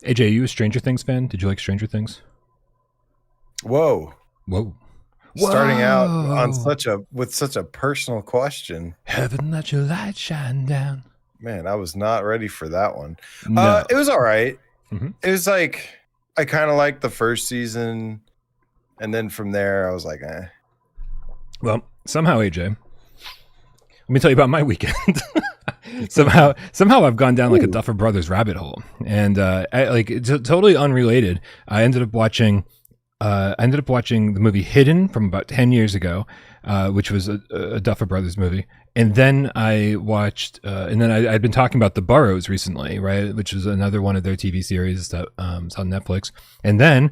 AJ, are you a Stranger Things fan? Did you like Stranger Things? Whoa. Whoa. Starting out on Whoa. such a personal question. Heaven, let your light shine down. Man, I was not ready for that one. No. It was all right. Mm-hmm. It was like I kind of liked the first season, and then from there I was like, eh. Well, somehow, AJ, let me tell you about my weekend. somehow I've gone down like a Duffer Brothers rabbit hole, and it's totally unrelated. I ended up watching the movie Hidden from about 10 years ago, which was a Duffer Brothers movie. And then I watched, I'd been talking about The Burrows recently, right? Which is another one of their TV series that is on Netflix. And then,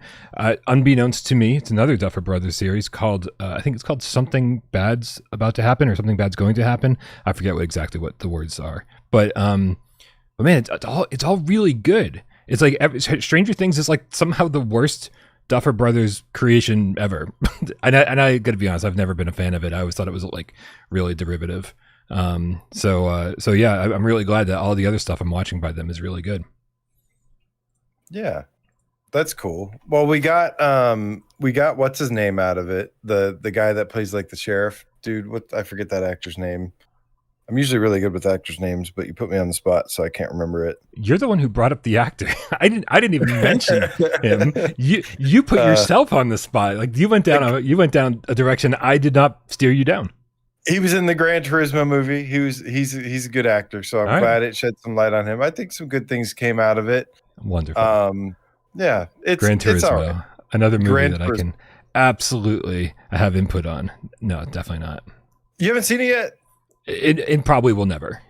unbeknownst to me, it's another Duffer Brothers series called, I think it's called Something Bad's About to Happen or Something Bad's Going to Happen. I forget exactly what the words are. But man, it's all really good. It's like Stranger Things is like somehow the worst Duffer Brothers creation ever. and I gotta be honest, I've never been a fan of it. I always thought it was like really derivative. So yeah, I'm really glad that all the other stuff I'm watching by them is really good. Yeah, that's cool. Well, we got what's his name out of it? The guy that plays like the sheriff dude. I forget that actor's name. I'm usually really good with actors' names, but you put me on the spot, so I can't remember it. You're the one who brought up the actor. I didn't even mention him. You put yourself on the spot. Like you went down a direction I did not steer you down. He was in the Gran Turismo movie. He's a good actor, so I'm glad it shed some light on him. I think some good things came out of it. Wonderful. Yeah, it's Gran Turismo, it's all right. Another movie that I can absolutely have input on. No, definitely not. You haven't seen it yet? It probably will never.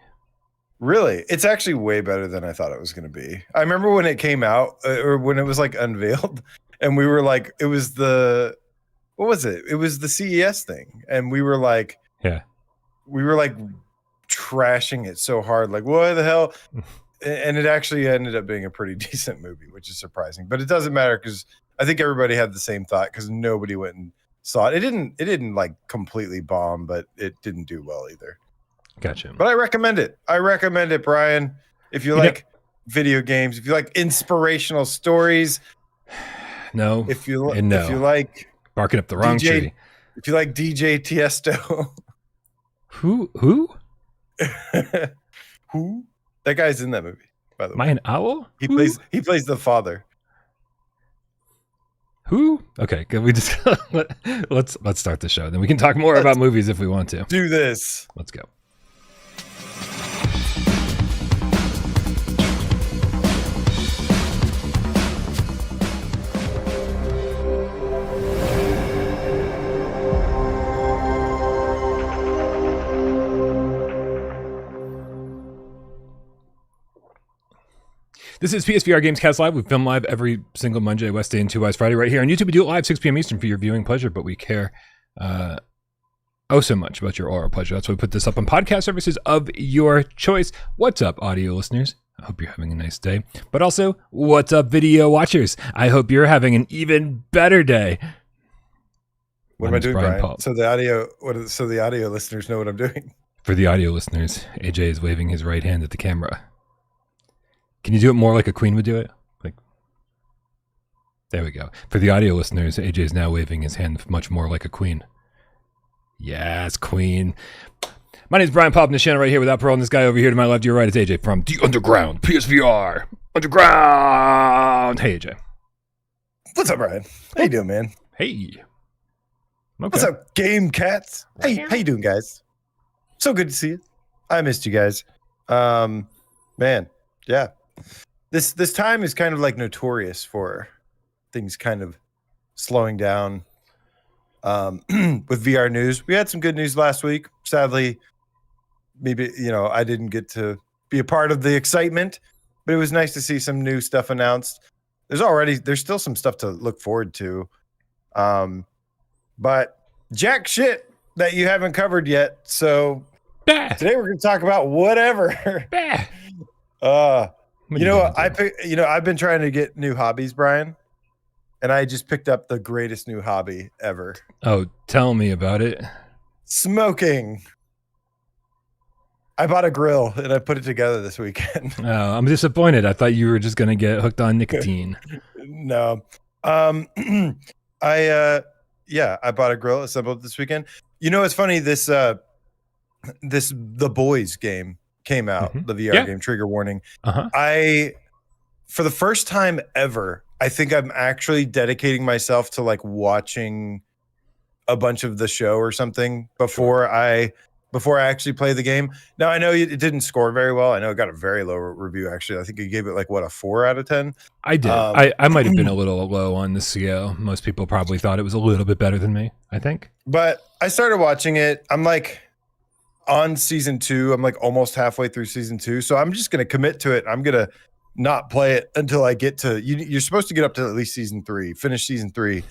Really? It's actually way better than I thought it was going to be. I remember when it came out or when it was like unveiled and we were like, it was what was it? It was the CES thing. And we were like trashing it so hard. Like, what the hell? And it actually ended up being a pretty decent movie, which is surprising. But it doesn't matter because I think everybody had the same thought because nobody went and saw it. It didn't like completely bomb, but it didn't do well either. Gotcha. But I recommend it, Brian. If you like video games, if you like inspirational stories, no. If you like barking up the wrong tree, if you like DJ Tiesto, who, who? That guy's in that movie. By the way, Am I an owl? He plays the father. Who? Okay, good. We just let's start the show. Then we can talk more about movies if we want to. Do this. Let's go. This is PSVR GameScast Live. We film live every single Monday, Wednesday, and 2 Eyes Friday right here on YouTube. We do it live 6 p.m. Eastern for your viewing pleasure, but we care so much about your oral pleasure. That's why we put this up on podcast services of your choice. What's up, audio listeners? I hope you're having a nice day. But also, what's up, video watchers? I hope you're having an even better day. What am I doing, Brian? So the audio listeners know what I'm doing. For the audio listeners, AJ is waving his right hand at the camera. Can you do it more like a queen would do it? Like, there we go. For the audio listeners, AJ is now waving his hand much more like a queen. Yes, queen. My name is Brian Pop, channel right here without Parole, and this guy over here to my left, your right, is AJ from The Underground, PSVR. Underground! Hey, AJ. What's up, Brian? How you doing, man? Hey. Okay. What's up, Game Cats? Hey, how you doing, guys? So good to see you. I missed you guys. Man, yeah. This time is kind of like notorious for things kind of slowing down. With VR news, we had some good news last week. Sadly, maybe I didn't get to be a part of the excitement, but it was nice to see some new stuff announced. There's still some stuff to look forward to, but jack shit that you haven't covered yet. So today we're going to talk about whatever. I've been trying to get new hobbies, Brian, and I just picked up the greatest new hobby ever. Oh, tell me about it. Smoking. I bought a grill and I put it together this weekend. Oh, I'm disappointed. I thought you were just gonna get hooked on nicotine. No. I bought a grill, assembled it this weekend. You know, it's funny, this The Boys game came out, the VR game, trigger warning. For the first time ever, I think I'm actually dedicating myself to like watching a bunch of the show or something before I actually play the game. Now, I know it didn't score very well. I know it got a very low review, actually. I think it gave it like, what, a 4 out of 10? I did. I might have been a little low on the scale. Most people probably thought it was a little bit better than me, I think. But I started watching it. I'm like on season 2. I'm like almost halfway through season 2. So I'm just going to commit to it. I'm going to not play it until I get to, you're supposed to get up to at least season 3, finish season 3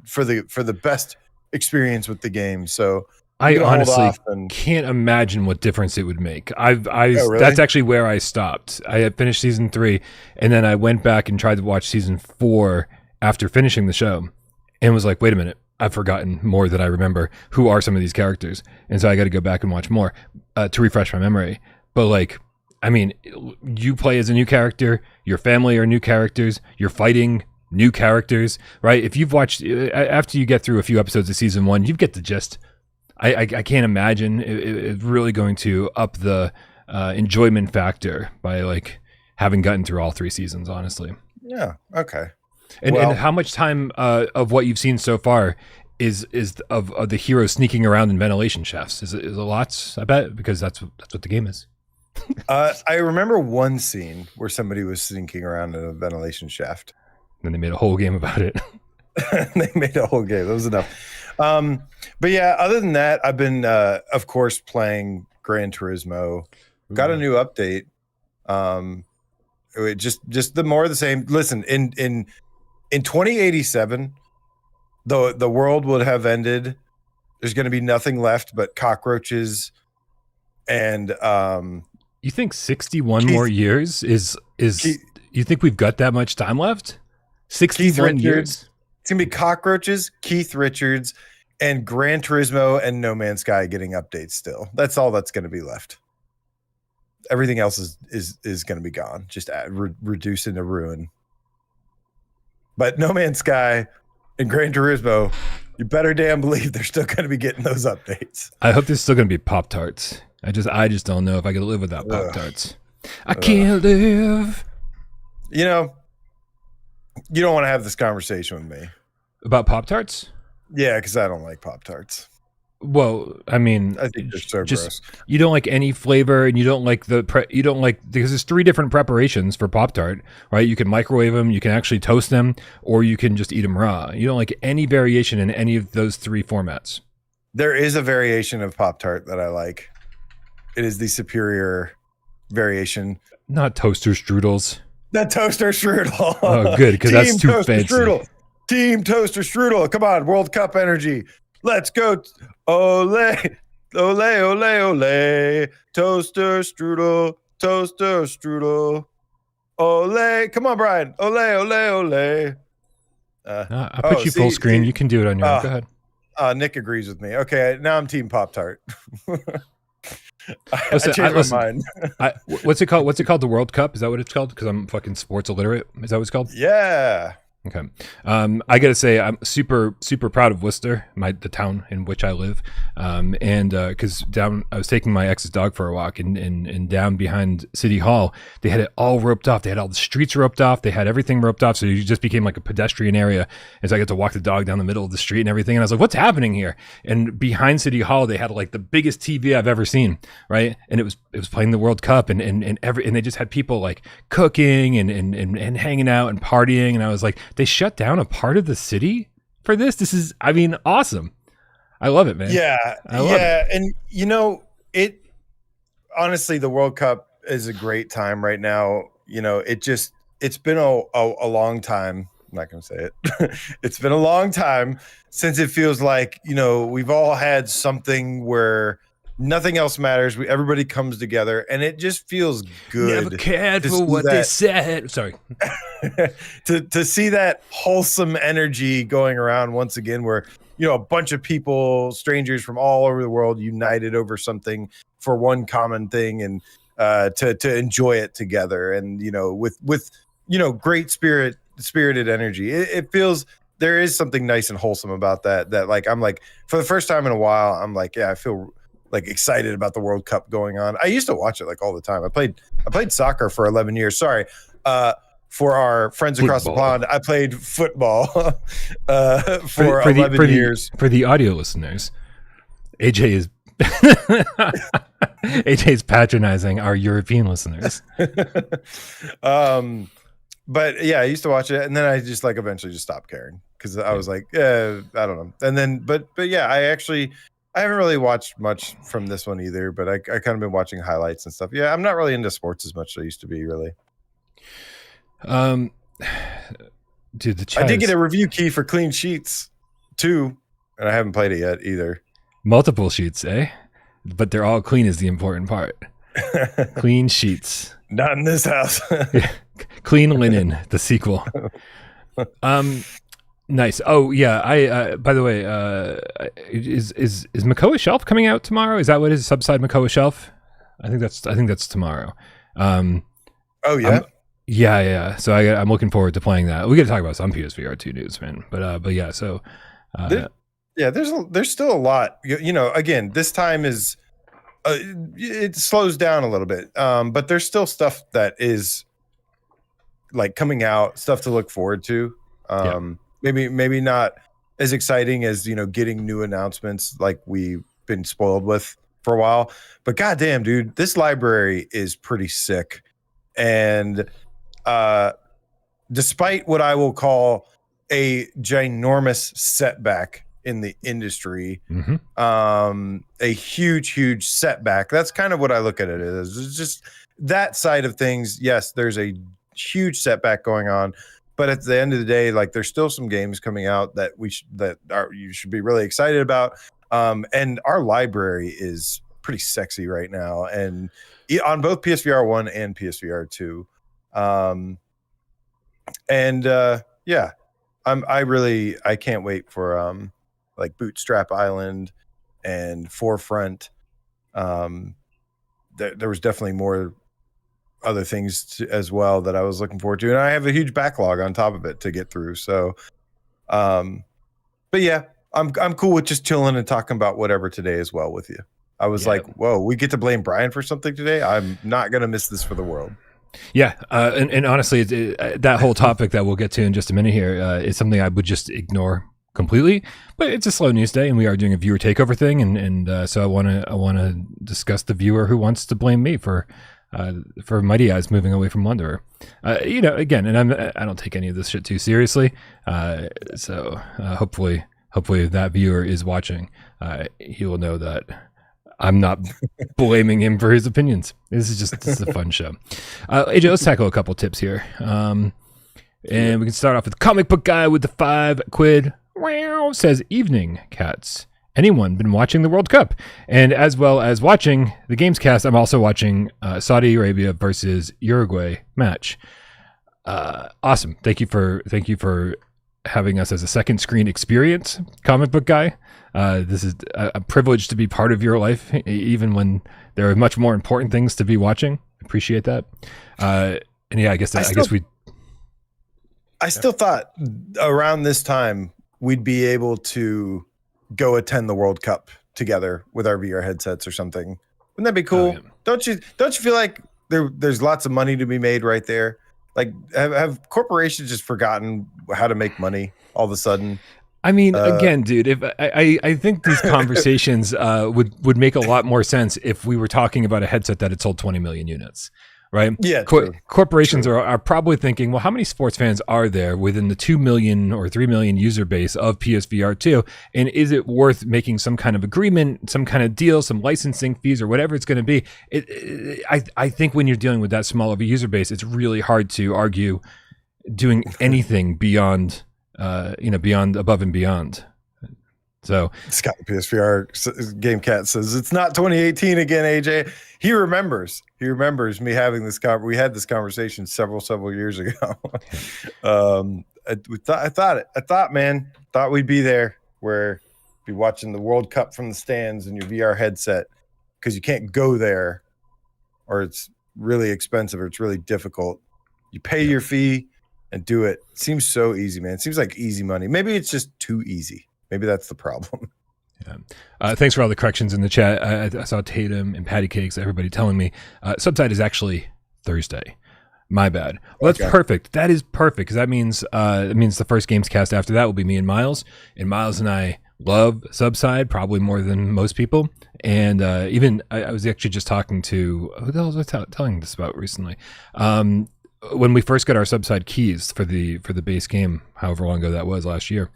for the best experience with the game. So I honestly can't imagine what difference it would make. Really? That's actually where I stopped. I had finished season 3, and then I went back and tried to watch season 4 after finishing the show, and was like, wait a minute, I've forgotten more than I remember. Who are some of these characters? And so I got to go back and watch more to refresh my memory. But like, I mean, you play as a new character, your family are new characters, you're fighting new characters, right? If you've watched, after you get through a few episodes of season 1, you get the gist. I can't imagine it's really going to up the enjoyment factor by like having gotten through all 3 seasons, honestly. Yeah. Okay. And how much time of what you've seen so far is of the hero sneaking around in ventilation shafts? Is it a lot? I bet, because that's what the game is. I remember one scene where somebody was sneaking around in a ventilation shaft. And then they made a whole game about it. They made a whole game. That was enough. But yeah, other than that, I've been, of course, playing Gran Turismo. Got a new update. Just the more of the same. Listen, in 2087, the world would have ended. There's going to be nothing left but cockroaches. And you think 61 more years is you think we've got that much time left? 61 years. It's gonna be cockroaches, Keith Richards, and Gran Turismo and No Man's Sky getting updates still. That's all that's gonna be left. Everything else is gonna be gone, just reduced into ruin. But No Man's Sky and Gran Turismo, you better damn believe they're still gonna be getting those updates. I hope there's still gonna be Pop-Tarts. I just don't know if I could live without Pop-Tarts. I can't live. You know, you don't want to have this conversation with me about Pop-Tarts. Yeah, because I don't like Pop-Tarts. Well, I mean, I think they're so gross. You don't like any flavor, and you don't like because there's 3 different preparations for Pop-Tart, right? You can microwave them, you can actually toast them, or you can just eat them raw. You don't like any variation in any of those 3 formats. There is a variation of Pop-Tart that I like. It is the superior variation. Not toaster strudels. The toaster strudel. Oh, good, because that's too fancy. Strudel. Team Toaster Strudel. Come on, World Cup energy. Let's go. Ole, ole, ole, ole. Toaster Strudel. Toaster Strudel. Ole. Come on, Brian. Ole, ole, ole. I put you full screen. You can do it on your own. Go ahead. Nick agrees with me. Okay, now I'm Team Pop-Tart. Listen, I changed my mind. What's it called? What's it called? The World Cup? Is that what it's called? Because I'm fucking sports illiterate. Is that what it's called? Yeah. Okay. I gotta say, I'm super proud of Worcester, the town in which I live. And because I was taking my ex's dog for a walk, and down behind City Hall, they had it all roped off. They had all the streets roped off. They had everything roped off. So it just became like a pedestrian area. And so I got to walk the dog down the middle of the street and everything. And I was like, what's happening here? And behind City Hall, they had like the biggest TV I've ever seen. Right. And it was playing the World Cup, and they just had people like cooking and hanging out and partying. And I was like, they shut down a part of the city for this? This is, I mean, awesome. I love it, man. Yeah. I love it. And you know, honestly, the World Cup is a great time right now. You know, it's been a long time. I'm not going to say it. It's been a long time since it feels like, you know, we've all had something where nothing else matters. Everybody comes together, and it just feels good. Never cared for what they said. Sorry. to see that wholesome energy going around once again, where a bunch of people, strangers from all over the world, united over something for one common thing, and to enjoy it together, and with great spirited energy. It feels there is something nice and wholesome about that. That like I'm like, for the first time in a while, I'm like, yeah, I feel like excited about the World Cup going on. I used to watch it like all the time. I played soccer for 11 years. Sorry. For our friends across the pond, I played football for 11 years. For the audio listeners, AJ is patronizing our European listeners. But yeah, I used to watch it, and then I just like eventually just stopped caring because I was like, I don't know. And then, but yeah, I haven't really watched much from this one either. But I kind of been watching highlights and stuff. Yeah, I'm not really into sports as much as I used to be, really. Dude, I did get a review key for Clean Sheets 2, and I haven't played it yet either. Multiple sheets, eh? But they're all clean is the important part. Clean sheets. Not in this house. Clean Linen, the sequel. Nice. Oh yeah. I by the way, is Makoa Shelf coming out tomorrow? Is that what it is? Subside Makoa Shelf? I think that's tomorrow. Oh yeah. Yeah. So I'm looking forward to playing that. We got to talk about some PSVR2 news, man. But yeah. So there's still a lot. Again, this time is it slows down a little bit. But there's still stuff that is like coming out, stuff to look forward to. Maybe not as exciting as getting new announcements like we've been spoiled with for a while. But goddamn, dude, this library is pretty sick. And despite what I will call a ginormous setback in the industry, a huge setback. That's kind of what I look at it as. It's just that side of things. Yes, there's a huge setback going on, but at the end of the day, like there's still some games coming out that you should be really excited about. And our library is pretty sexy right now, and on both PSVR 1 and PSVR 2. Yeah, I can't wait for like Bootstrap Island and Forefront. There was definitely more other things as well that I was looking forward to, and I have a huge backlog on top of it to get through. So, but yeah, I'm cool with just chilling and talking about whatever today as well with you. I was like, whoa, we get to blame Brian for something today. I'm not gonna miss this for the world. Yeah, and honestly, that whole topic that we'll get to in just a minute here is something I would just ignore completely. But it's a slow news day, and we are doing a viewer takeover thing, and so I want to discuss the viewer who wants to blame me for Mighty Eyes moving away from Wanderer. Again, and I don't take any of this shit too seriously. So hopefully if that viewer is watching, he will know that I'm not blaming him for his opinions. This is a fun show. AJ, let's tackle a couple tips here. And we can start off with Comic Book Guy with the 5 quid. Wow, says, evening, cats. Anyone been watching the World Cup? And as well as watching the GameScast, I'm also watching Saudi Arabia versus Uruguay match. Awesome. Thank you for having us as a second screen experience, Comic Book Guy. This is a privilege to be part of your life, even when there are much more important things to be watching. Appreciate that. And yeah, I guess I still thought around this time we'd be able to go attend the World Cup together with our VR headsets or something. Wouldn't that be cool? Oh, yeah. Don't you feel like there's lots of money to be made right there? Like, have corporations just forgotten how to make money all of a sudden? I mean, again, dude, if I think these conversations would make a lot more sense if we were talking about a headset that had sold 20 million units, right? Yeah. Corporations are probably thinking, well, how many sports fans are there within the 2 million or 3 million user base of PSVR 2? And is it worth making some kind of agreement, some kind of deal, some licensing fees or whatever it's going to be? I think when you're dealing with that small of a user base, it's really hard to argue doing anything beyond above and beyond. So Scott PSVR GameCat says it's not 2018 again. AJ, he remembers me having this we had this conversation several years ago. I thought we'd be there where be watching the World Cup from the stands in your VR headset because you can't go there, or it's really expensive, or it's really difficult. You pay your fee and do it. It seems so easy, man. It seems like easy money. Maybe it's just too easy. Maybe that's the problem. Yeah. Thanks for all the corrections in the chat. I saw Tatum and Patty Cakes, everybody telling me Subside is actually Thursday. My bad. Well, that's perfect. That is perfect, because that means the first GamesCast after that will be me and Miles. And Miles and I love Subside probably more than most people. And even I was actually just talking to, who the hell was I telling this about recently? When we first got our Subside keys for the base game, however long ago that was, last year,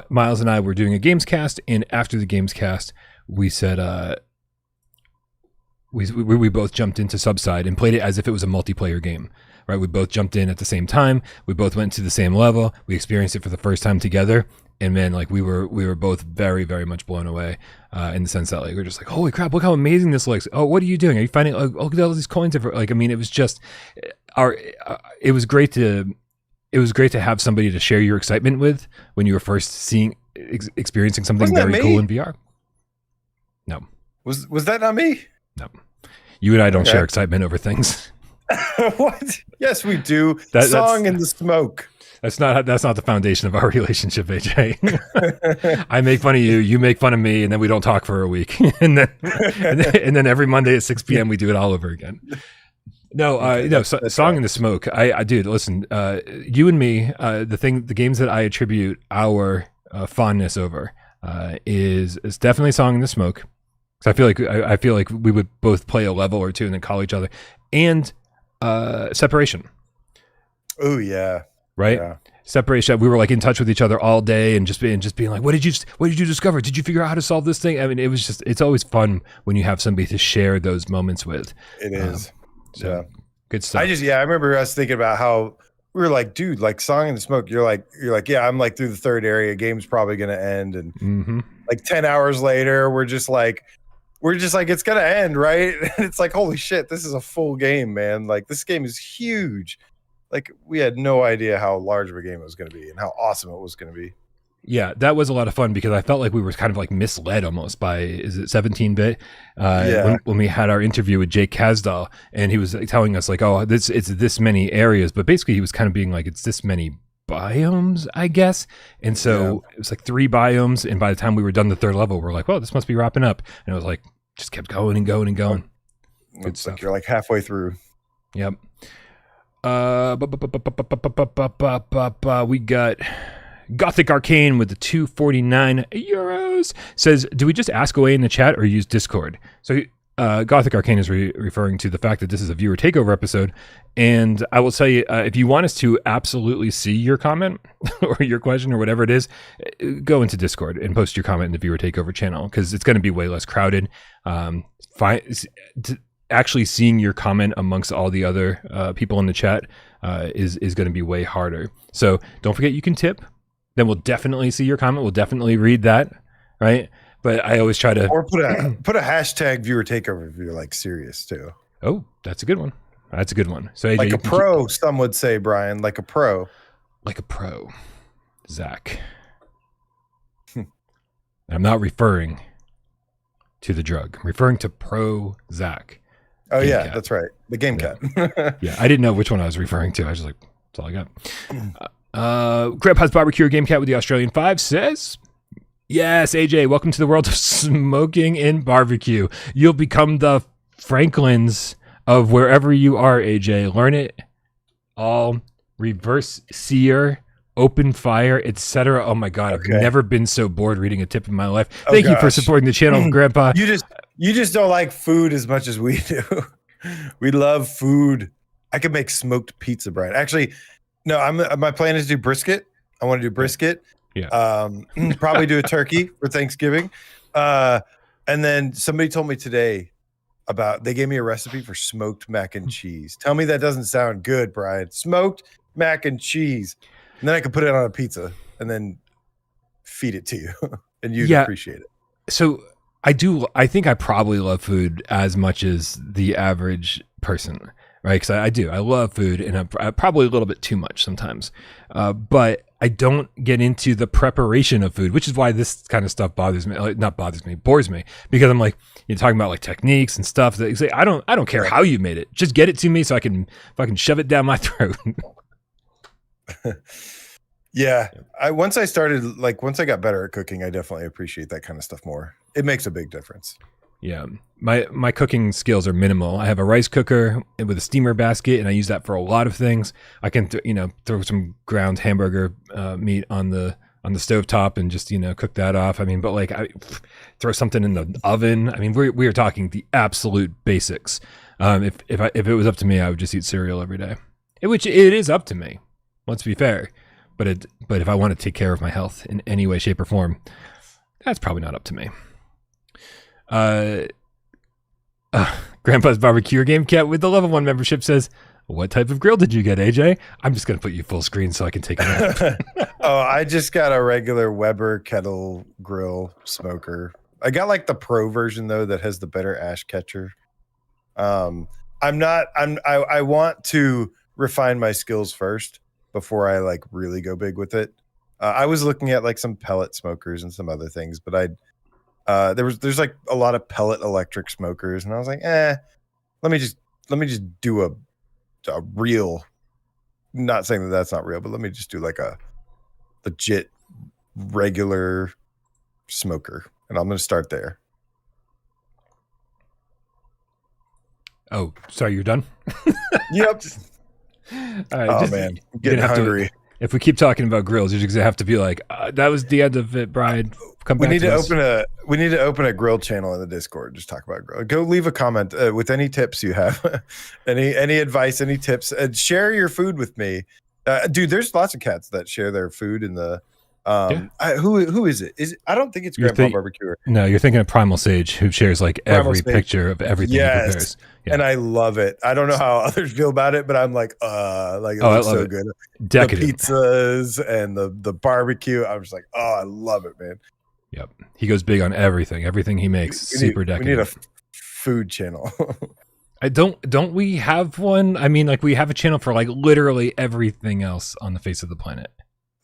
Miles and I were doing a GamesCast, and after the GamesCast, we said we both jumped into Subside and played it as if it was a multiplayer game. Right? We both jumped in at the same time. We both went to the same level. We experienced it for the first time together. And man, like we were both very, very much blown away in the sense that like we're just like, holy crap, look how amazing this looks. Oh, what are you doing? Are you finding? Oh, look at all these coins. Like, I mean, it was just it was great to have somebody to share your excitement with when you were first experiencing something very cool in VR. No, was that not me? No, you and I don't share excitement over things. What? Yes, we do. Song in the smoke. That's not the foundation of our relationship, AJ. I make fun of you, you make fun of me, and then we don't talk for a week, and then every Monday at 6 p.m. we do it all over again. No, song in the smoke. Dude, listen, you and me, the games that I attribute our fondness over is definitely Song in the Smoke. Because I feel like we would both play a level or two and then call each other, and Separation. Oh yeah. Right? Yeah. Separation. We were like in touch with each other all day and just being like, what did you discover? Did you figure out how to solve this thing? I mean, it's always fun when you have somebody to share those moments with. It is. So good stuff. I remember us thinking about how we were like, dude, like Song in the Smoke. You're like, yeah, I'm like through the third area. Game's probably going to end. And like 10 hours later, we're just like, it's going to end. Right. And it's like, holy shit, this is a full game, man. Like this game is huge. Like we had no idea how large of a game it was going to be and how awesome it was going to be. Yeah, that was a lot of fun because I felt like we were kind of like misled almost by, is it 17-bit? When we had our interview with Jake Kasdal, and he was telling us like, oh, it's this many areas, but basically he was kind of being like, it's this many biomes, I guess. And so it was like 3 biomes, and by the time we were done the third level, we're like, well, this must be wrapping up. And it was like, just kept going and going and going. Good stuff. Like you're like halfway through. Yep. We got Gothic Arcane with the 249 euros. Says, do we just ask away in the chat or use Discord? So Gothic Arcane is referring to the fact that this is a viewer takeover episode. And I will tell you, if you want us to absolutely see your comment or your question or whatever it is, go into Discord and post your comment in the viewer takeover channel, because it's going to be way less crowded. Actually seeing your comment amongst all the other people in the chat is going to be way harder. So don't forget you can tip. Then we'll definitely see your comment. We'll definitely read that, right? But I always try to... Or put a hashtag viewer takeover if you're like serious too. Oh, that's a good one. That's a good one. So AJ, like a pro, some would say, Brian, like a pro. Like a pro. Zach. I'm not referring to the drug. I'm referring to pro Zach. Oh, yeah, that's right. The GameCat. Yeah, I didn't know which one I was referring to. I was just like, that's all I got. Grandpa's Barbecue GameCat with the Australian 5 says, yes, AJ, welcome to the world of smoking and barbecue. You'll become the Franklins of wherever you are, AJ. Learn it all. Reverse sear, open fire, etc. Oh my God, I've never been so bored reading a tip in my life. Thank you for supporting the channel, Grandpa. You just don't like food as much as we do. We love food. I could make smoked pizza, Brian. Actually, no, my plan is to do brisket. I want to do brisket. Yeah. Probably do a turkey for Thanksgiving. And then somebody told me today they gave me a recipe for smoked mac and cheese. Tell me that doesn't sound good, Brian. Smoked mac and cheese. And then I could put it on a pizza and then feed it to you and you'd appreciate it. So I think I probably love food as much as the average person, right? Because I do. I love food, and I'm probably a little bit too much sometimes. But I don't get into the preparation of food, which is why this kind of stuff bores me, because I'm like, you're talking about like techniques and stuff that you say, I don't care how you made it. Just get it to me so I can fucking shove it down my throat. Yeah. Once I got better at cooking, I definitely appreciate that kind of stuff more. It makes a big difference. Yeah. My cooking skills are minimal. I have a rice cooker with a steamer basket, and I use that for a lot of things. I can, throw some ground hamburger meat on the stovetop and just, cook that off. I mean, but like I throw something in the oven. I mean, we are talking the absolute basics. If it was up to me, I would just eat cereal every day, which it is up to me. Let's be fair. But if I want to take care of my health in any way, shape, or form, that's probably not up to me. Grandpa's Barbecue Game Cat with the level 1 membership says, what type of grill did you get, AJ? I'm just going to put you full screen so I can take a nap. Oh, I just got a regular Weber kettle grill smoker. I got like the pro version though that has the better ash catcher. I want to refine my skills first before I like really go big with it. I was looking at like some pellet smokers and some other things, but there's like a lot of pellet electric smokers, and I was like, let me just do a real, not saying that that's not real, but let me just do like a legit regular smoker, and I'm going to start there. Oh, sorry, you're done? Yep. All right, oh man, I'm getting hungry. If we keep talking about grills, you're just gonna have to be like, that was the end of it, Bride. Come back. We need to open a grill channel in the Discord. Just talk about grill. Go leave a comment with any tips you have, any advice, any tips, and share your food with me, dude. There's lots of cats that share their food in the. Who is it? I don't think it's Grandpa Barbecue. No, you're thinking of Primal Sage, who shares like every picture of everything he prepares. Yeah. And I love it. I don't know how others feel about it, but I'm like, it looks so good. Decadent. The pizzas and the barbecue. I'm just like, I love it, man. Yep. He goes big on everything. Everything he makes, super decadent. We need a food channel. Don't we have one? I mean, like we have a channel for like literally everything else on the face of the planet.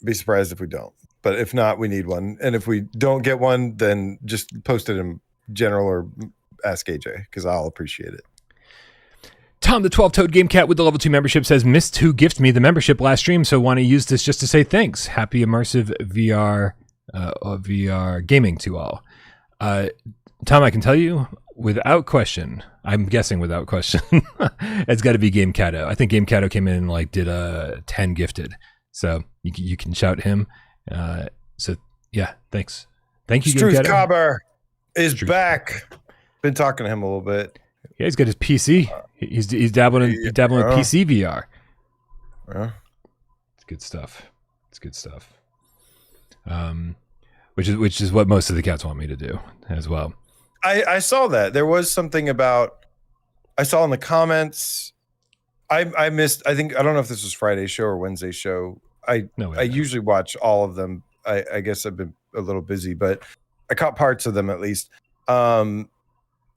Be surprised if we don't. But if not, we need one. And if we don't get one, then just post it in general or ask AJ because I'll appreciate it. Tom, the 12-toed Game Cat with the level 2 membership says, missed who gifted me the membership last stream, so want to use this just to say thanks. Happy immersive VR gaming to all. Tom, I can tell you without question, I'm guessing without question, it's got to be GameCato. I think GameCato came in and like did a 10 gifted. So you can shout him. So yeah, thanks. Thank you, Struth Cobber is back. Been talking to him a little bit. Yeah, he's got his PC. He's dabbling in PC VR. Yeah. It's good stuff. Which is what most of the cats want me to do as well. I saw that. There was something about I saw in the comments. I missed, I don't know if this was Friday's show or Wednesday's show. I usually watch all of them. I guess I've been a little busy, but I caught parts of them at least.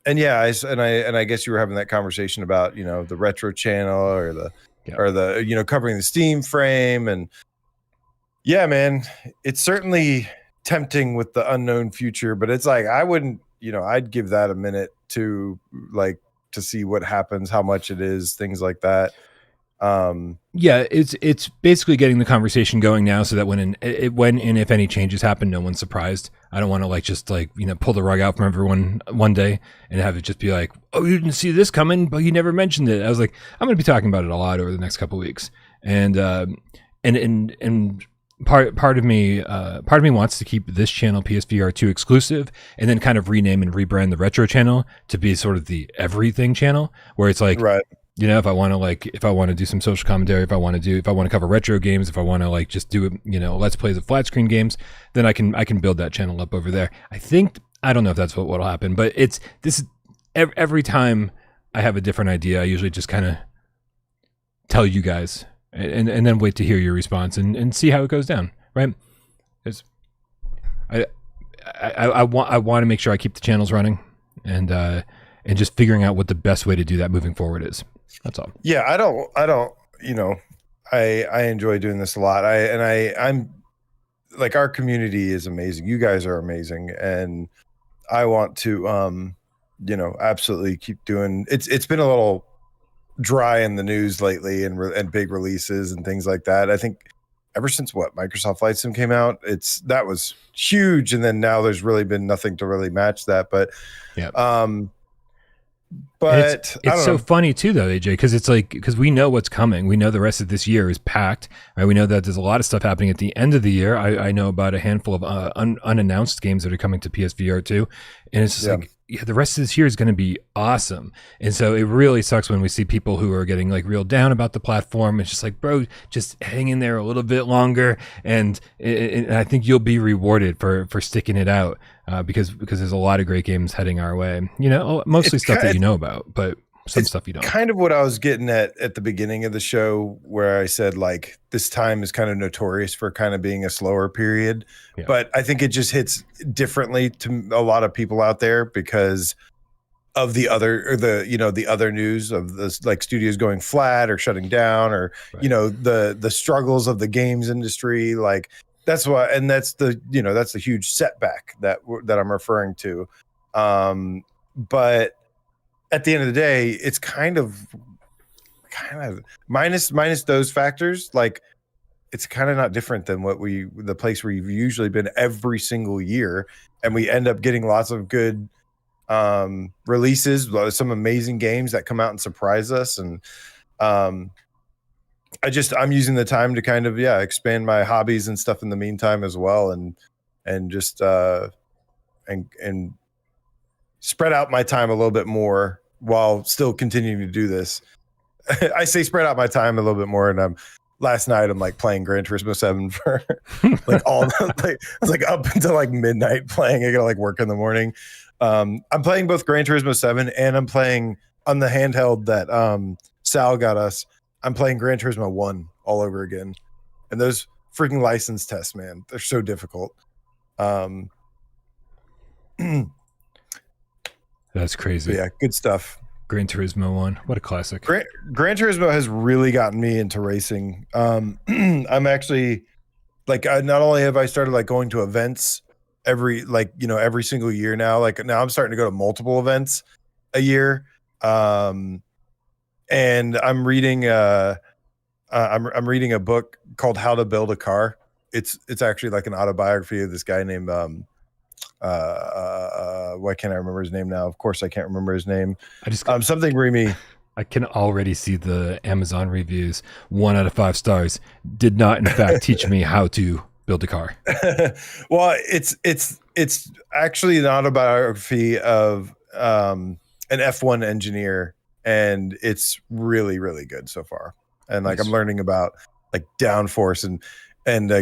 And yeah, I guess you were having that conversation about, the retro channel or the covering the Steam frame. And yeah, man, it's certainly tempting with the unknown future, but it's like, I wouldn't, I'd give that a minute to see what happens, how much it is, things like that. Yeah, it's basically getting the conversation going now so that when and if any changes happen, no one's surprised. I don't want to pull the rug out from everyone one day and have it just be like, oh, you didn't see this coming, but you never mentioned it. I was like, I'm going to be talking about it a lot over the next couple of weeks. And part of me wants to keep this channel PSVR2 exclusive and then kind of rename and rebrand the retro channel to be sort of the everything channel where it's like, right. If I want to do some social commentary, if I want to cover retro games, if I want to just do let's plays of flat screen games, then I can build that channel up over there. I don't know if that's what'll happen, but every time I have a different idea, I usually just kind of tell you guys and then wait to hear your response and see how it goes down. Right? I want to make sure I keep the channels running and just figuring out what the best way to do that moving forward is. That's all. Yeah, I don't, I enjoy doing this a lot. I'm like, our community is amazing. You guys are amazing, and I want to absolutely keep doing. It's been a little dry in the news lately, and big releases and things like that. I think ever since Microsoft Flight Sim came out, that was huge, and then now there's really been nothing to really match that. But yeah. But it's so funny too, though, AJ, because we know what's coming. We know the rest of this year is packed. Right? We know that there's a lot of stuff happening at the end of the year. I know about a handful of unannounced games that are coming to PSVR2, and it's just the rest of this year is going to be awesome. And so it really sucks when we see people who are getting like real down about the platform. It's just like, bro, just hang in there a little bit longer, and I think you'll be rewarded for sticking it out. Because there's a lot of great games heading our way, mostly stuff that you know about, but some stuff you don't. Kind of what I was getting at the beginning of the show, where I said like this time is kind of notorious for kind of being a slower period, but I think it just hits differently to a lot of people out there because of the other news of this, like studios going flat or shutting down, or the struggles of the games industry, like. That's why, and that's the huge setback that I'm referring to. But at the end of the day, it's kind of minus those factors. Like, it's kind of not different than the place where you've usually been every single year, and we end up getting lots of good releases, some amazing games that come out and surprise us, and I'm using the time to kind of expand my hobbies and stuff in the meantime as well, and just and spread out my time a little bit more while still continuing to do this. I say spread out my time a little bit more, and last night I'm like playing Gran Turismo 7 for like all like I was like up until like midnight playing. I gotta like work in the morning. I'm playing both Gran Turismo 7 and I'm playing on the handheld that Sal got us. I'm playing Gran Turismo 1 all over again. And those freaking license tests, man, they're so difficult. That's crazy. Yeah, good stuff. Gran Turismo 1. What a classic. Gran Turismo has really gotten me into racing. I'm actually like, not only have I started like going to events every single year now, like now I'm starting to go to multiple events a year. And I'm reading I'm reading a book called How to Build a Car. It's actually like an autobiography of this guy named why can't I remember his name now? Of course I can't remember his name. Something Remy. I can already see the Amazon reviews. 1 out of 5 stars. Did not in fact teach me how to build a car. Well, it's actually an autobiography of an F1 engineer. And it's really, really good so far. And like, nice. I'm learning about like downforce and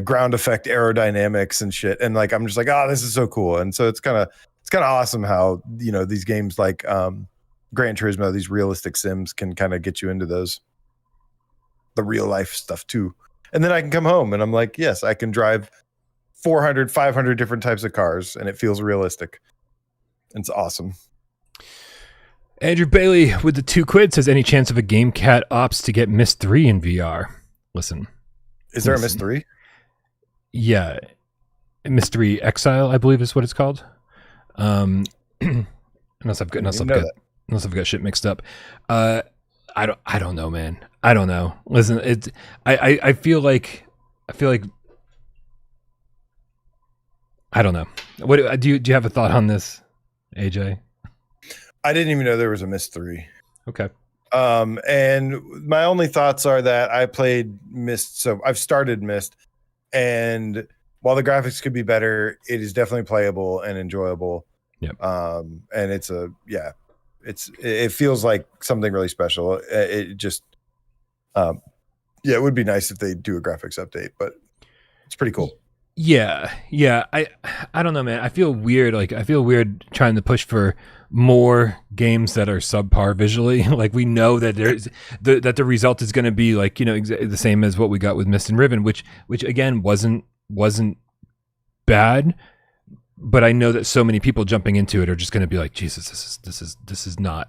ground effect aerodynamics and shit. And like, I'm just like, oh, this is so cool. And so it's kind of awesome how, these games like Gran Turismo, these realistic sims can kind of get you into the real life stuff too. And then I can come home and I'm like, yes, I can drive 400, 500 different types of cars and it feels realistic. It's awesome. Andrew Bailey with the $2 says, any chance of a GameCatOps to get Myst 3 in VR? Listen. Is there a Myst 3? Yeah. Myst 3 Exile, I believe is what it's called. Unless I've got shit mixed up. I don't know, man. I don't know. Listen, I feel like I don't know. What do you have a thought on this, AJ? I didn't even know there was a Myst 3. Okay. And my only thoughts are that I played Myst, so I've started Myst, and while the graphics could be better, it is definitely playable and enjoyable. Yep. And it feels like something really special. It just, it would be nice if they do a graphics update, but it's pretty cool. Yeah. I don't know, man. I feel weird. Like, I feel weird trying to push for more games that are subpar visually. Like, we know that that the result is going to be like, the same as what we got with Myst and Riven, which again wasn't bad, but I know that so many people jumping into it are just going to be like, Jesus, this is not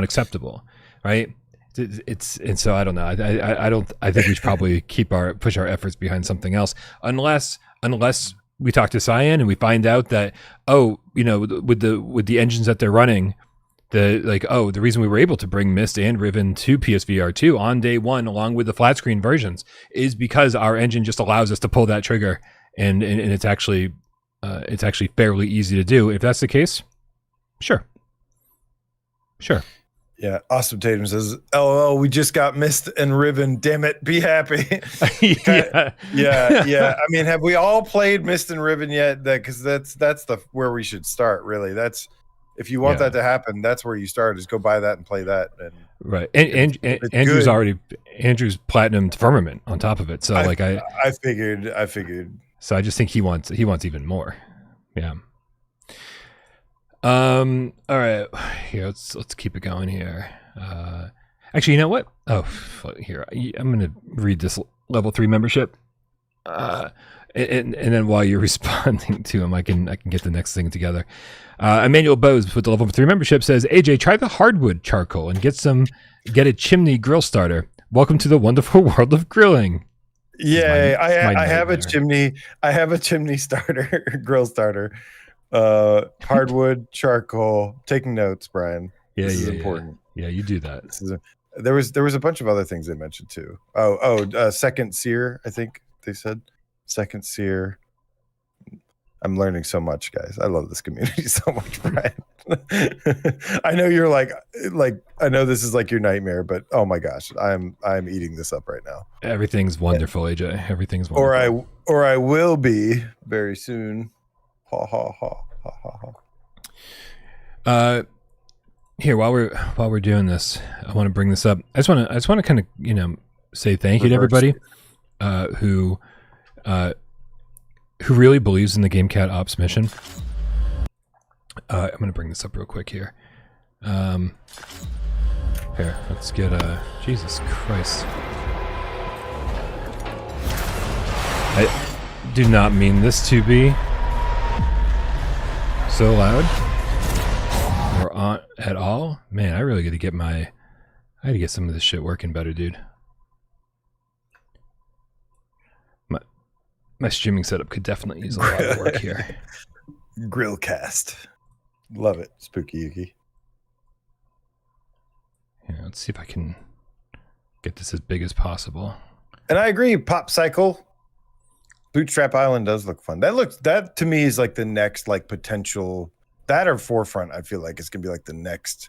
acceptable, right? And so I don't know. I think we should probably push our efforts behind something else, unless we talk to Cyan and we find out that, with the engines that they're running, the reason we were able to bring Myst and Riven to PSVR2 on day one along with the flat screen versions is because our engine just allows us to pull that trigger, and it's actually fairly easy to do. If that's the case, sure. Yeah, Awesome Tatum says, "LOL, we just got Myst and Riven. Damn it, be happy." yeah. I mean, have we all played Myst and Riven yet? Because that's where we should start. Really, that's if you want that to happen, that's where you start. Is go buy that and play that. And right, and Andrew's platinumed Firmament on top of it. So I figured. So I just think he wants even more. Yeah. All right, here, let's keep it going here. Actually, you know what? Oh, here, I'm going to read this level 3 membership. And then while you're responding to him, I can get the next thing together. Emmanuel Bose with the level 3 membership says, AJ, try the hardwood charcoal and get a chimney grill starter. Welcome to the wonderful world of grilling. Yeah, I have a chimney. I have a chimney starter, grill starter. Hardwood, charcoal. Taking notes, Brian. Yeah, this is important. Yeah, you do that. There was a bunch of other things they mentioned too. Second sear. I think they said second sear. I'm learning so much, guys. I love this community so much, Brian. I know you're like I know this is like your nightmare, but oh my gosh, I'm eating this up right now. Everything's wonderful, AJ. Everything's wonderful. Or I will be very soon. Ha ha ha ha ha ha. Here, while we're doing this, I want to bring this up. I just want to kind of say thank you to everybody who really believes in the GameCatOps mission. I'm going to bring this up real quick here. Here, let's get Jesus Christ. I do not mean this to be so loud or on at all. Man, I really got to get I had to get some of this shit working better, dude. My streaming setup could definitely use a lot of work here. Grillcast. Love it, Spooky Yuki. Yeah, let's see if I can get this as big as possible. And I agree, Pop Cycle. Bootstrap Island does look fun. That to me is like the next potential, that or Forefront. I feel like it's gonna be like the next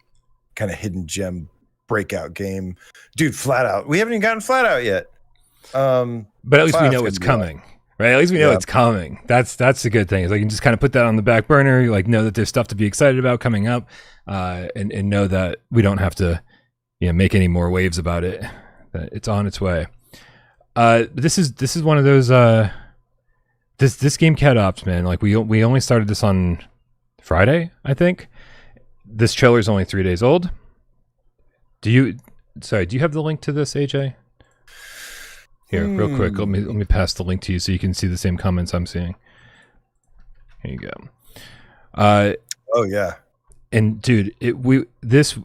kind of hidden gem breakout game. Dude, Flatout. We haven't even gotten Flatout yet. But at least we know it's coming. Right, at least we know it's coming. That's a good thing. Is I can just kind of put that on the back burner. Know that there's stuff to be excited about coming up, and know that we don't have to, make any more waves about it. That it's on its way. This is one of those. This GameCatOps, man. We only started this on Friday, I think. This trailer is only 3 days old. Do you have the link to this, AJ? Here, real quick, let me pass the link to you so you can see the same comments I'm seeing. Here you go. Oh yeah. And dude, this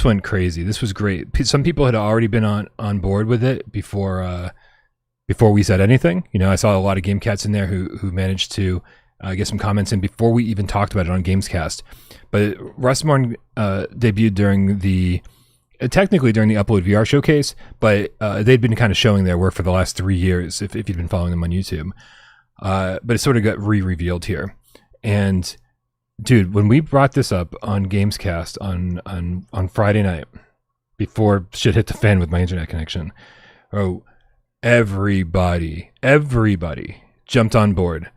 went crazy. This was great. Some people had already been on board with it before we said anything. I saw a lot of Game Cats in there who managed to get some comments in before we even talked about it on GamesCast. But Rustmourne debuted technically during the Upload VR showcase, but they'd been kind of showing their work for the last 3 years if you've been following them on YouTube. But it sort of got re-revealed here. And dude, when we brought this up on GamesCast on Friday night, before shit hit the fan with my internet connection, everybody jumped on board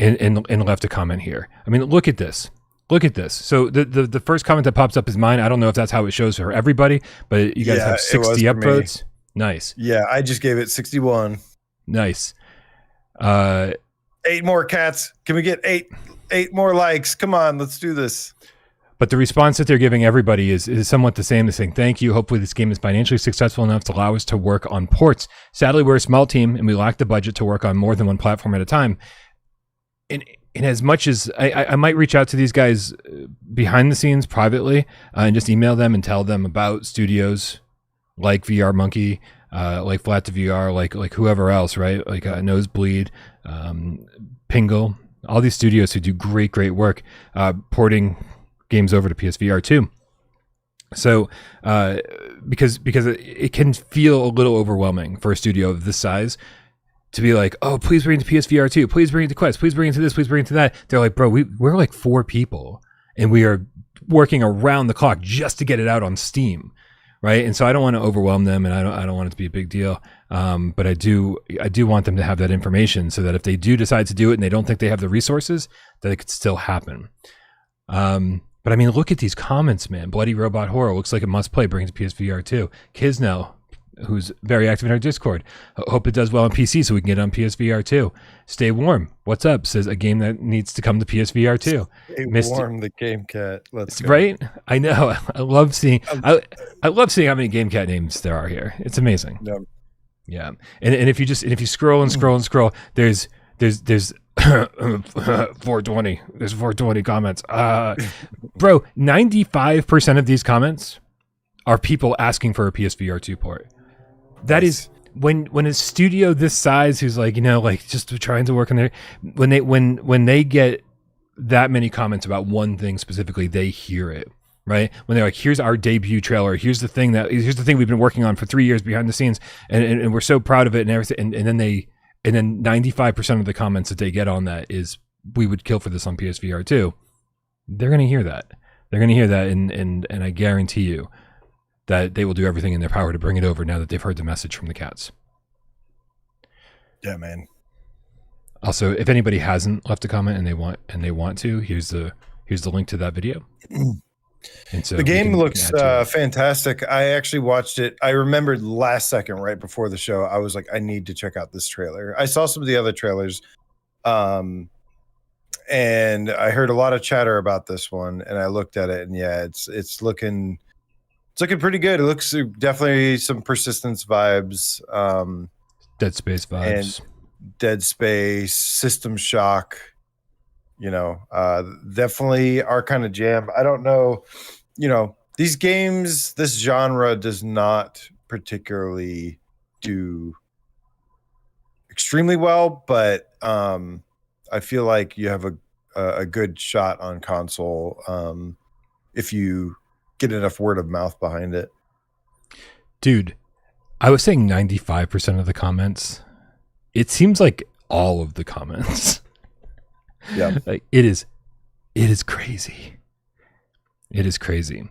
and left a comment here. I mean, look at this. Look at this. So the first comment that pops up is mine. I don't know if that's how it shows for everybody, but you guys have 60 upvotes. Nice. Yeah, I just gave it 61. Nice. 8 more cats. Can we get eight more likes? Come on, let's do this. But the response that they're giving everybody is somewhat the same. They're saying, thank you. Hopefully this game is financially successful enough to allow us to work on ports. Sadly, we're a small team and we lack the budget to work on more than one platform at a time. And in as much as I might reach out to these guys behind the scenes privately and just email them and tell them about studios like VR Monkey, like Flatout VR, like whoever else, right? Like Nosebleed, Pingle, all these studios who do great work porting games over to PSVR2. So because it can feel a little overwhelming for a studio of this size to be like, oh, please bring it to PSVR2, please bring it to Quest, please bring it to this, please bring it to that. They're like, bro, we're like 4 people and we are working around the clock just to get it out on Steam, right? And so I don't want to overwhelm them, and I don't want it to be a big deal. But I do want them to have that information so that if they do decide to do it and they don't think they have the resources, that it could still happen. But I mean, look at these comments, man. Bloody Robot Horror looks like a must play. Bring it to PSVR2. Kisnell, who's very active in our Discord. Hope it does well on PC so we can get it on PSVR2. Stay Warm, what's up? Says a game that needs to come to PSVR2. Stay Warm, the Game Cat. Let's go. Right? I know. I love seeing how many Game Cat names there are here. It's amazing. Yeah. And if you scroll and scroll, there's 420. There's 420 comments. Bro, 95% of these comments are people asking for a PSVR2 port. That is when a studio this size who's like, like just trying to work on their, when they get that many comments about one thing specifically, they hear it, right? When they're like, here's our debut trailer, here's the thing we've been working on for 3 years behind the scenes, and we're so proud of it and everything, and then 95% of the comments that they get on that is, we would kill for this on PSVR2. They're gonna hear that. And I guarantee you that they will do everything in their power to bring it over now that they've heard the message from the cats. Yeah, man. Also, if anybody hasn't left a comment and they want to, here's the link to that video. And so the game looks fantastic. I actually watched it. I remembered last second right before the show. I was like, I need to check out this trailer. I saw some of the other trailers, and I heard a lot of chatter about this one. And I looked at it, and yeah, it's looking pretty good. It looks definitely some Persistence vibes, Dead Space vibes, and Dead Space, System Shock. Definitely our kind of jam. I don't know, these games, this genre does not particularly do extremely well, but I feel like you have a good shot on console if you get enough word of mouth behind it. Dude, I was saying 95% of the comments. It seems like all of the comments. Yeah, like it is crazy. It is crazy.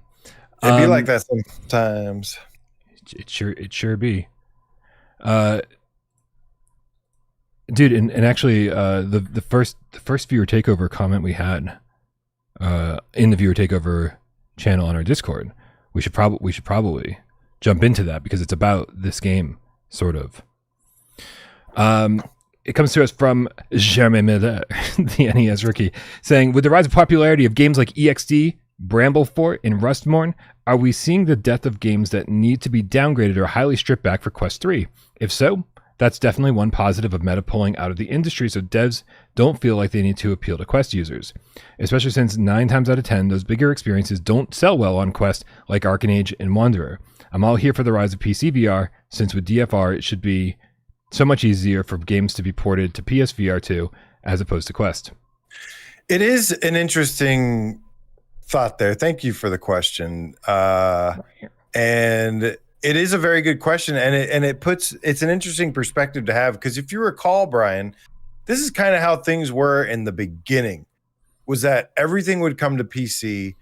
It'd be like that sometimes. It sure be. Dude, and actually, the first viewer takeover comment we had in the viewer takeover channel on our Discord, we should probably jump into that because it's about this game, sort of. It comes to us from Jeremy Miller, the NES rookie, saying, with the rise of popularity of games like EXD, Bramblefort, and Rustmourne, are we seeing the death of games that need to be downgraded or highly stripped back for Quest 3? If so, that's definitely one positive of meta pulling out of the industry so devs don't feel like they need to appeal to Quest users. Especially since 9 times out of 10, those bigger experiences don't sell well on Quest like Arcanage and Wanderer. I'm all here for the rise of PC VR, since with DFR it should be so much easier for games to be ported to PSVR2 as opposed to Quest. It is an interesting thought there. Thank you for the question. And it is a very good question, and it's an interesting perspective to have, because if you recall, Brian, this is kind of how things were in the beginning, was that everything would come to PC.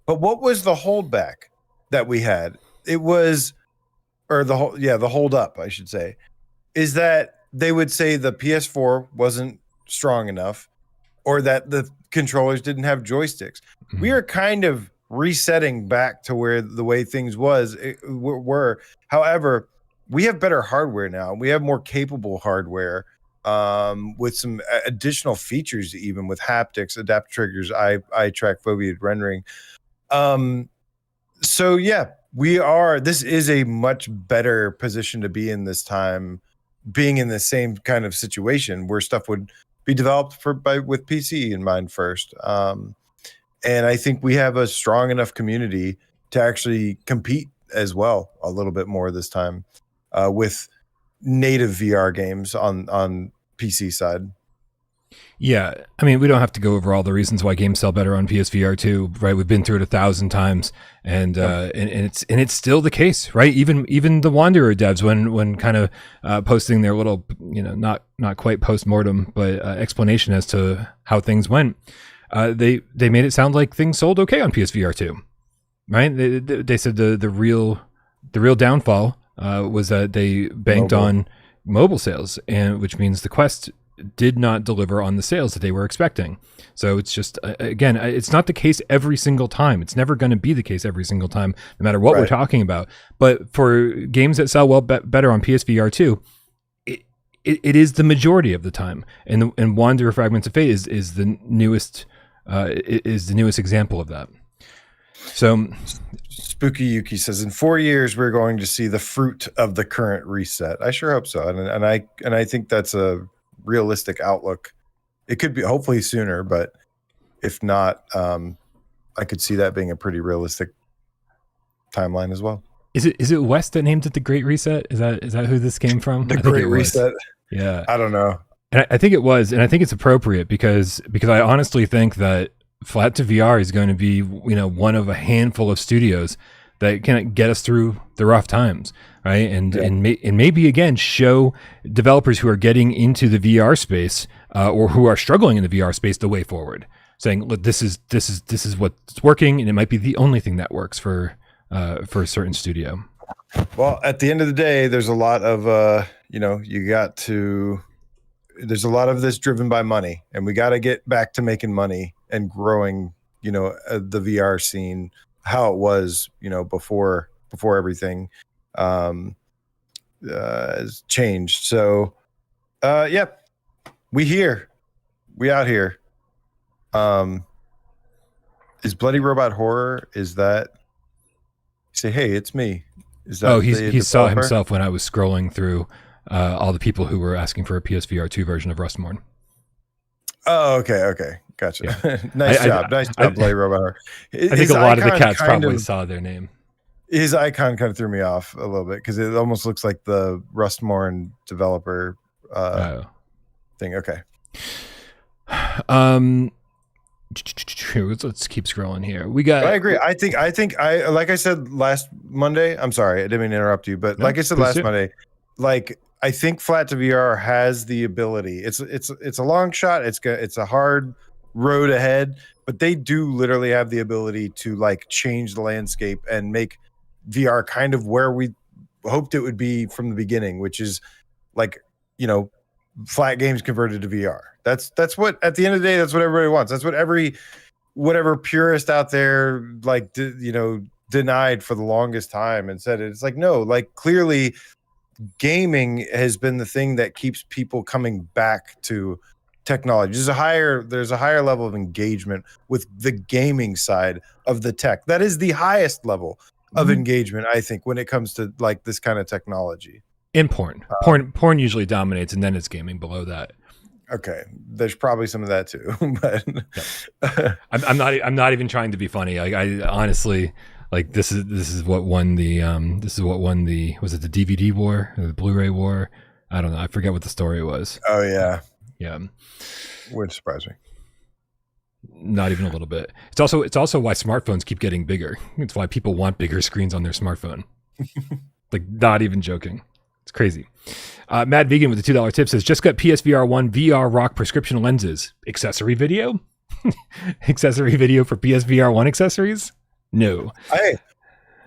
But what was the holdback that we had? It was, or the hold up, I should say, is that they would say the PS4 wasn't strong enough, or that the controllers didn't have joysticks. Mm-hmm. We are kind of resetting back to where the way things were. However, we have better hardware now. We have more capable hardware with some additional features, even with haptics, adapt triggers, eye track foveated rendering. So yeah, this is a much better position to be in this time, being in the same kind of situation where stuff would be developed with PC in mind first. And I think we have a strong enough community to actually compete as well a little bit more this time with native VR games on PC side. Yeah, I mean, we don't have to go over all the reasons why games sell better on PSVR2, right? We've been through it 1,000 times, and it's still the case, right? Even the Wanderer devs, when kind of posting their little, not quite post-mortem, but explanation as to how things went, they made it sound like things sold okay on PSVR2, right? They said the real downfall was that they banked on mobile sales, and which means the Quest did not deliver on the sales that they were expecting. So it's just, again, it's not the case every single time. It's never going to be the case every single time, no matter what we're talking about. But for games that sell better on PSVR 2, it is the majority of the time. And Wanderer Fragments of Fate is the newest example of that. So Spooky Yuki says, in 4 years we're going to see the fruit of the current reset. I sure hope so, and I think that's a realistic outlook. It could be hopefully sooner, but if not, I could see that being a pretty realistic timeline as well. Is it West that named it the Great Reset? Is that who this came from? The Great Reset. Yeah, I don't know. And I think it was, and I think it's appropriate because I honestly think that Flatout VR is going to be one of a handful of studios that can get us through the rough times, right? And maybe again show developers who are getting into the VR space or who are struggling in the VR space the way forward, saying, look, this is what's working, and it might be the only thing that works for a certain studio. Well, at the end of the day, there's a lot of there's a lot of this driven by money, and we got to get back to making money and growing, the VR scene how it was, before everything has changed. So, we out here. Is Bloody Robot Horror? Is that? Say, hey, it's me. Is that? Oh, he saw himself when I was scrolling through all the people who were asking for a PSVR 2 version of Rustmourne. Oh, okay, gotcha. Yeah. Nice job, Bloody Robot Horror. I think a lot of the cats probably saw their name. His icon kind of threw me off a little bit because it almost looks like the Rustmourne developer thing. Okay. Let's keep scrolling here. We got. I agree. I think like I said last Monday. I'm sorry, I didn't mean to interrupt you, but like I said last Monday, I think Flatout VR has the ability. It's a long shot. It's a hard road ahead, but they do literally have the ability to change the landscape and make VR kind of where we hoped it would be from the beginning, which is flat games converted to VR. That's what, at the end of the day, that's what everybody wants. That's what whatever purist out there denied for the longest time and said it. It's no, clearly gaming has been the thing that keeps people coming back to technology. There's a higher level of engagement with the gaming side of the tech. That is the highest level of engagement, I think, when it comes to this kind of technology. In porn usually dominates, and then it's gaming below that. Okay, there's probably some of that too, but I'm not even trying to be funny. I honestly, this is what won the was it the DVD war or the Blu-ray war? I don't know. I forget what the story was. Oh yeah. Wouldn't surprise me. Not even a little bit. It's also why smartphones keep getting bigger. It's why people want bigger screens on their smartphone. Not even joking. It's crazy. Mad Vegan with the $2 tip says, just got PSVR 1 VR Rock prescription lenses. Accessory video? Accessory video for PSVR 1 accessories? No.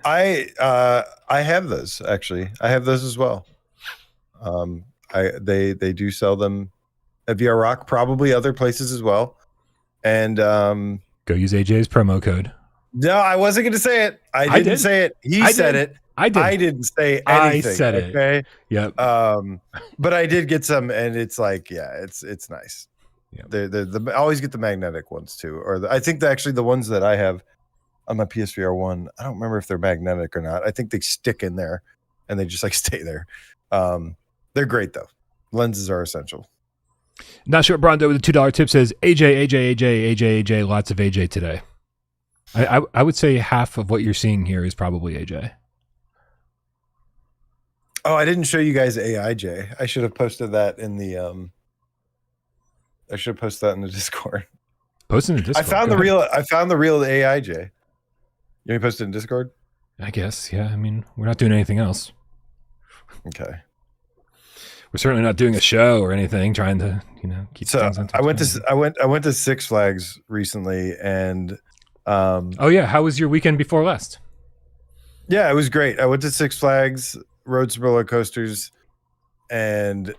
I have those, actually. I have those as well. They do sell them at VR Rock, probably other places as well. And go use AJ's promo code. No, I wasn't going to say it. I didn't say it. He said it. I didn't say anything. I said it. Okay. Yep. But I did get some, and it's it's nice. Yep. I always get the magnetic ones too, or I think actually the ones that I have on my PSVR 1, I don't remember if they're magnetic or not. I think they stick in there, and they just stay there. They're great though. Lenses are essential. Not sure. Brondo with a $2 tip says AJ. Lots of AJ today. I would say half of what you're seeing here is probably AJ. Oh, I didn't show you guys AIJ. I should have posted that in the Discord. Post in the Discord. I found the real AIJ. You want me to post it in Discord? I guess, yeah. I mean, we're not doing anything else. Okay. We're certainly not doing a show or anything, trying to, keep things I went to Six Flags recently, and oh yeah, how was your weekend before last? Yeah, it was great. I went to Six Flags, rode some roller coasters, and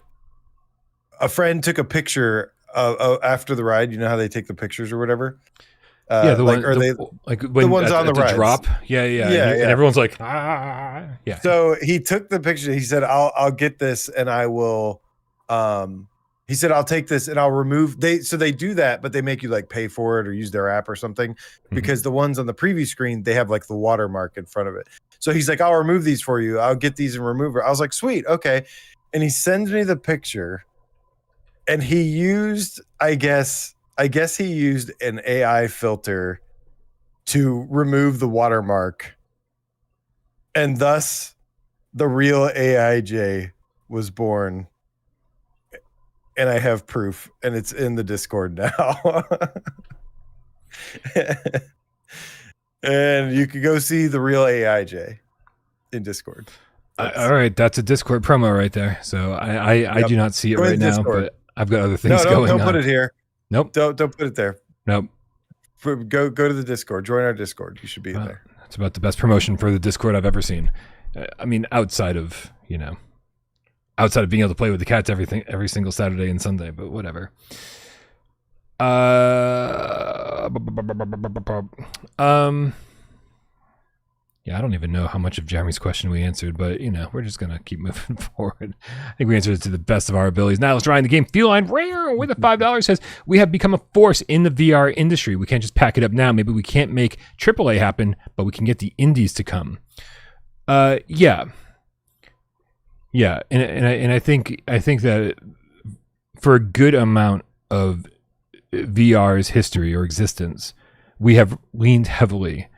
a friend took a picture of after the ride. You know how they take the pictures or whatever. Yeah, the ones on the rides. Drop. Yeah. And everyone's like, yeah. So he took the picture. He said, "I'll get this, and I will." He said, "I'll take this, and I'll remove." They do that, but they make you like pay for it or use their app or something, because the ones on the preview screen, they have like the watermark in front of it. So he's like, "I'll remove these for you. I'll get these and remove it." I was like, "Sweet, okay." And he sends me the picture, and he used, I guess he used an AI filter to remove the watermark, and thus the real AIJ was born. And I have proof, and it's in the Discord now. And you can go see the real AIJ in Discord. All right, that's a Discord promo right there. So I do not see it right now, but I've got other things going on. Don't put it here. Nope. Don't put it there. Nope. Go to the Discord. Join our Discord. You should be there. It's about the best promotion for the Discord I've ever seen. I mean, outside of being able to play with the cats every single Saturday and Sunday, but whatever. Yeah, I don't even know how much of Jeremy's question we answered, but we're just gonna keep moving forward. I think we answered it to the best of our abilities. Now let's try the game. Feline Rare with a $5 says, "We have become a force in the VR industry. We can't just pack it up now. Maybe we can't make AAA happen, but we can get the indies to come." Yeah, and I think that for a good amount of VR's history or existence, we have leaned heavily,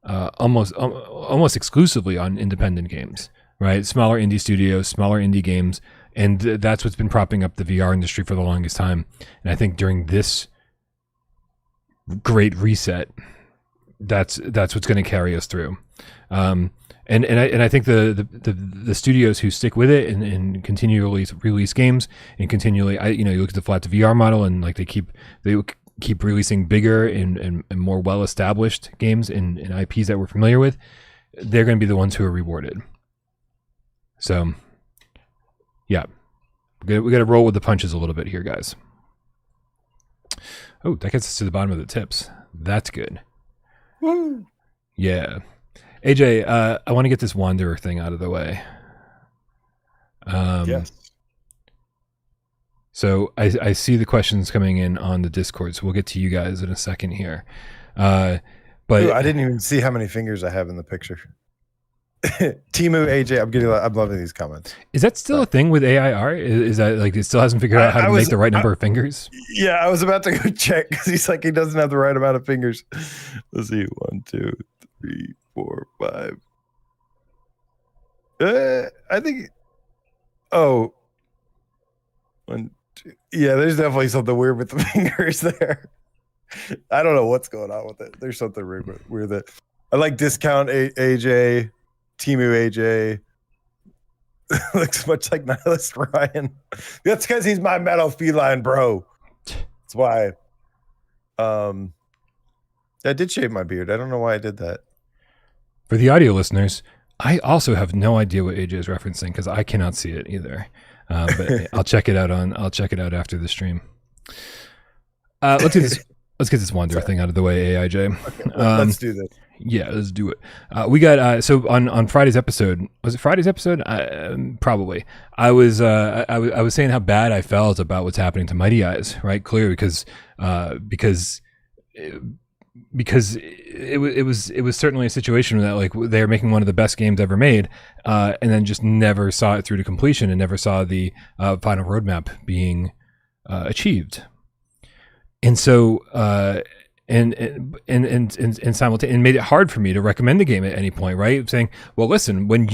almost exclusively on independent games, right? Smaller indie studios, smaller indie games, and that's what's been propping up the VR industry for the longest time. And I think during this great reset, that's what's going to carry us through. And I think the studios who stick with it and continually release games and continually, you look at the Flatout VR model, and like they keep releasing bigger and more well-established games and IPs that we're familiar with, they're going to be the ones who are rewarded. So, yeah, we got to roll with the punches a little bit here, guys. Oh, that gets us to the bottom of the tips. That's good. Woo. Yeah. AJ, I want to get this Wanderer thing out of the way. Yes. So I see the questions coming in on the Discord, so we'll get to you guys in a second here. But ooh, I didn't even see how many fingers I have in the picture. Timu AJ, I'm loving these comments. Is that still a thing with AIR? Is that like it still hasn't figured out how to make the right number of fingers? Yeah, I was about to go check because he's like he doesn't have the right amount of fingers. Let's see, 1, 2, 3, 4, 5. I think. Oh. 1, 2. Yeah, there's definitely something weird with the fingers there. I don't know what's going on with it. There's something weird that I like discount AJ, Timu AJ. Looks much like Nihilist Ryan. That's because he's my metal feline, bro. That's why. I did shave my beard. I don't know why I did that. For the audio listeners, I also have no idea what AJ is referencing because I cannot see it either. But I'll check it out after the stream. Let's get this Wanderer thing out of the way, AIJ. Okay, let's do this. Yeah, let's do it. We got so on Friday's episode. Was it Friday's episode? Probably. I was saying how bad I felt about what's happening to Mighty Eyes, right? Clearly, because it was certainly a situation that like they're making one of the best games ever made, and then just never saw it through to completion and never saw the final roadmap being achieved. And so, and simultaneously, and made it hard for me to recommend the game at any point, right? Saying, well, listen, when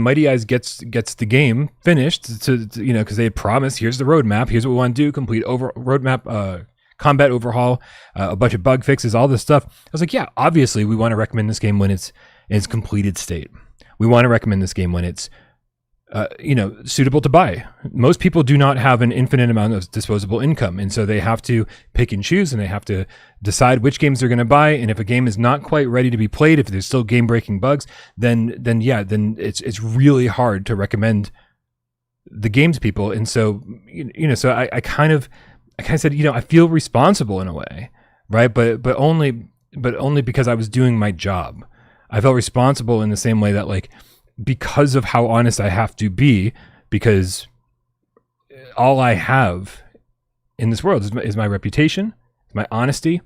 Mighty Eyes gets the game finished, to you know, because they had promised, here's the roadmap, here's what we want to do, complete roadmap, combat overhaul, a bunch of bug fixes, all this stuff. I was like, yeah, obviously we want to recommend this game when it's in its completed state. We want to recommend this game when it's suitable to buy. Most people do not have an infinite amount of disposable income, and so they have to pick and choose, and they have to decide which games they're going to buy. And if a game is not quite ready to be played, if there's still game-breaking bugs, then it's really hard to recommend the game to people. And so so I kind of said, I feel responsible in a way, right? But only because I was doing my job. I felt responsible in the same way that, like, because of how honest I have to be, because all I have in this world is my reputation, my honesty.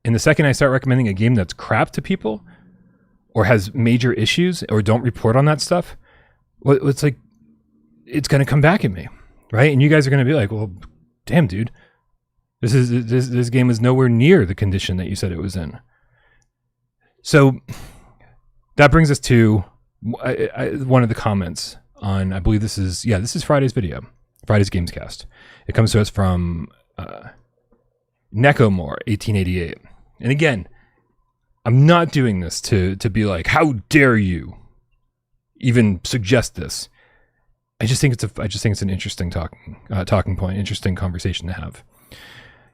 And the second I start recommending a game that's crap to people, or has major issues, or don't report on that stuff, well, it's like, it's going to come back at me, right? And you guys are going to be like, well, damn, dude, this game is nowhere near the condition that you said it was in. So that brings us to one of the comments on, I believe this is Friday's video, Friday's GameScast. It comes to us from Necomore 1888. And again, I'm not doing this to be like, how dare you even suggest this? I just think it's an interesting talking point, interesting conversation to have.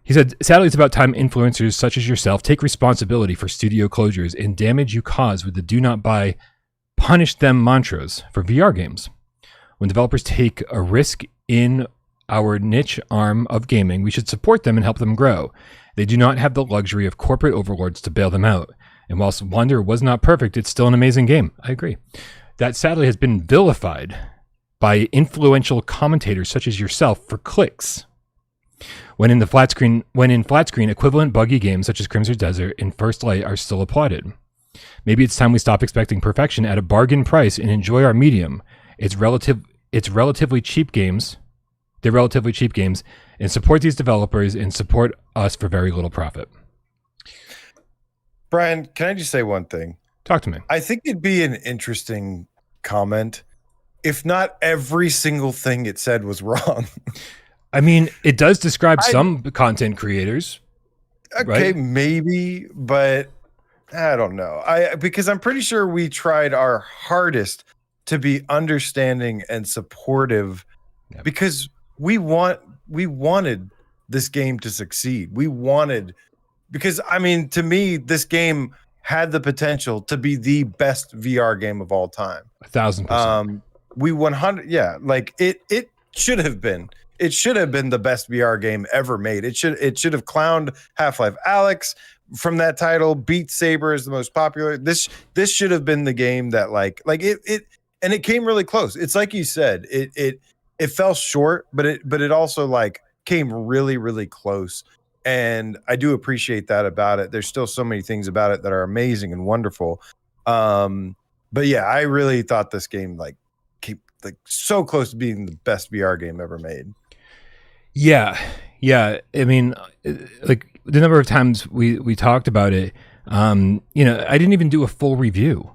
He said, sadly, it's about time influencers such as yourself take responsibility for studio closures and damage you cause with the do not buy, punish them mantras for VR games. When developers take a risk in our niche arm of gaming, we should support them and help them grow. They do not have the luxury of corporate overlords to bail them out. And whilst Wonder was not perfect, it's still an amazing game. I agree. That sadly has been vilified by influential commentators such as yourself for clicks. When in flat screen equivalent buggy games such as Crimson Desert and First Light are still applauded. Maybe it's time we stop expecting perfection at a bargain price and enjoy our medium. It's relatively cheap games. They're relatively cheap games, and support these developers and support us for very little profit. Brian, can I just say one thing? Talk to me. I think it'd be an interesting comment if not every single thing it said was wrong. I mean, it does describe some content creators. Okay, right? Maybe, but I don't know. Because I'm pretty sure we tried our hardest to be understanding and supportive, because we wanted this game to succeed. Because I mean, to me, this game had the potential to be the best VR game of all time. 1,000%. We 100, like it should have been. It should have been the best VR game ever made. It should have clowned Half-Life Alyx from that title. Beat Saber is the most popular. This should have been the game that like it and it came really close. It's like you said, it fell short, but it also like came really, really close. And I do appreciate that about it. There's still so many things about it that are amazing and wonderful. But yeah, I really thought this game like came like so close to being the best VR game ever made. Yeah. I mean, like the number of times we talked about it, I didn't even do a full review.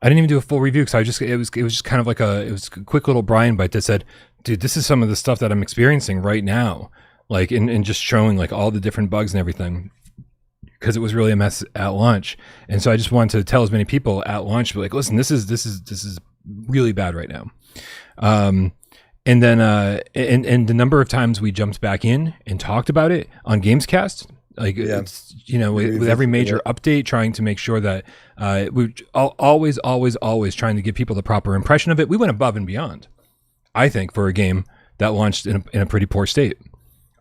Because it was just kind of like it was a quick little Brian bite that said, dude, this is some of the stuff that I'm experiencing right now. Like, and just showing like all the different bugs and everything, because it was really a mess at launch. And so I just wanted to tell as many people at launch, be like, listen, this is really bad right now. And then, and the number of times we jumped back in and talked about it on GameScast, like, it's, with every major update, trying to make sure that we always trying to give people the proper impression of it. We went above and beyond, I think, for a game that launched in a pretty poor state.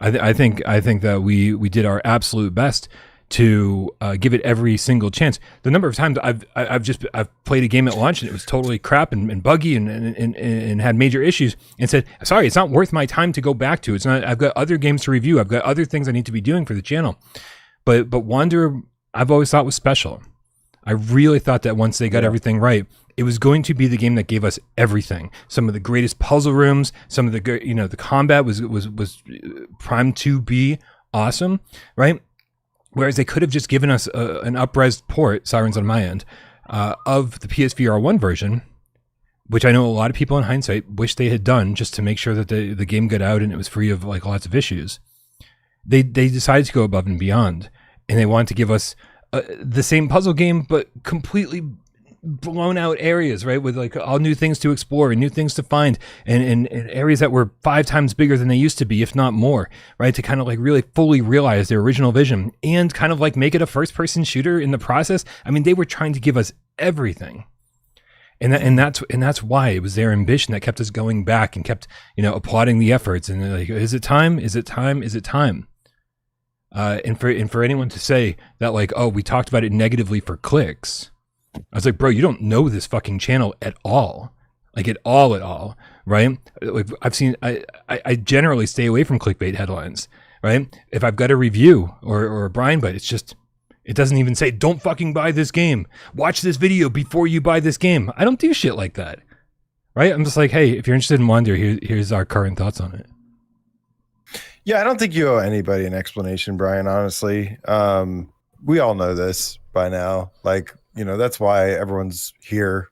I think that we did our absolute best to give it every single chance. The number of times I've played a game at launch and it was totally crap and buggy and had major issues, and said, sorry, it's not worth my time to go back to. It's not. I've got other games to review. I've got other things I need to be doing for the channel. But Wander, I've always thought was special. I really thought that once they got everything right, it was going to be the game that gave us everything. Some of the greatest puzzle rooms, some of the the combat was primed to be awesome, right? Whereas they could have just given us an up-res port, sirens on my end, of the PSVR 1 version, which I know a lot of people in hindsight wish they had done just to make sure that the game got out and it was free of like lots of issues. They decided to go above and beyond, and they wanted to give us the same puzzle game, but completely blown out areas, right? With like all new things to explore and new things to find, and areas that were 5 times bigger than they used to be, if not more, right? To kind of like really fully realize their original vision and kind of like make it a first-person shooter in the process. I mean, they were trying to give us everything. And that's why it was their ambition that kept us going back and kept, applauding the efforts. And like, is it time? Is it time? Is it time? And for anyone to say that like, oh, we talked about it negatively for clicks, I was like, bro, you don't know this fucking channel at all, like at all, right? Like, I've seen, I generally stay away from clickbait headlines, right? If I've got a review or a Brian bite, it's just, it doesn't even say, don't fucking buy this game. Watch this video before you buy this game. I don't do shit like that, right? I'm just like, hey, if you're interested in Wonder, here's our current thoughts on it. Yeah, I don't think you owe anybody an explanation, Brian, honestly. We all know this by now. Like, that's why everyone's here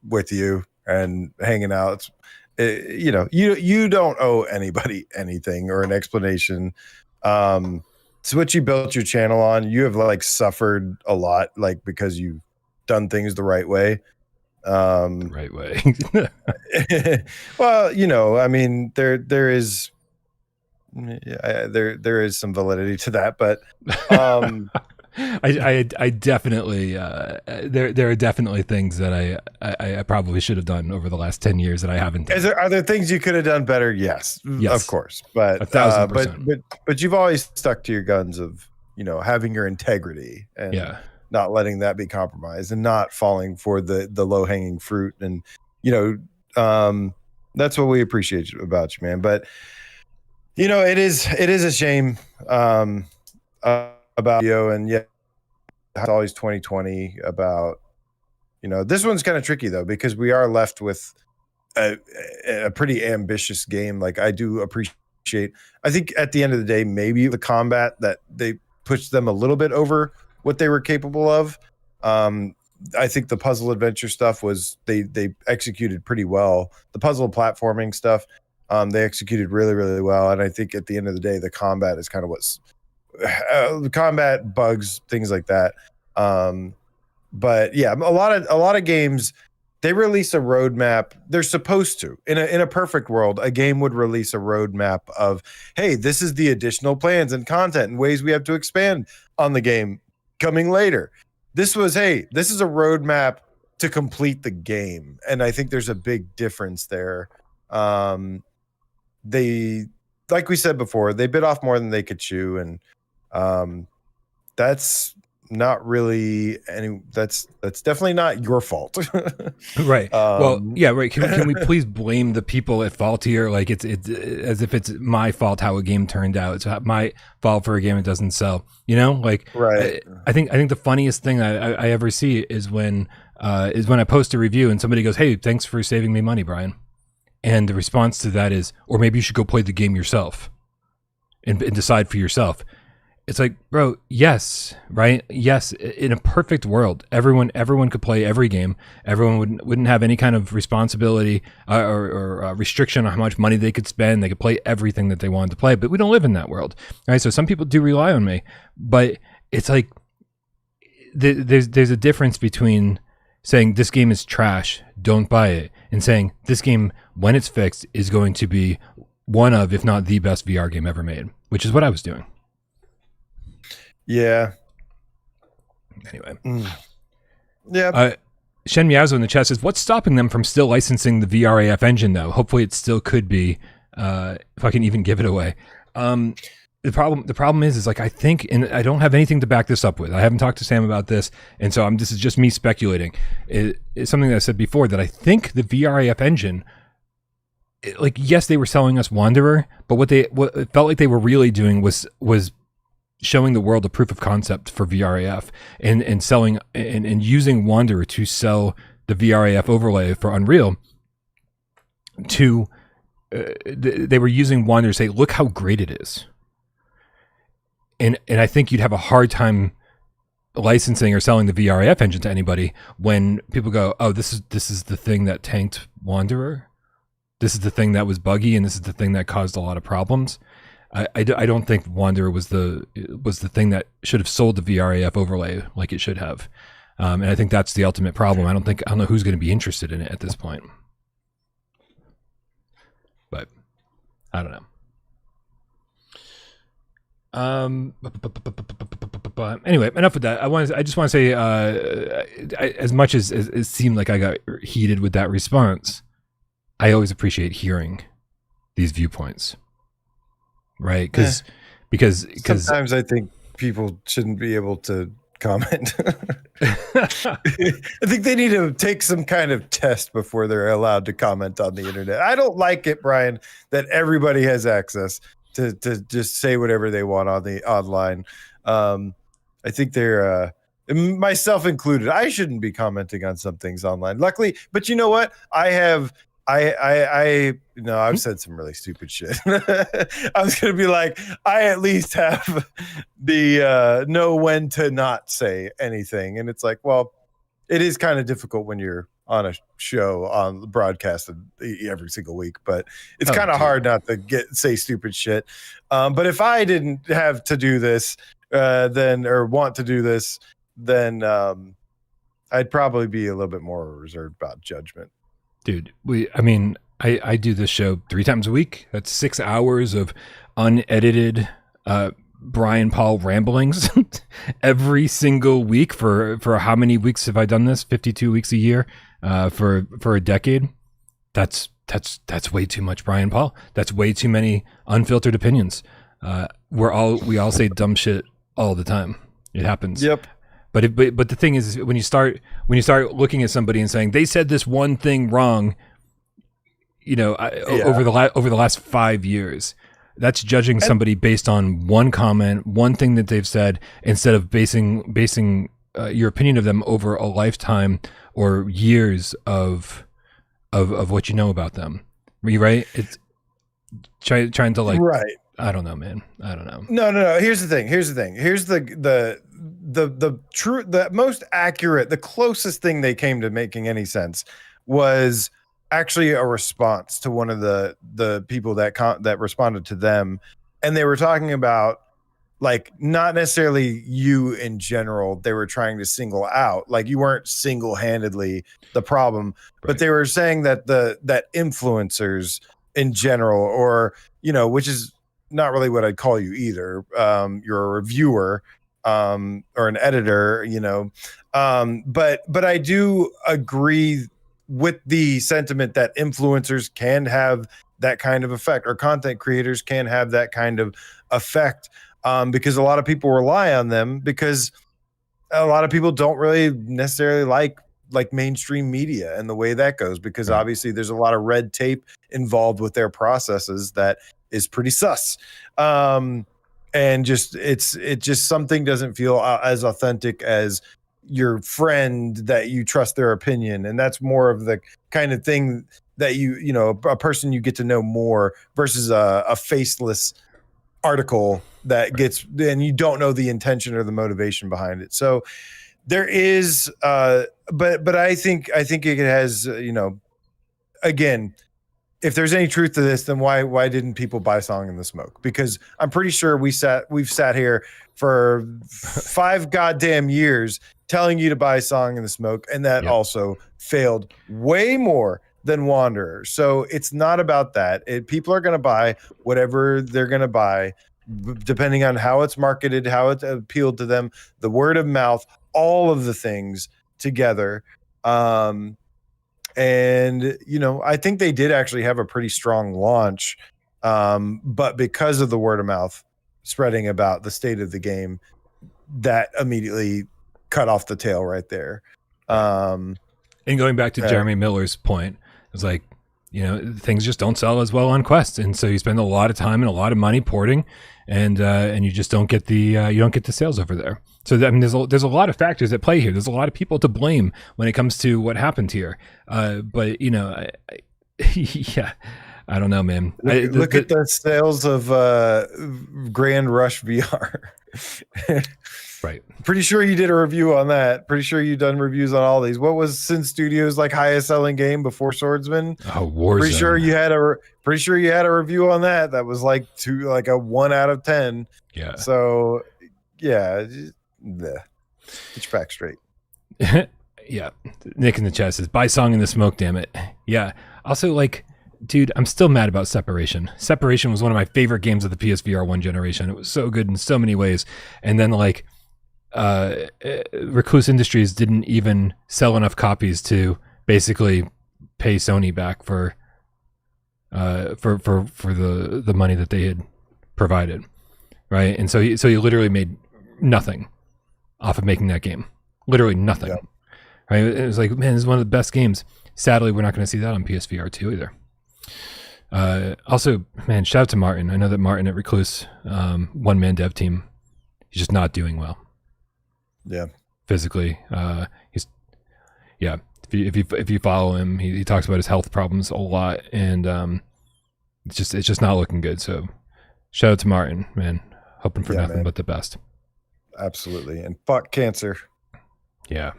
with you and hanging out. You don't owe anybody anything or an explanation. It's what you built your channel on. You have like suffered a lot, like because you've done things the right way. The right way. Well, I mean, there is some validity to that, but I definitely there are definitely things that I probably should have done over the last 10 years that I haven't done. Are there things you could have done better? Yes, of course, but 1,000%. But you've always stuck to your guns of having your integrity and not letting that be compromised and not falling for the low hanging fruit, and that's what we appreciate about you, man. But it is a shame about you, and it's always 2020 about this one's kind of tricky though, because we are left with a pretty ambitious game. Like, I do appreciate, I think at the end of the day, maybe the combat that they pushed them a little bit over what they were capable of. I think the puzzle adventure stuff was they executed pretty well. The puzzle platforming stuff, they executed really, really well. And I think at the end of the day, the combat is kind of what's combat bugs, things like that. But yeah, a lot of games, they release a roadmap. They're supposed to. In a perfect world, a game would release a roadmap of, hey, this is the additional plans and content and ways we have to expand on the game coming later. This was, hey, this is a roadmap to complete the game. And I think there's a big difference there. They, like we said before, they bit off more than they could chew, and that's not really that's definitely not your fault. Right. Well, yeah, right. Can we please blame the people at fault here? Like, it's as if it's my fault how a game turned out. It's my fault for a game that doesn't sell. Like, right. I think the funniest thing I ever see is when I post a review and somebody goes, "Hey, thanks for saving me money, Brian," and the response to that is, "Or maybe you should go play the game yourself and decide for yourself." It's like, bro, yes, right? Yes, in a perfect world, everyone could play every game. Everyone wouldn't have any kind of responsibility or restriction on how much money they could spend. They could play everything that they wanted to play, but we don't live in that world, right? So some people do rely on me, but it's like there's a difference between saying this game is trash, don't buy it, and saying this game, when it's fixed, is going to be one of, if not the best VR game ever made, which is what I was doing. Yeah. Anyway. Yeah. Shen Miazo in the chat says, what's stopping them from still licensing the VRAF engine, though? Hopefully it still could be, if I can even give it away. The problem is like, I think, and I don't have anything to back this up with. I haven't talked to Sam about this, and so this is just me speculating. It's something that I said before, that I think the VRAF engine, yes, they were selling us Wanderer, but what it felt like they were really doing was showing the world a proof of concept for VRAF and selling and using Wanderer to sell the VRAF overlay for Unreal to they were using Wanderer to say, look how great it is. And I think you'd have a hard time licensing or selling the VRAF engine to anybody when people go, oh, this is the thing that tanked Wanderer. This is the thing that was buggy, and this is the thing that caused a lot of problems. I don't think Wanderer was the thing that should have sold the VRAF overlay like it should have. And I think that's the ultimate problem. I don't know who's going to be interested in it at this point. But I don't know. Anyway, enough with that. I just want to say, as much as it seemed like I got heated with that response, I always appreciate hearing these viewpoints, right? Because sometimes I think people shouldn't be able to comment. I think they need to take some kind of test before they're allowed to comment on the internet. I don't like it, Brian, that everybody has access to just say whatever they want on the online. I think they're myself included. I shouldn't be commenting on some things online. Luckily, but you know what? I've said some really stupid shit. I was gonna be like, I at least have the know when to not say anything, and it's like, well, it is kind of difficult when you're on a show on the broadcast every single week, but it's kind of hard not to say stupid shit. But if I didn't have to do this, or want to do this, then I'd probably be a little bit more reserved about judgment. Dude, I do this show 3 times a week. That's 6 hours of unedited Brian Paul ramblings every single week for how many weeks have I done this? 52 weeks a year for a decade. That's way too much, Brian Paul. That's way too many unfiltered opinions. We all say dumb shit all the time. It happens. Yep. But the thing is, when you start looking at somebody and saying they said this one thing wrong, over the last 5 years, that's judging somebody based on one comment, one thing that they've said, instead of basing your opinion of them over a lifetime or years of what you know about them. Right? It's trying to like. Right. I don't know, man. I don't know. No. Here's the thing. Here's the true, the most accurate, the closest thing they came to making any sense was actually a response to one of the people that responded to them, and they were talking about, like, not necessarily you in general. They were trying to single out, like, you weren't single-handedly the problem, right. But they were saying that that influencers in general, or which is not really what I'd call you either. You're a reviewer, or an editor, but I do agree with the sentiment that influencers can have that kind of effect, or content creators can have that kind of effect, because a lot of people rely on them, because a lot of people don't really necessarily like mainstream media and the way that goes, because obviously there's a lot of red tape involved with their processes that is pretty sus. And just it just something doesn't feel as authentic as your friend that you trust their opinion, and that's more of the kind of thing that a person you get to know more, versus a faceless article that gets, and you don't know the intention or the motivation behind it. So there is but I think it has, again, if there's any truth to this, then why didn't people buy Song in the Smoke? Because I'm pretty sure we've sat here for 5 goddamn years telling you to buy Song in the Smoke, and that also failed way more than Wanderer. So it's not about that. People are going to buy whatever they're going to buy, depending on how it's marketed, how it appealed to them, the word of mouth, all of the things together. And I think they did actually have a pretty strong launch, but because of the word of mouth spreading about the state of the game, that immediately cut off the tail right there. And going back to Jeremy Miller's point, it's like, you know, things just don't sell as well on Quest, and so you spend a lot of time and a lot of money porting, and you just don't get the sales over there. So I mean, there's a lot of factors at play here. There's a lot of people to blame when it comes to what happened here. But you know, yeah, I don't know, man. Look at the sales of Grand Rush VR. Right. Pretty sure you did a review on that. Pretty sure you've done reviews on all these. What was Sin Studios' like highest selling game before Swordsman? Oh, Warzone. Pretty sure you had a review on that. That was like a 1 out of 10. Yeah. So yeah, get your facts straight. Yeah. Nick in the chat says, buy Song in the Smoke, damn it. Yeah. Also, like, dude, I'm still mad about Separation. Separation was one of my favorite games of the PSVR 1 generation. It was so good in so many ways. And then, like, Recluse Industries didn't even sell enough copies to basically pay Sony back for the money that they had provided, right? And so he literally made nothing off of making that game. Literally nothing. Yep. Right? It was like, man, this is one of the best games. Sadly, we're not going to see that on PSVR2 either. Also, man, shout out to Martin. I know that Martin at Recluse, one-man dev team, he's just not doing well. Yeah. Physically. If you follow him, he talks about his health problems a lot, and it's just not looking good. So shout out to Martin, man. Hoping for nothing but the best. Absolutely. And fuck cancer. Yeah.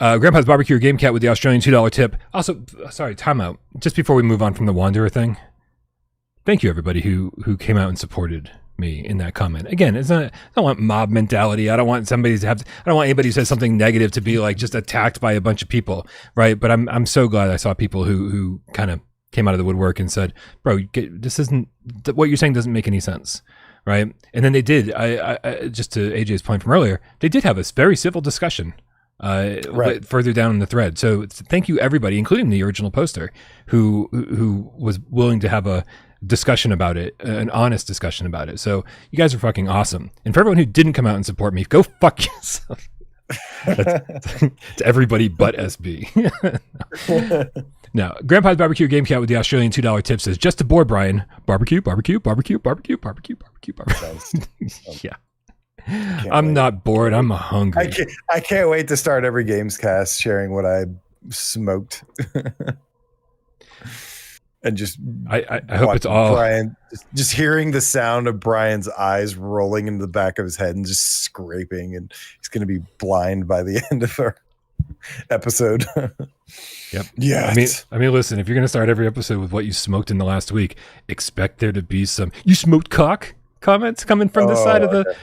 Grandpa's Barbecue Game Cat with the Australian $2 tip. Also, sorry, timeout. Just before we move on from the Wanderer thing, thank you everybody who came out and supported me in that comment. Again, it's not. I don't want mob mentality. I don't want somebody to have. I don't want anybody who says something negative to be like just attacked by a bunch of people, right? But I'm so glad I saw people who kind of came out of the woodwork and said, "Bro, this isn't what you're saying. Doesn't make any sense." Right. And then they did. I just to AJ's point from earlier, they did have a very civil discussion further down in the thread. So thank you everybody, including the original poster, who was willing to have a discussion about it, an honest discussion about it. So you guys are fucking awesome. And for everyone who didn't come out and support me, go fuck yourself. It's everybody but SB. Now, Grandpa's Barbecue Game Cat with the Australian $2 tip says, just to bore Brian, barbecue. Yeah. I'm not bored. I'm hungry. I can't wait to start every GameScast sharing what I smoked. And just I hope it's all Brian, just hearing the sound of Brian's eyes rolling into the back of his head and just scraping, and he's going to be blind by the end of our episode. Yep. Yeah. I mean, listen, if you're going to start every episode with what you smoked in the last week, expect there to be some "you smoked cock" comments coming from the side of the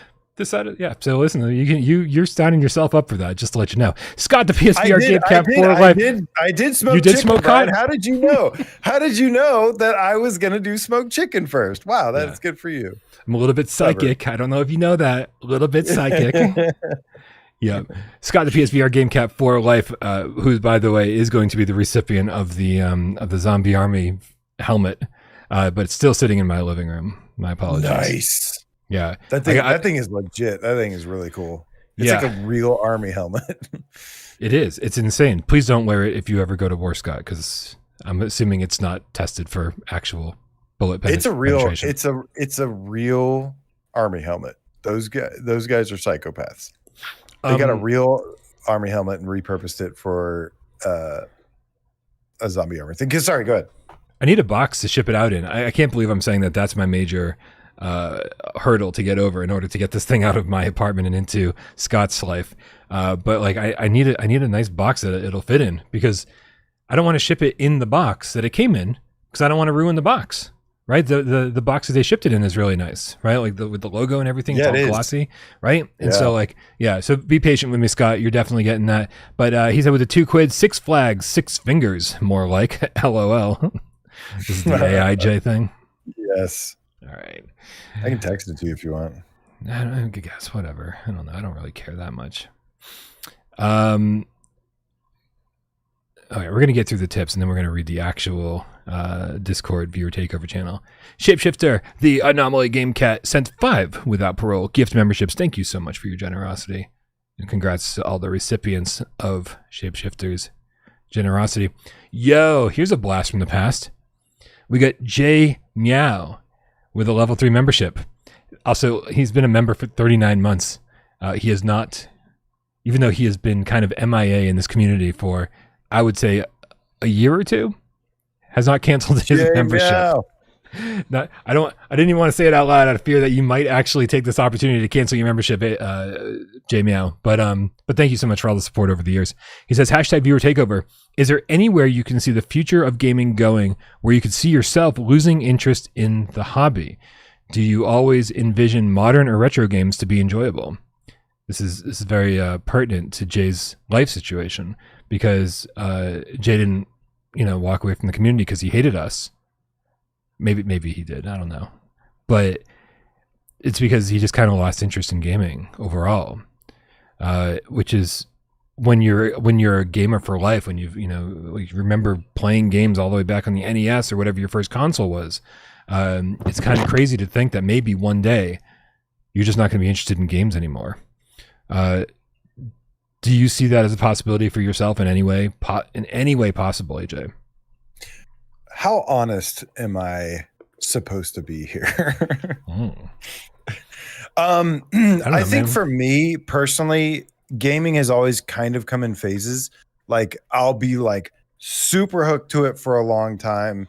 side of, yeah. So listen, you're signing yourself up for that, just to let you know. Scott, the PSVR GameCat for life. I did smoke. You did chicken, smoke Brian. cock? How did you know? How did you know that I was going to do smoked chicken first? Wow, that's good for you. I'm a little bit psychic. I don't know if you know that. A little bit psychic. Yeah. Scott, the PSVR GameCat for life, who, by the way, is going to be the recipient of the Zombie Army helmet, but it's still sitting in my living room. My apologies. Nice. Yeah. That thing is legit. That thing is really cool. It's like a real army helmet. It is. It's insane. Please don't wear it if you ever go to war, Scott, because I'm assuming it's not tested for actual bullet penetration. It's a real army helmet. Those guys are psychopaths. They got a real army helmet and repurposed it for a zombie armor thing. Sorry, go ahead. I need a box to ship it out in. I can't believe I'm saying that. That's my major hurdle to get over in order to get this thing out of my apartment and into Scott's life. But like, I need a nice box that it'll fit in, because I don't want to ship it in the box that it came in, because I don't want to ruin the box. Right, the box that they shipped it in is really nice, right? Like with the logo and everything, it's all glossy, right? And so like, yeah, so be patient with me, Scott. You're definitely getting that. But he said with the £2, 6 flags, 6 fingers, more like. LOL. This is the AIJ thing. Yes. All right. I can text it to you if you want. I don't guess, whatever. I don't know. I don't really care that much. Okay, we're going to get through the tips, and then we're going to read the actual Discord viewer takeover channel. Shapeshifter, the Anomaly Game Cat, sent 5 without parole gift memberships. Thank you so much for your generosity. And congrats to all the recipients of Shapeshifter's generosity. Yo, here's a blast from the past. We got Jay Meow with a level 3 membership. Also, he's been a member for 39 months. He has not, even though he has been kind of MIA in this community for, I would say, a year or two, has not canceled his membership. Meow. I didn't even want to say it out loud out of fear that you might actually take this opportunity to cancel your membership, Jay Meow. But thank you so much for all the support over the years. He says, #viewer takeover. Is there anywhere you can see the future of gaming going where you could see yourself losing interest in the hobby? Do you always envision modern or retro games to be enjoyable? This is very pertinent to Jay's life situation, because Jay didn't, walk away from the community because he hated us. Maybe he did. I don't know, but it's because he just kind of lost interest in gaming overall, which is when you're a gamer for life, when you remember playing games all the way back on the NES or whatever your first console was. It's kind of crazy to think that maybe one day you're just not going to be interested in games anymore. Do you see that as a possibility for yourself in any way possible, AJ? How honest am I supposed to be here? I think for me personally, gaming has always kind of come in phases. Like, I'll be like super hooked to it for a long time,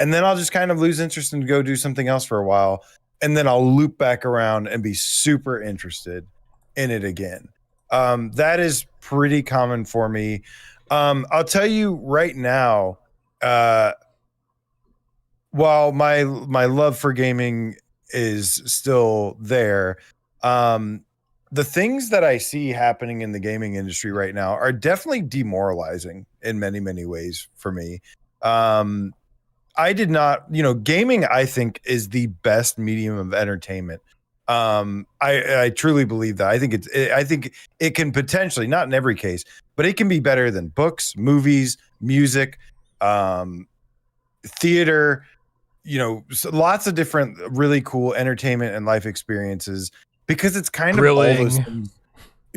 and then I'll just kind of lose interest and go do something else for a while, and then I'll loop back around and be super interested in it again. That is pretty common for me. I'll tell you right now, while my love for gaming is still there, the things that I see happening in the gaming industry right now are definitely demoralizing in many, many ways for me. I did not, gaming, I think, is the best medium of entertainment. I truly believe that. I think it can potentially, not in every case, but it can be better than books, movies, music, theater, lots of different really cool entertainment and life experiences, because it's kind of all those things.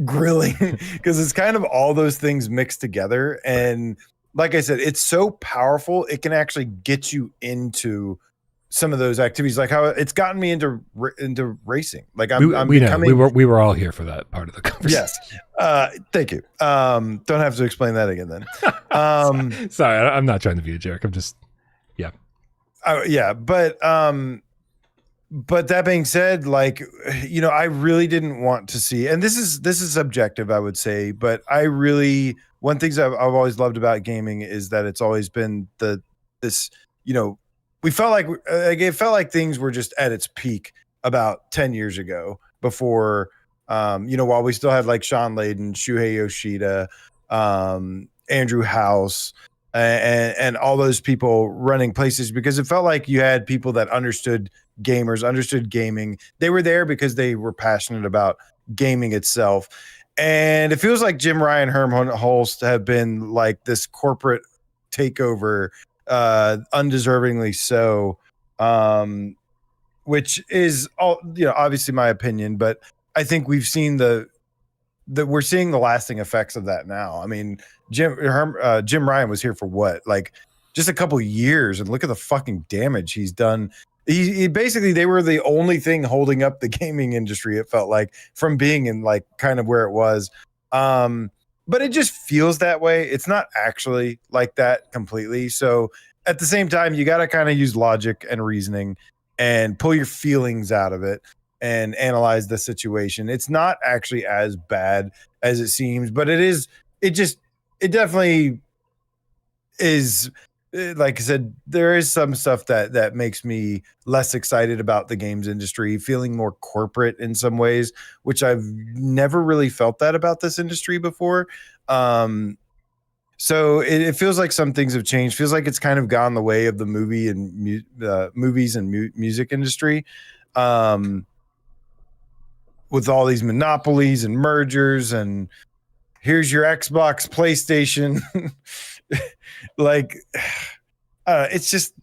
Grilling, because it's kind of all those things mixed together. And like I said, it's so powerful, it can actually get you into some of those activities, like how it's gotten me into racing. Like we were all here for that part of the conversation. Yes. Thank you. Don't have to explain that again then. Sorry, I'm not trying to be a jerk. I'm just, yeah. But that being said, like, I really didn't want to see, and this is subjective, I would say, but one thing I've always loved about gaming is that it's always been we felt like it felt like things were just at its peak about 10 years ago, before, while we still had like Sean Layden, Shuhei Yoshida, Andrew House, and all those people running places, because it felt like you had people that understood gamers, understood gaming. They were there because they were passionate about gaming itself. And it feels like Jim Ryan, Herm Holst have been like this corporate takeover, undeservingly so, which is all, obviously my opinion, but I think we've seen we're seeing the lasting effects of that now. I mean, Jim Ryan was here for what, like just a couple years, and look at the fucking damage he's done. He basically, they were the only thing holding up the gaming industry, it felt like, from being in like kind of where it was. But it just feels that way. It's not actually like that completely. So at the same time, you got to kind of use logic and reasoning and pull your feelings out of it and analyze the situation. It's not actually as bad as it seems, but it definitely is. Like I said, there is some stuff that makes me less excited about the games industry, feeling more corporate in some ways, which I've never really felt that about this industry before. So it feels like some things have changed. Feels like it's kind of gone the way of the movie and movies and music industry, with all these monopolies and mergers, and here's your Xbox, PlayStation. Like, it's just,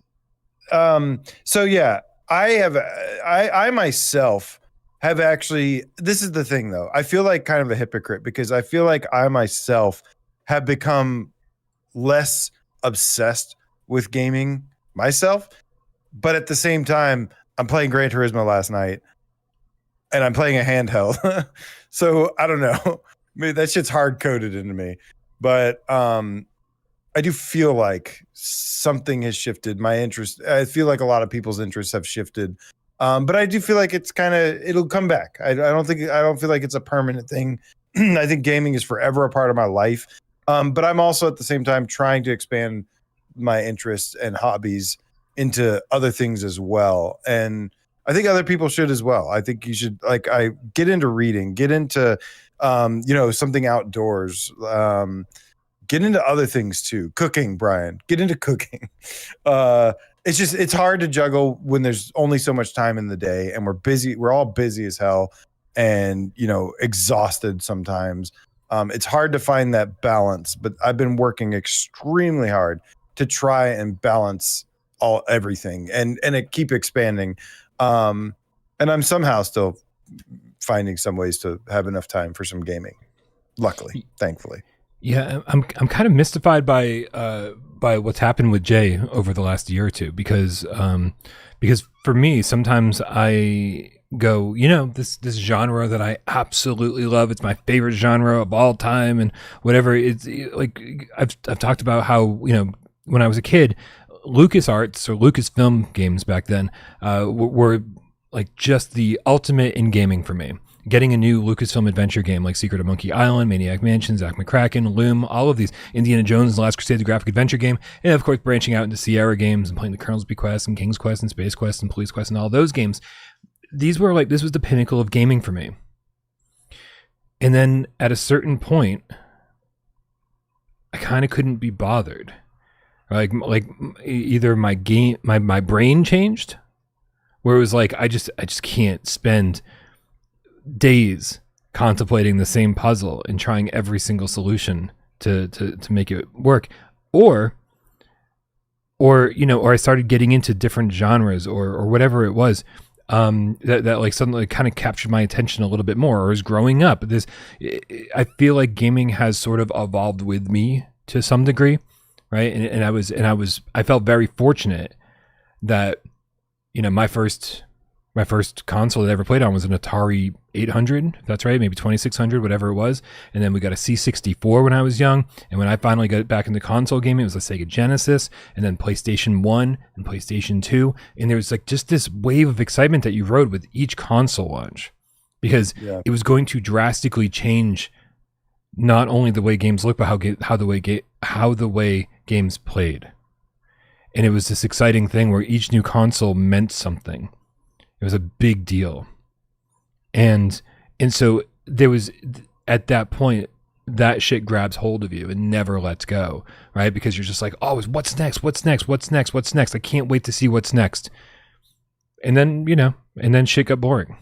so yeah, I myself have actually, this is the thing though, I feel like kind of a hypocrite, because I feel like I myself have become less obsessed with gaming myself, but at the same time, I'm playing Gran Turismo last night, and I'm playing a handheld. So I don't know. Maybe that shit's hard coded into me, but I do feel like something has shifted. My interest, I feel like a lot of people's interests have shifted. But I do feel like it'll come back. I don't feel like it's a permanent thing. I think gaming is forever a part of my life. But I'm also at the same time trying to expand my interests and hobbies into other things as well. And I think other people should as well. I think you should I get into reading, get into something outdoors, get into other things too. Cooking, Brian, get into cooking. It's hard to juggle when there's only so much time in the day, and we're busy. We're all busy as hell, and exhausted sometimes. It's hard to find that balance, but I've been working extremely hard to try and balance everything and keep expanding. And I'm somehow still finding some ways to have enough time for some gaming. Luckily, thankfully. Yeah, I'm kind of mystified by what's happened with Jay over the last year or two, because for me, sometimes I go, this genre that I absolutely love, it's my favorite genre of all time, and whatever. It's like I've talked about how when I was a kid, LucasArts or Lucasfilm games back then were like just the ultimate in gaming for me. Getting a new Lucasfilm adventure game like Secret of Monkey Island, Maniac Mansion, Zack McCracken, Loom, all of these, Indiana Jones and the Last Crusade, the graphic adventure game, and of course branching out into Sierra games and playing the Colonel's Bequest and King's Quest and Space Quest and Police Quest and all those games. This was the pinnacle of gaming for me. And then at a certain point, I kind of couldn't be bothered. Like either my brain changed, where it was like I just can't spend days contemplating the same puzzle and trying every single solution to make it work, or I started getting into different genres or whatever it was that like suddenly kind of captured my attention a little bit more. Or as growing up, I feel like gaming has sort of evolved with me to some degree, right? And I felt very fortunate that my first console that I ever played on was an Atari 800, if that's right, maybe 2600, whatever it was. And then we got a C64 when I was young. And when I finally got back into console gaming, it was a Sega Genesis, and then PlayStation 1 and PlayStation 2. And there was like just this wave of excitement that you rode with each console launch, because it was going to drastically change not only the way games look, but how the way games played. And it was this exciting thing where each new console meant something. It was a big deal. And so there was, at that point, that shit grabs hold of you and never lets go, right? Because you're just like, oh, what's next? What's next? What's next? What's next? I can't wait to see what's next. And then shit got boring.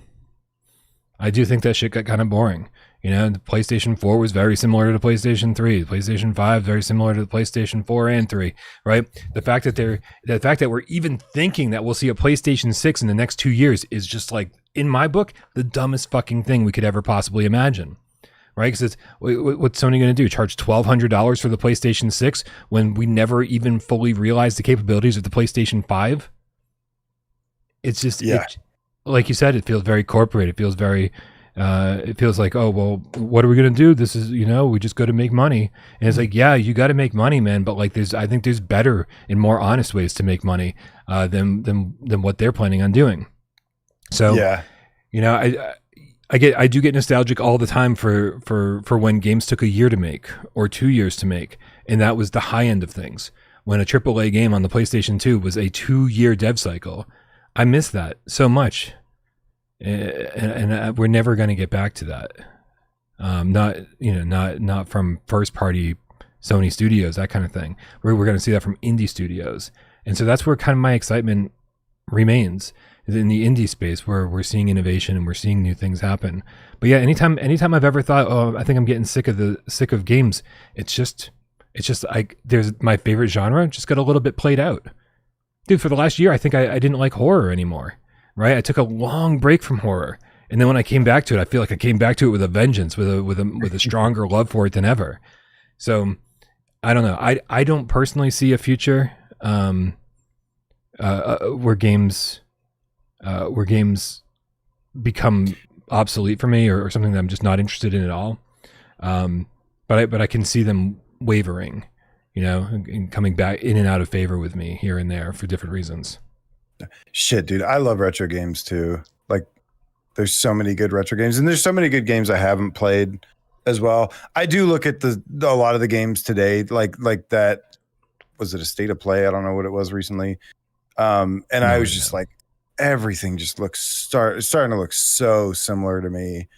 I do think that shit got kind of boring. The PlayStation 4 was very similar to the PlayStation 3. The PlayStation 5 very similar to the PlayStation 4 and 3, right? The fact that we're even thinking that we'll see a PlayStation 6 in the next 2 years is just like, in my book, the dumbest fucking thing we could ever possibly imagine, right? Because what's Sony going to do? Charge $1,200 for the PlayStation 6 when we never even fully realized the capabilities of the PlayStation 5? It's just, like you said, it feels very corporate. It feels very... it feels like, oh, well, what are we going to do? This is, we just got to make money. And it's like, yeah, you got to make money, man. But like, I think there's better and more honest ways to make money than what they're planning on doing. So, I do get nostalgic all the time for when games took a year to make or 2 years to make. And that was the high end of things. When a AAA game on the PlayStation 2 was a 2-year dev cycle. I miss that so much. And we're never going to get back to that. Not from first party Sony studios, that kind of thing. We're going to see that from indie studios. And so that's where kind of my excitement remains, is in the indie space, where we're seeing innovation and we're seeing new things happen. But yeah, anytime I've ever thought, oh, I think I'm getting sick of games, it's just like, there's my favorite genre just got a little bit played out. Dude, for the last year, I think I didn't like horror anymore. Right, I took a long break from horror, and then when I came back to it, I feel like I came back to it with a vengeance, with a stronger love for it than ever. So, I don't know. I don't personally see a future where games become obsolete for me, or something that I'm just not interested in at all. But I can see them wavering, and coming back in and out of favor with me here and there for different reasons. Shit, dude, I love retro games too. Like, there's so many good retro games, and there's so many good games I haven't played as well. I do look at a lot of the games today, like that. Was it a State of Play? I don't know what it was recently. And I was just like, everything just looks starting to look so similar to me.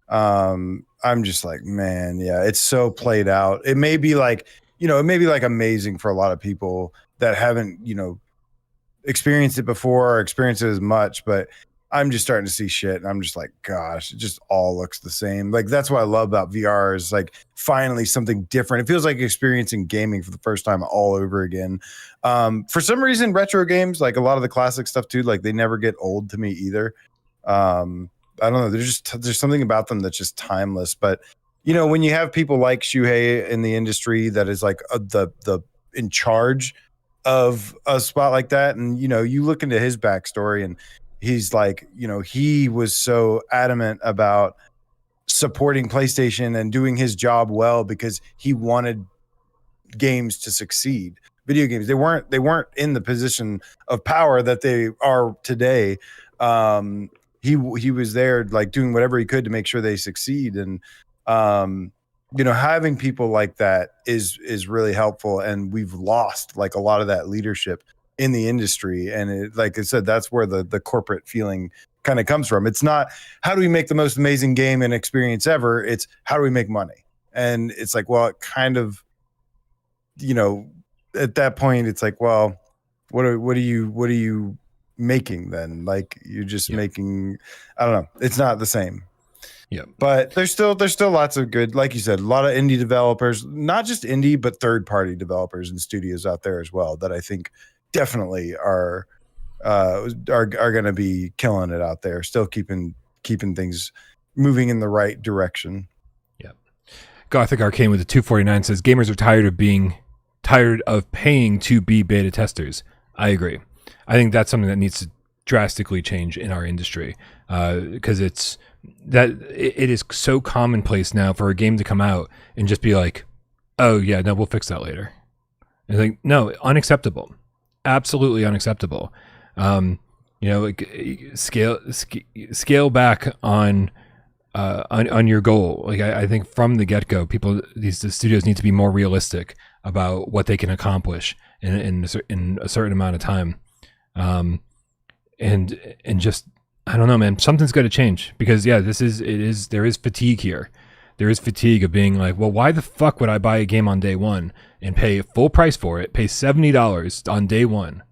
I'm just like, man, yeah, it's so played out. It may be like, amazing for a lot of people that haven't, experienced it before or experienced it as much, but I'm just starting to see shit, and I'm just like, gosh, it just all looks the same. Like, that's what I love about VR, is like finally something different. It feels like experiencing gaming for the first time all over again. For some reason, retro games, like a lot of the classic stuff too, like they never get old to me either. I don't know. There's something about them that's just timeless. But when you have people like Shuhei in the industry that is like the in charge of a spot like that, and you look into his backstory, and he's like, he was so adamant about supporting PlayStation and doing his job well because he wanted games to succeed. Video games, they weren't in the position of power that they are today. He was there like doing whatever he could to make sure they succeed, and having people like that is really helpful. And we've lost like a lot of that leadership in the industry, and like I said, that's where the corporate feeling kind of comes from. It's not how do we make the most amazing game and experience ever, it's how do we make money. And it's like, well, it kind of, at that point it's like, well, what are you making then? Like, you're just making, I don't know, it's not the same. Yeah, but there's still lots of good, like you said, a lot of indie developers, not just indie but third party developers and studios out there as well, that I think definitely are going to be killing it out there, still keeping things moving in the right direction. Yeah. Gothic Arcane with the 249 says gamers are tired of paying to be beta testers. I agree. I think that's something that needs to drastically change in our industry, because it is so commonplace now for a game to come out and just be like, oh yeah, no, we'll fix that later. And like, no, unacceptable. Absolutely unacceptable. Like scale back on your goal. Like, I think from the get-go, the studios need to be more realistic about what they can accomplish in a certain amount of time. And just, I don't know, man, something's got to change, because there is fatigue here. There is fatigue of being like, well, why the fuck would I buy a game on day one and pay full price for it, pay $70 on day one,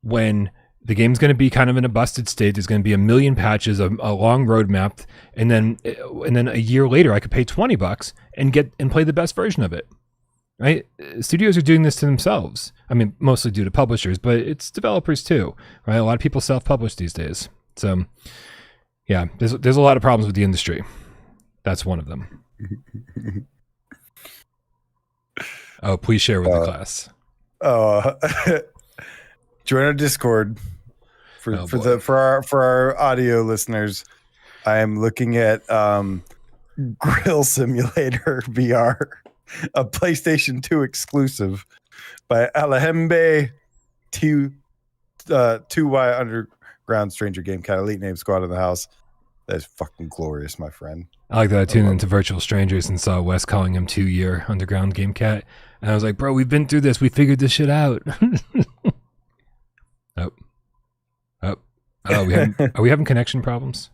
when the game's going to be kind of in a busted state? There's going to be a million patches, a long roadmap, and then a year later I could pay $20 and play the best version of it. Right? Studios are doing this to themselves. I mean, mostly due to publishers, but it's developers too, right? A lot of people self-publish these days. So, yeah, there's a lot of problems with the industry. That's one of them. Oh, please share with the class. Join our Discord for our audio listeners. I am looking at Grill Simulator VR, a PlayStation 2 exclusive by Alejembe 2Y Underground Stranger Game Cat Elite Name Squad in the house. That is fucking glorious, my friend. I like that I tuned into Virtual Strangers and saw Wes calling him 2-year Underground Game Cat. And I was like, bro, we've been through this. We figured this shit out. Are we having connection problems?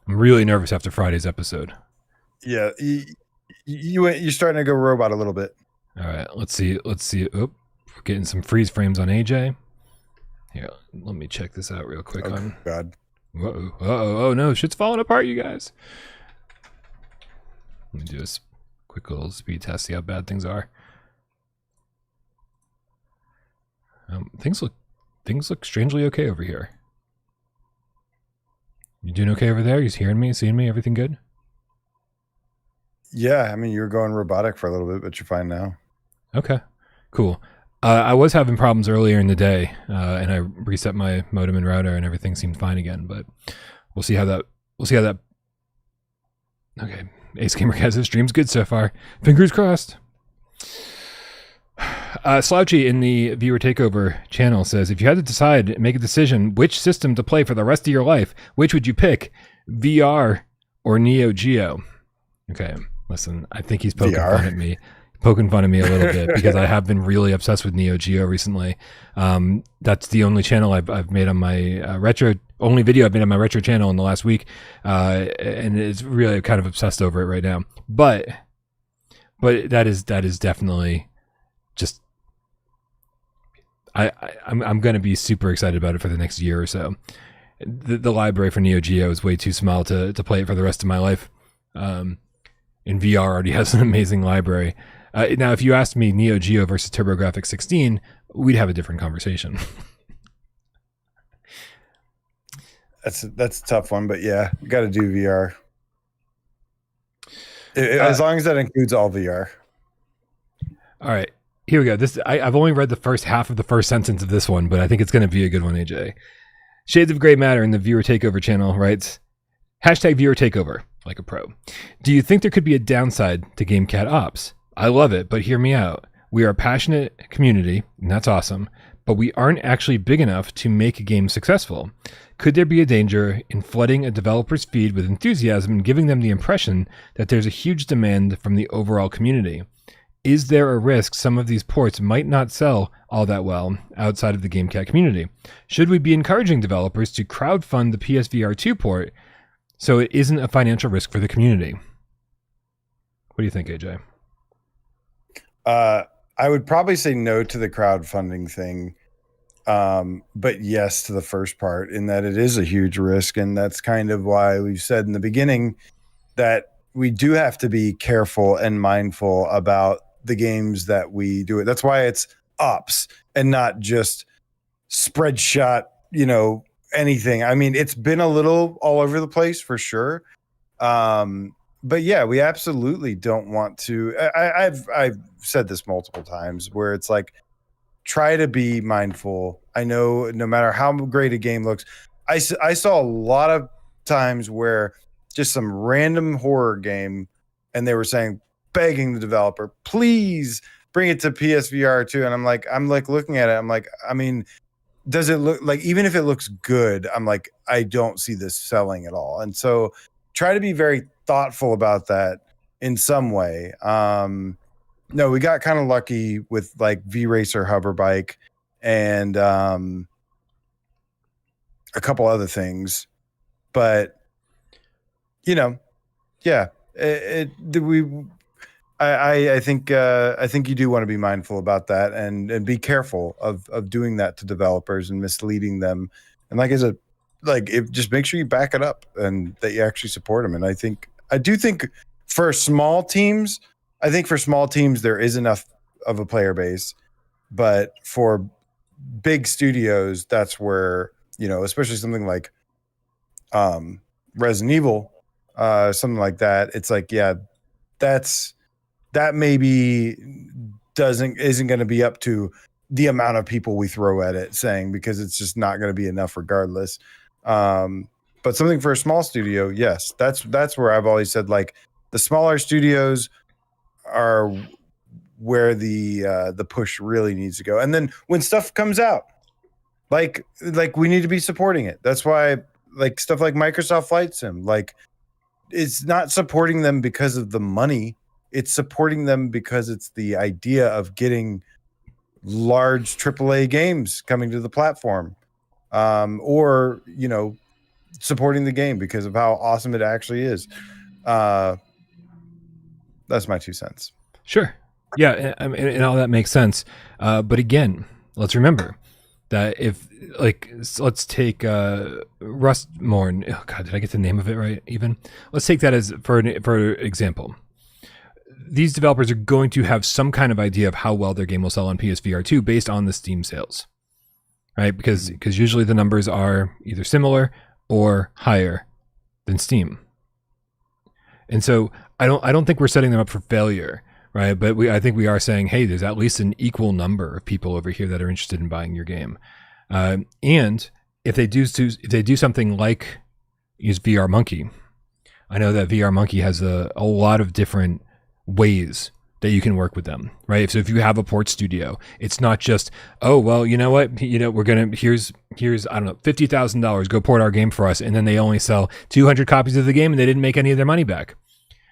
I'm really nervous after Friday's episode. Yeah, you're starting to go robot a little bit. All right, let's see. Oh, we're getting some freeze frames on AJ. Here, let me check this out real quick. Oh, God. Uh-oh. Oh, no. Shit's falling apart, you guys. Let me do a quick little speed test, see how bad things are. Things look strangely okay over here. You doing okay over there? You hearing me, seeing me? Everything good? Yeah, I mean, you were going robotic for a little bit, but you're fine now. Okay, cool. I was having problems earlier in the day, and I reset my modem and router, and everything seemed fine again. But we'll see how that. Okay, Ace Gamer has his stream's good so far. Fingers crossed. Slouchy in the Viewer Takeover channel says, if you had to decide, make a decision, which system to play for the rest of your life, which would you pick, VR or Neo Geo? Okay, listen, I think he's poking fun at me a little bit because I have been really obsessed with Neo Geo recently. That's the only channel I've made on my only video I've made on my retro channel in the last week, and it's really kind of obsessed over it right now. But that is definitely just I'm going to be super excited about it for the next year or so. The library for Neo Geo is way too small to play it for the rest of my life. And VR already has an amazing library. Now, if you asked me Neo Geo versus TurboGrafx 16, we'd have a different conversation. That's a tough one, but yeah, you got to do VR. As long as that includes all VR. All right, here we go. I've only read the first half of the first sentence of this one, but I think it's going to be a good one, AJ. Shades of Grey Matter in the Viewer Takeover channel writes, #Viewer Takeover, like a pro. Do you think there could be a downside to GameCatOps? I love it, but hear me out. We are a passionate community, and that's awesome, but we aren't actually big enough to make a game successful. Could there be a danger in flooding a developer's feed with enthusiasm and giving them the impression that there's a huge demand from the overall community? Is there a risk some of these ports might not sell all that well outside of the GameCat community? Should we be encouraging developers to crowdfund the PSVR2 port so it isn't a financial risk for the community? What do you think, AJ? I would probably say no to the crowdfunding thing, but yes to the first part, in that it is a huge risk. And that's kind of why we've said in the beginning that we do have to be careful and mindful about the games that we do it. That's why it's ops and not just spread shot, anything. I mean, it's been a little all over the place for sure. But yeah, we absolutely don't want to. I've said this multiple times where it's like, try to be mindful. I know no matter how great a game looks, I saw a lot of times where just some random horror game, and they were begging the developer, please bring it to PSVR2. And I'm like looking at it. I'm like, I mean, does it look like, even if it looks good, I'm like, I don't see this selling at all. And so try to be very thoughtful about that in some way. No, we got kind of lucky with like V-Racer hover bike and a couple other things, but yeah, I think you do want to be mindful about that and be careful of doing that to developers and misleading them. And like I said, just make sure you back it up and that you actually support them. And I do think for small teams, there is enough of a player base, but for big studios, that's where, especially something like Resident Evil, something like that. It's like, yeah, that maybe isn't going to be up to the amount of people we throw at it, because it's just not going to be enough regardless. But something for a small studio, yes, that's where I've always said, like, the smaller studios are where the push really needs to go. And then when stuff comes out, like we need to be supporting it. That's why, like, stuff like Microsoft Flight Sim, like, it's not supporting them because of the money. It's supporting them because it's the idea of getting large AAA games coming to the platform, or supporting the game because of how awesome it actually is. That's my 2 cents. Sure. Yeah, and all that makes sense. But again, let's remember that let's take Rustmourne. Oh God, did I get the name of it right? Even let's take that as for example. These developers are going to have some kind of idea of how well their game will sell on PSVR2 based on the Steam sales, right? Because usually the numbers are either similar or higher than Steam. And so I don't think we're setting them up for failure, right? But I think we are saying, hey, there's at least an equal number of people over here that are interested in buying your game. And if they do something like use VR Monkey, I know that VR Monkey has a lot of different ways that you can work with them, right? So if you have a port studio, it's not just, oh, well, you know what, we're gonna here's I don't know, $50,000, go port our game for us, and then they only sell 200 copies of the game and they didn't make any of their money back.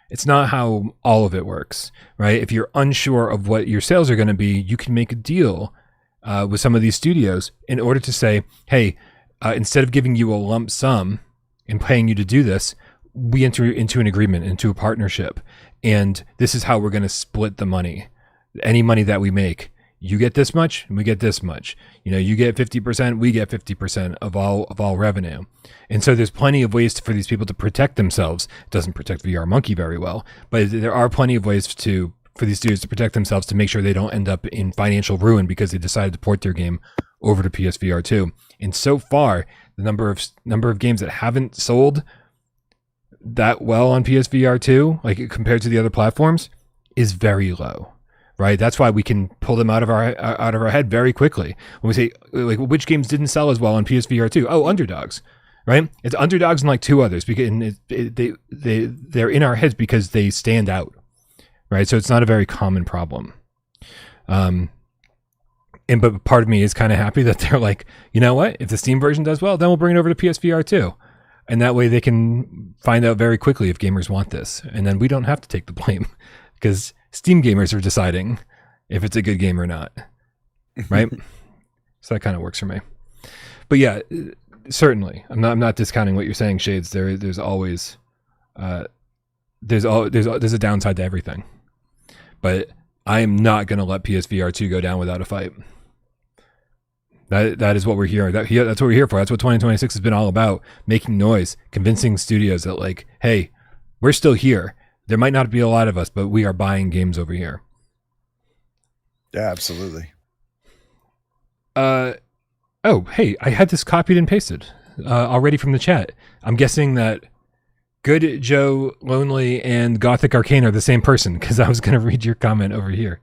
It's not how all of it works, right? If you're unsure of what your sales are going to be, you can make a deal with some of these studios in order to say, hey, instead of giving you a lump sum and paying you to do this, we enter into an agreement, into a partnership, and this is how we're going to split the money. Any money that we make, you get this much, and we get this much. You get 50%, we get 50% of all revenue. And so there's plenty of ways for these people to protect themselves. It doesn't protect VR Monkey very well, but there are plenty of ways for these studios to protect themselves to make sure they don't end up in financial ruin because they decided to port their game over to PSVR2. And so far, the number of games that haven't sold that well on PSVR2, like compared to the other platforms, is very low, right? That's why we can pull them out of our head very quickly when we say, like, which games didn't sell as well on PSVR2? Oh, Underdogs, right? It's Underdogs and like two others because they're in our heads because they stand out, right? So it's not a very common problem. But part of me is kind of happy that they're like, you know what? If the Steam version does well, then we'll bring it over to PSVR2. And that way they can find out very quickly if gamers want this. And then we don't have to take the blame because Steam gamers are deciding if it's a good game or not. Right? So that kind of works for me. But yeah, certainly. I'm not discounting what you're saying, Shades. There's always there's a downside to everything. But I am not going to let PSVR2 go down without a fight. That is what we're here. That's what we're here for. That's what 2026 has been all about. Making noise, convincing studios that, like, hey, we're still here. There might not be a lot of us, but we are buying games over here. Yeah, absolutely. Oh, hey, I had this copied and pasted already from the chat. I'm guessing that Good Joe Lonely and Gothic Arcane are the same person because I was going to read your comment over here.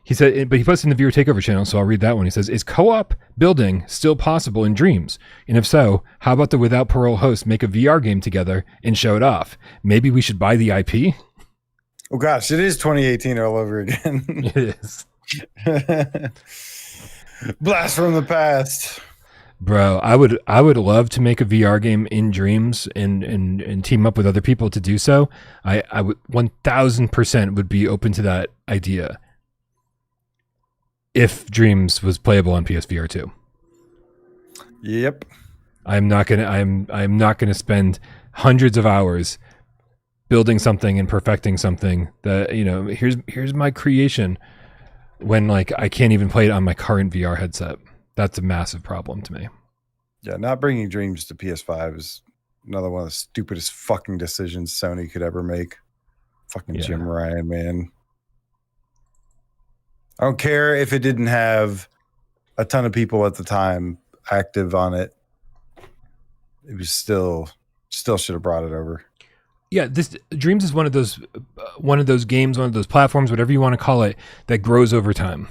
He said, but he posted in the Viewer Takeover channel, so I'll read that one. He says, is co-op building still possible in Dreams? And if so, how about the Without Parole hosts make a VR game together and show it off? Maybe we should buy the IP? Oh gosh, it is 2018 all over again. It is. Blast from the past. Bro, I would love to make a VR game in Dreams and team up with other people to do so. I would 1000% would be open to that idea. If Dreams was playable on PSVR 2. Yep. I'm not gonna spend hundreds of hours building something and perfecting something that, here's my creation when, like, I can't even play it on my current VR headset. That's a massive problem to me. Yeah, not bringing Dreams to PS5 is another one of the stupidest fucking decisions Sony could ever make. Fucking Jim Ryan, man. I don't care if it didn't have a ton of people at the time active on it. It was still should have brought it over. Yeah, this Dreams is one of those games, one of those platforms, whatever you want to call it, that grows over time,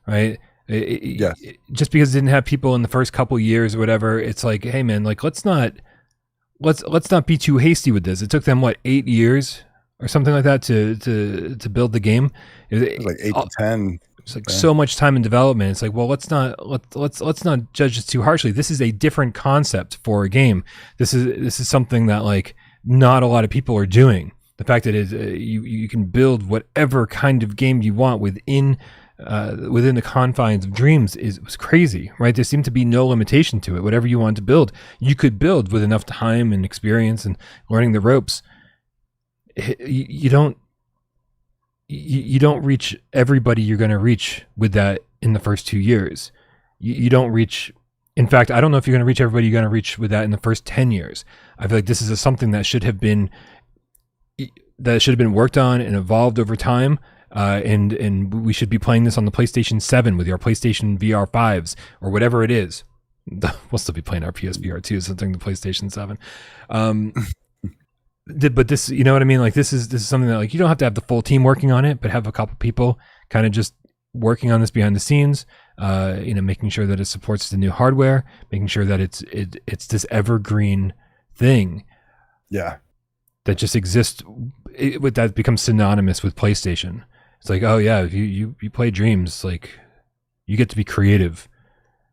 right? Yes. Just because it didn't have people in the first couple years or whatever, it's like, hey man, like let's not be too hasty with this. It took them 8 years or something like that to build the game. It was like 8 to 10. It's like so much time in development. It's like, well, let's not judge this too harshly. This is a different concept for a game. This is something that, like, not a lot of people are doing. The fact that you can build whatever kind of game you want within the confines of Dreams was crazy, right? There seemed to be no limitation to it. Whatever you want to build, you could build with enough time and experience and learning the ropes. You don't reach everybody you're going to reach with that in the first 2 years. You don't reach. In fact, I don't know if you're going to reach everybody you're going to reach with that in the first 10 years. I feel like this is something that should have been worked on and evolved over time. And we should be playing this on the PlayStation 7 with our PlayStation VR 5s or whatever it is. We'll still be playing our PSVR 2, something the PlayStation 7. but this, you know what I mean? Like this is something that like you don't have to have the full team working on it, but have a couple people kind of just working on this behind the scenes, making sure that it supports the new hardware, making sure that it's this evergreen thing. Yeah. That just exists. That becomes synonymous with PlayStation. It's like, oh yeah, if you play Dreams, like you get to be creative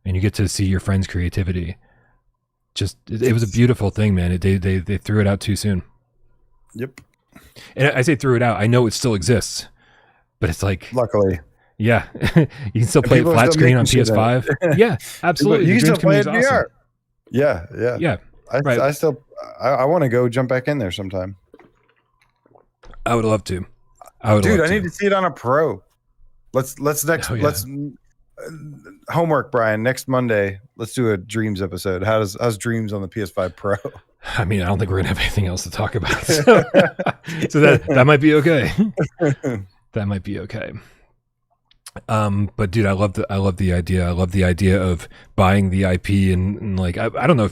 and you get to see your friends' creativity. Just, it was a beautiful thing, man. They threw it out too soon. Yep. And I say threw it out. I know it still exists, but it's like, luckily, yeah, you can still play it flat screen on PS5. Yeah, absolutely. You can still play it in VR. Awesome. Yeah. I want to go jump back in there sometime. I would love to. I need to see it on a Pro. Let's homework, Brian. Next Monday, let's do a Dreams episode. How's Dreams on the PS5 Pro? I mean, I don't think we're gonna have anything else to talk about, so that might be okay. That might be okay. But dude, I love the idea. I love the idea of buying the IP and like I don't know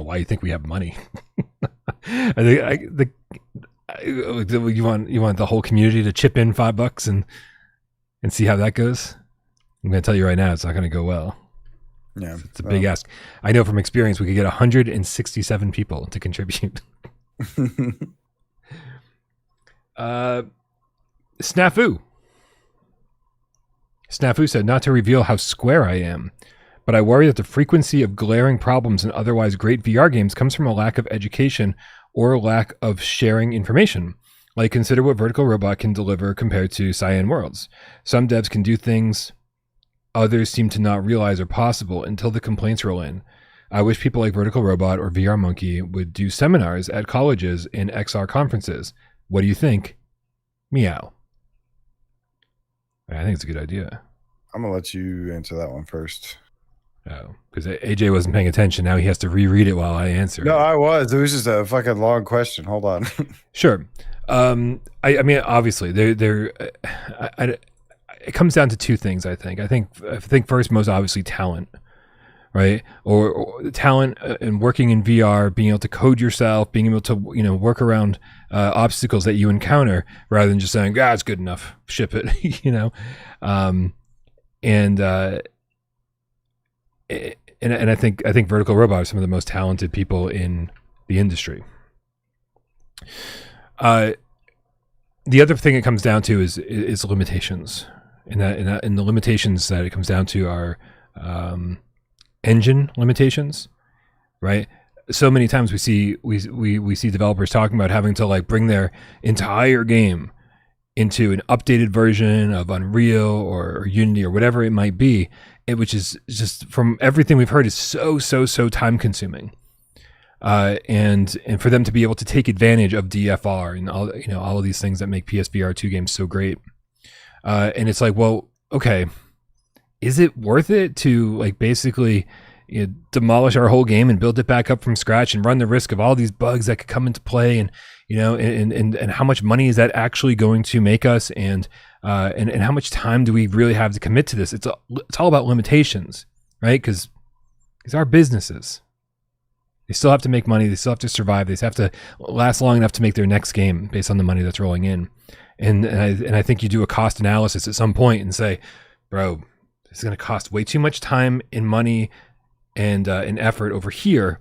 why you think we have money. I think you want the whole community to chip in $5 and see how that goes. I'm going to tell you right now, it's not going to go well. Yeah, it's a big ask. I know from experience we could get 167 people to contribute. Snafu said, not to reveal how square I am, but I worry that the frequency of glaring problems in otherwise great VR games comes from a lack of education or lack of sharing information. Like, consider what Vertical Robot can deliver compared to Cyan Worlds. Some devs can do things others seem to not realize are possible until the complaints roll in. I wish people like Vertical Robot or VR Monkey would do seminars at colleges and XR conferences. What do you think? Meow. I think it's a good idea. I'm going to let you answer that one first. Oh, because AJ wasn't paying attention. Now he has to reread it while I answer. No, I was. It was just a fucking long question. Hold on. Sure. I mean, obviously, it comes down to two things, I think. I think first, most obviously, talent, right? Or talent in working in VR, being able to code yourself, being able to, work around obstacles that you encounter rather than just saying, it's good enough, ship it, And I think Vertical Robot are some of the most talented people in the industry. The other thing it comes down to is limitations, and the limitations that it comes down to are engine limitations, right? So many times we see developers talking about having to like bring their entire game into an updated version of Unreal or Unity or whatever it might be, which is just, from everything we've heard, is so time consuming. And for them to be able to take advantage of DFR and all of these things that make PSVR2 games so great. And it's like, well, okay, is it worth it to like basically demolish our whole game and build it back up from scratch and run the risk of all these bugs that could come into play, and and how much money is that actually going to make us, and how much time do we really have to commit to this? It's all about limitations, right? Because these are businesses. They still have to make money. They still have to survive. They have to last long enough to make their next game based on the money that's rolling in. And I think you do a cost analysis at some point and say, bro, this is going to cost way too much time and money and effort over here,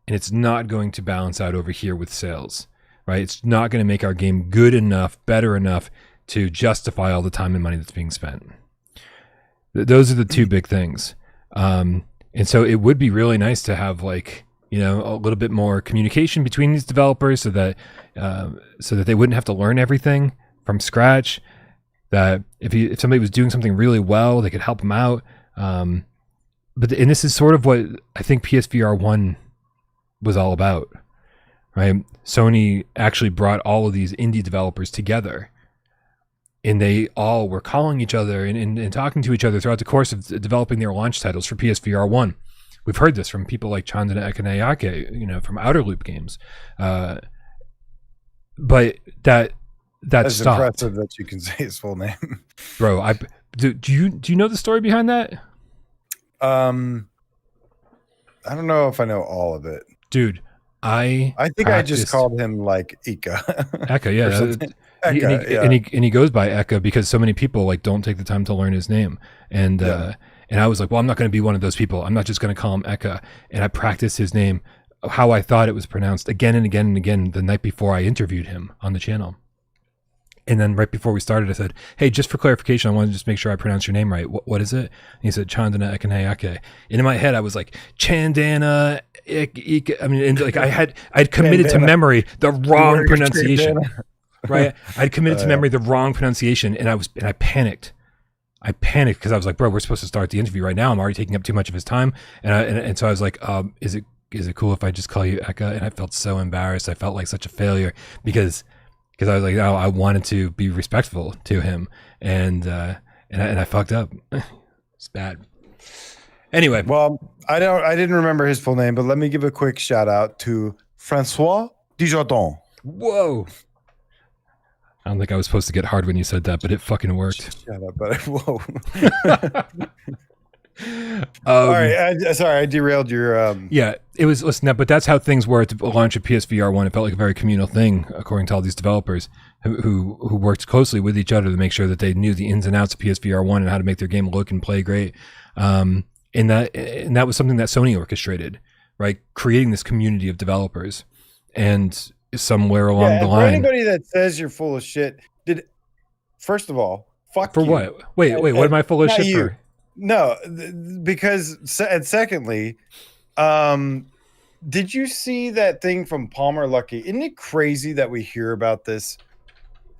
and it's not going to balance out over here with sales, right? It's not going to make our game good enough, better enough to justify all the time and money that's being spent. Those are the two big things. And so it would be really nice to have like, a little bit more communication between these developers so that they wouldn't have to learn everything from scratch. That if somebody was doing something really well, they could help them out. And this is sort of what I think PSVR 1 was all about, right? Sony actually brought all of these indie developers together, and they all were calling each other and talking to each other throughout the course of developing their launch titles for PSVR 1. We've heard this from people like Chandana Ekanayake, from Outer Loop games. But that That's stopped. impressive that you can say his full name. Bro, do you know the story behind that? I don't know if I know all of it. Dude, I think I just called him like Ika. Eka, yeah. And he goes by Eka because so many people like don't take the time to learn his name. And I was like, well, I'm not going to be one of those people. I'm not just going to call him Eka. And I practiced his name how I thought it was pronounced again and again and again the night before I interviewed him on the channel. And then right before we started, I said, hey, just for clarification, I want to just make sure I pronounce your name right. What is it? And he said, Chandana Ekane Ake. And in my head, I was like, Chandana Ike. I mean, and like I'd committed to memory the wrong pronunciation. Right? I'd committed to memory the wrong pronunciation, and I panicked. I panicked because I was like, bro, we're supposed to start the interview right now. I'm already taking up too much of his time. And so I was like, is it cool if I just call you Eka? And I felt so embarrassed. I felt like such a failure because I was like, oh, I wanted to be respectful to him, and I fucked up. It's bad. Anyway, well, I didn't remember his full name, but let me give a quick shout out to Francois Dujardin. Whoa! I don't think I was supposed to get hard when you said that, but it fucking worked. Shut up, but whoa. All right, sorry, I derailed your. Yeah, it was. Listen, but that's how things were to launch a PSVR 1. It felt like a very communal thing, according to all these developers who worked closely with each other to make sure that they knew the ins and outs of PSVR 1 and how to make their game look and play great. And that was something that Sony orchestrated, right? Creating this community of developers, and somewhere along the line, for anybody that says you're full of shit, first of all, fuck for you. what? Wait, what am I full of shit for? No, because and secondly, did you see that thing from Palmer Luckey? Isn't it crazy that we hear about this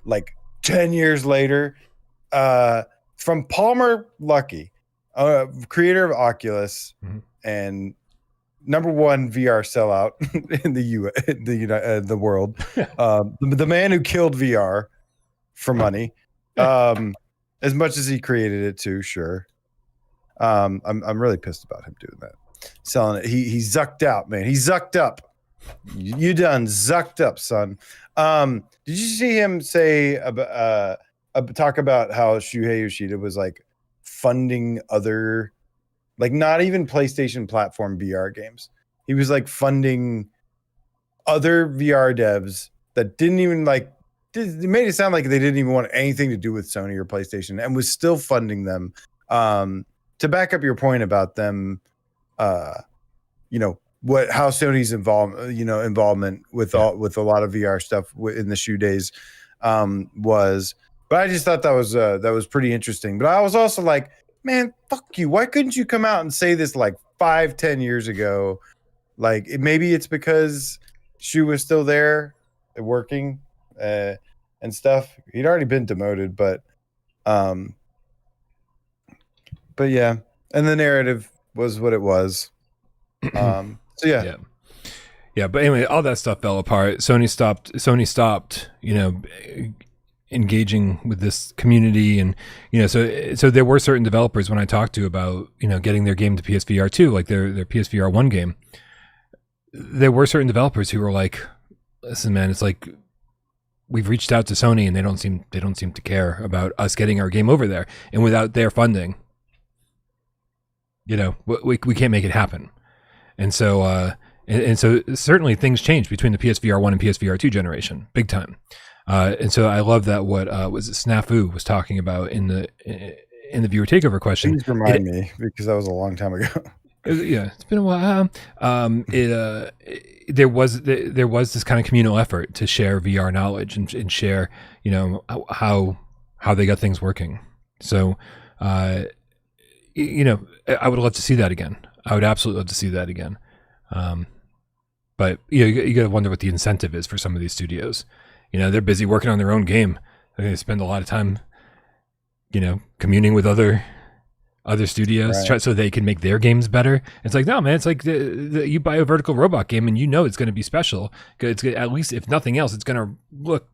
like 10 years later? From Palmer Luckey, creator of Oculus and #1 VR sellout in the world, the man who killed VR for money, as much as he created it too, sure. I'm really pissed about him doing that, selling it. He zucked out, man. He zucked up. You done zucked up, son. Did you see him say talk about how Shuhei Yoshida was like funding other, like not even PlayStation platform VR games? He was like funding other VR devs that didn't even like. It made it sound like they didn't even want anything to do with Sony or PlayStation, and was still funding them. To back up your point about them, how Sony's involvement with a lot of VR stuff in the shoe days was, but I just thought that was pretty interesting. But I was also like, man, fuck you. Why couldn't you come out and say this like 5-10 years ago? Like maybe it's because Shu was still there working and stuff. He'd already been demoted, but yeah, and the narrative was what it was. So yeah. But anyway, all that stuff fell apart. Sony stopped, engaging with this community, and so there were certain developers when I talked to about getting their game to PSVR 2, like their PSVR 1 game. There were certain developers who were like, "Listen, man, it's like we've reached out to Sony, and they don't seem to care about us getting our game over there, and without their funding, we can't make it happen." And so so certainly things changed between the PSVR 1 and PSVR 2 generation, big time. And so I love that what was it Snafu was talking about in the viewer takeover question. Please remind me, because that was a long time ago. It's been a while. There was this kind of communal effort to share VR knowledge and share, how they got things working. So, I would love to see that again. I would absolutely love to see that again. But you got to wonder what the incentive is for some of these studios. They're busy working on their own game. They spend a lot of time, communing with other studios, so they can make their games better. It's like, no, man, it's like you buy a Vertical Robot game and it's going to be special. It's at least, if nothing else, it's going to look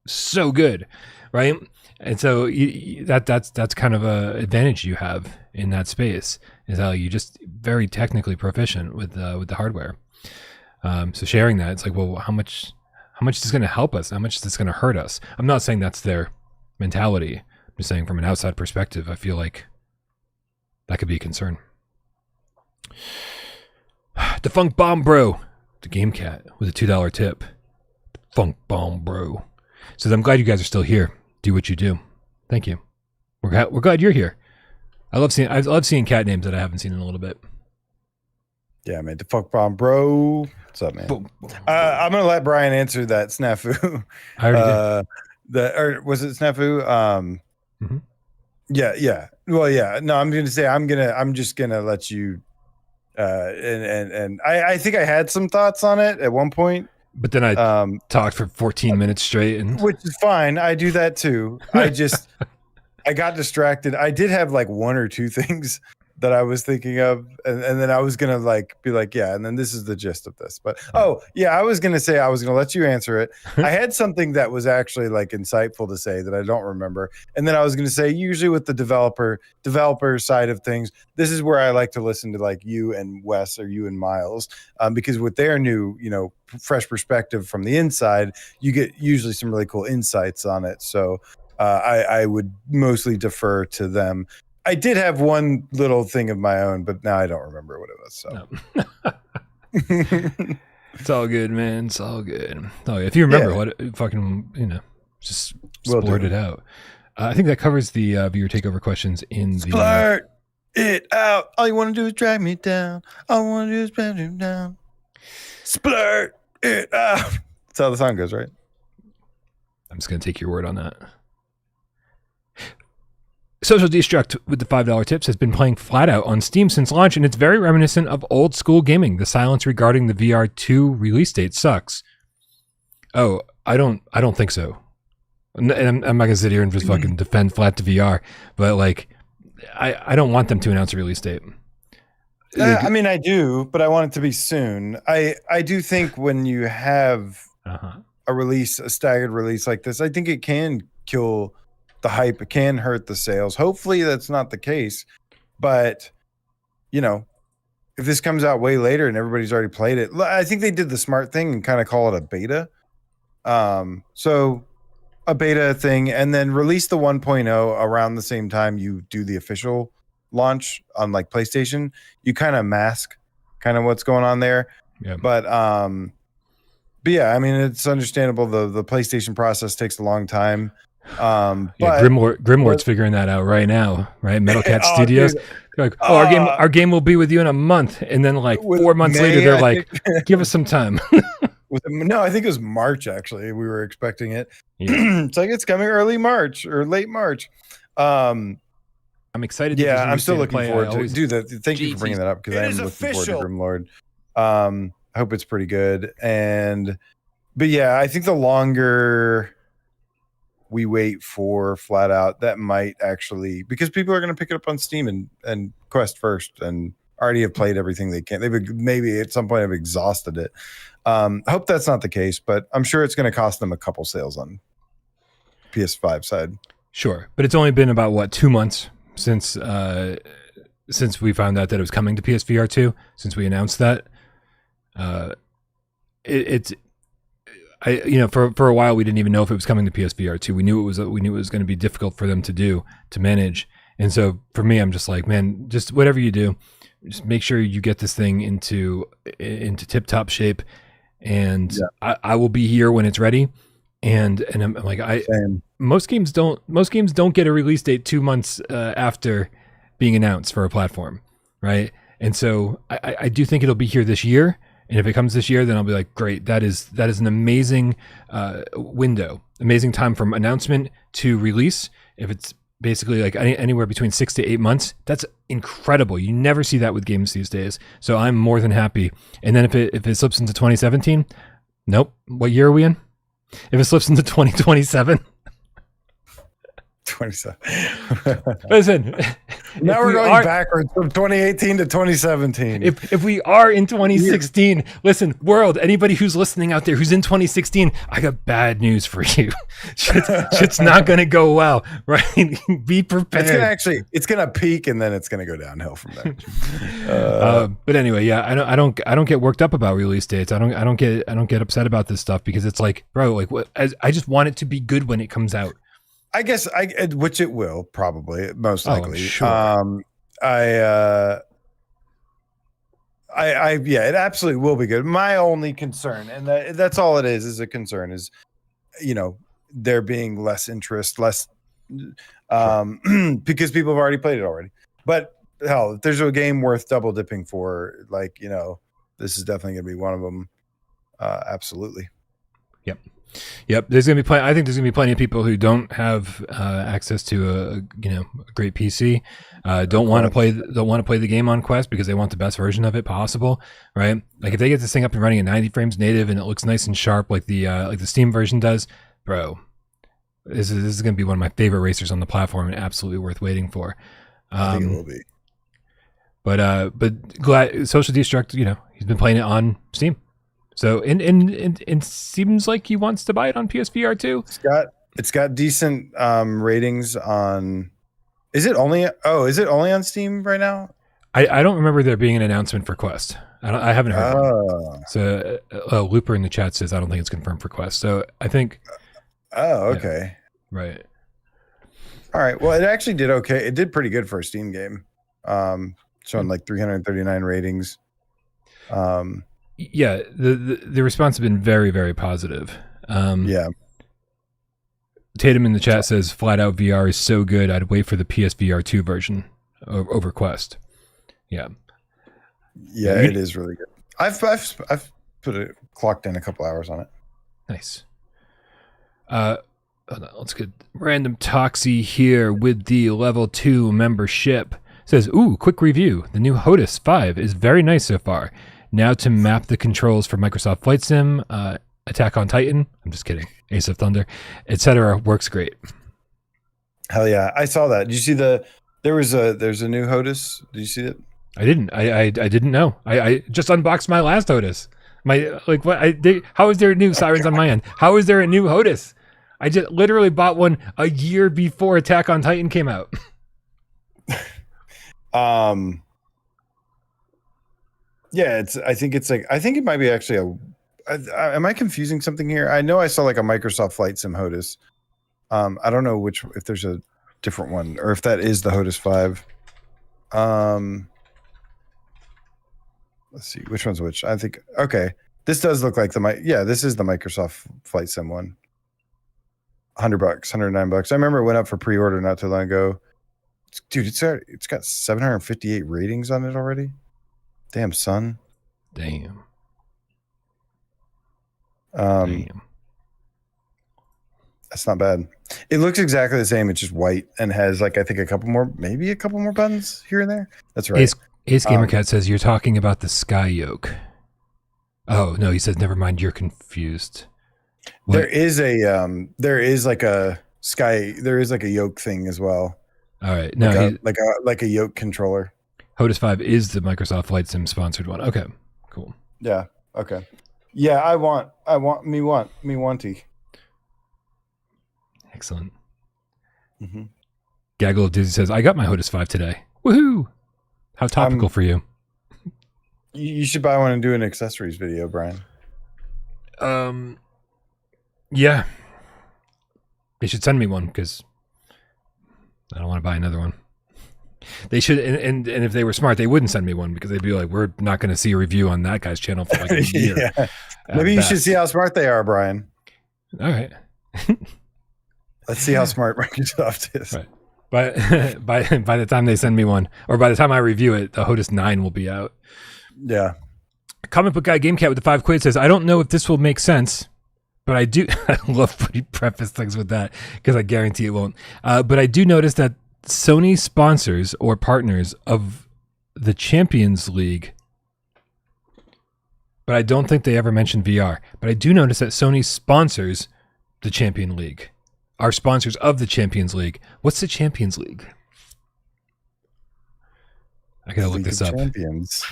so good, right? And so that's kind of a advantage you have in that space, is how you just very technically proficient with the hardware. So sharing that, it's like, well, how much is this going to help us? How much is this going to hurt us? I'm not saying that's their mentality. I'm just saying from an outside perspective, I feel like that could be a concern. Defunct Bomb Bro to GameCat with a $2 tip. Funk bomb, bro. Says, I'm glad you guys are still here. Do what you do. Thank you. We're glad you're here. I love seeing cat names that I haven't seen in a little bit. Yeah, man. The fuck bomb, bro. What's up, man? I'm gonna let Brian answer that snafu. I already did. Or was it snafu? Mm-hmm. Yeah. Well, yeah. No, I'm just gonna let you. And I think I had some thoughts on it at one point. But then I talked for 14 minutes straight, which is fine. I do that too. I got distracted. I did have like one or two things that I was thinking of, and then I was gonna be like, yeah, and then this is the gist of this. But I was gonna say I was gonna let you answer it. I had something that was actually like insightful to say that I don't remember, and then I was gonna say usually with the developer side of things, this is where I like to listen to like you and Wes or you and Miles, because with their new, fresh perspective from the inside, you get usually some really cool insights on it. So I would mostly defer to them. I did have one little thing of my own, but now I don't remember what it was. So no. It's all good, man. It's all good. Oh, if you remember what it fucking, just splurt it out. I think that covers the viewer takeover questions in the. Splurt it out. All you want to do is drag me down. All I want to do is drag me down. Splurt it out. That's how the song goes, right? I'm just gonna take your word on that. Social Destruct with the $5 tips has been playing Flatout on Steam since launch, and it's very reminiscent of old school gaming. The silence regarding the VR2 release date sucks. Oh, I don't think so. And I'm not gonna sit here and just fucking defend Flat to VR, but like, I don't want them to announce a release date. I mean, I do, but I want it to be soon. I do think when you have a staggered release like this, I think it can kill the hype. It can hurt the sales. Hopefully that's not the case, but if this comes out way later and everybody's already played it, I think they did the smart thing and kind of call it a beta. So a beta thing, and then release the 1.0 around the same time you do the official launch on like PlayStation. You kind of mask what's going on there. Yeah. But yeah, I mean, it's understandable. The PlayStation process takes a long time. But Grimlord's figuring that out right now, right? Metal Cat Studios. They're like, our game will be with you in a month, and then like 4 months later, they're like, give us some time. No, I think it was March. Actually, we were expecting it. Yeah. It's like it's coming early March or late March. I'm excited. Yeah, I'm still looking forward to do that. Thank you for bringing that up because I am looking forward to Grimlord. I hope it's pretty good. But yeah, I think the longer we wait for Flatout, that might actually, because people are going to pick it up on Steam and Quest first and already have played everything they can. They've maybe at some point have exhausted it. I hope that's not the case, but I'm sure it's going to cost them a couple sales on PS5 side. Sure. But it's only been about 2 months since we found out that it was coming to PSVR 2, since we announced that. For a while we didn't even know if it was coming to PSVR 2. We knew it was going to be difficult for them to manage. And so for me, I'm just like, man, just whatever you do, just make sure you get this thing into tip-top shape, and I will be here when it's ready. And I'm like, most games don't get a release date 2 months after being announced for a platform, right? And so I do think it'll be here this year. And if it comes this year, then I'll be like, great, that is an amazing window, amazing time from announcement to release. If it's basically like anywhere between 6 to 8 months, that's incredible. You never see that with games these days. So I'm more than happy. And then if it slips into 2017, nope. What year are we in? If it slips into 2027. 27. Listen, now we're going backwards from 2018 to 2017. If we are in 2016, listen, world, anybody who's listening out there who's in 2016, I got bad news for you. Shit's not going to go well, right? Be prepared. It's going to peak and then it's going to go downhill from there. But anyway, yeah, I don't get worked up about release dates. I don't get upset about this stuff because it's like, bro, like I just want it to be good when it comes out. I guess which it will probably most likely. Sure. I Yeah, it absolutely will be good. My only concern, and that's all it is a concern, is, you know, there being less interest, less, because people have already played it already. But hell, if there's a game worth double dipping for, like, you know, this is definitely going to be one of them. Absolutely. Yep. There's gonna be I think there's gonna be plenty of people who don't have access to a great PC, don't want to play the game on Quest because they want the best version of it possible, right? Like if they get this thing up and running at 90 frames native and it looks nice and sharp like the Steam version does, bro, this is gonna be one of my favorite racers on the platform and absolutely worth waiting for. I think it will be. But glad Social Destruct, you know, he's been playing it on Steam. So and seems like he wants to buy it on PSVR2. It's got decent ratings on. Is it only on Steam right now? I don't remember there being an announcement for Quest. I haven't heard. So Looper in the chat says I don't think it's confirmed for Quest. So I think. Oh, okay. Yeah, right. All right. Well, it actually did okay. It did pretty good for a Steam game. Showing like 339 ratings. Yeah, the response has been very, very positive. Yeah. Tatum in the chat says Flatout VR is so good I'd wait for the PSVR2 version over Quest. Yeah. Yeah, it is really good. I've put it clocked in a couple hours on it. Nice. Hold on, let's get Random Toxie here with the level 2 membership. Says, ooh, quick review. The new HOTUS 5 is very nice so far. Now to map the controls for Microsoft Flight Sim, Attack on Titan, I'm just kidding, Ace of Thunder, etc. works great. Hell yeah, I saw that. Did you see there's a new HOTUS? Did you see it? I didn't. I didn't know. I just unboxed my last HOTUS. How is there new sirens on my end? How is there a new HOTUS? I just literally bought one a year before Attack on Titan came out. Yeah, I think it might be actually am I confusing something here? I know I saw like a Microsoft Flight Sim HOTUS. I don't know if there's a different one or if that is the HOTUS 5. Let's see which one's which. I think this does look like this is the Microsoft Flight Sim one. $100, $109. I remember it went up for pre-order not too long ago. Dude, it's got 758 ratings on it already. Damn, son. Damn. That's not bad. It looks exactly the same. It's just white and has like I think a couple more buttons here and there. That's right. Ace Gamercat says you're talking about the Sky Yoke. Oh no, he says never mind. You're confused. What? There is like a yoke thing as well. All right, no, like a yoke controller. HOTUS 5 is the Microsoft Flight Sim sponsored one. Okay, cool. Yeah. Okay. Yeah, I want me wanty. Excellent. Mm-hmm. Gaggle of Dizzy says I got my HOTUS 5 today. Woohoo! How topical for you. You should buy one and do an accessories video, Brian. Yeah. They should send me one because I don't want to buy another one. They should, and if they were smart, they wouldn't send me one because they'd be like, "We're not going to see a review on that guy's channel for like a year." Yeah. Maybe you should see how smart they are, Brian. All right. Let's see how smart Microsoft is. Right. But by the time they send me one, or by the time I review it, the HOTUS 9 will be out. Yeah. Comic Book Guy GameCat with the 5 quid says, "I don't know if this will make sense, but I do." I love when you preface things with that because I guarantee it won't. But I do notice that Sony sponsors or partners of the Champions League, but I don't think they ever mentioned VR. But I do notice that Sony sponsors the Champion League, are sponsors of the Champions League. What's the Champions League? I gotta look this up. Champions.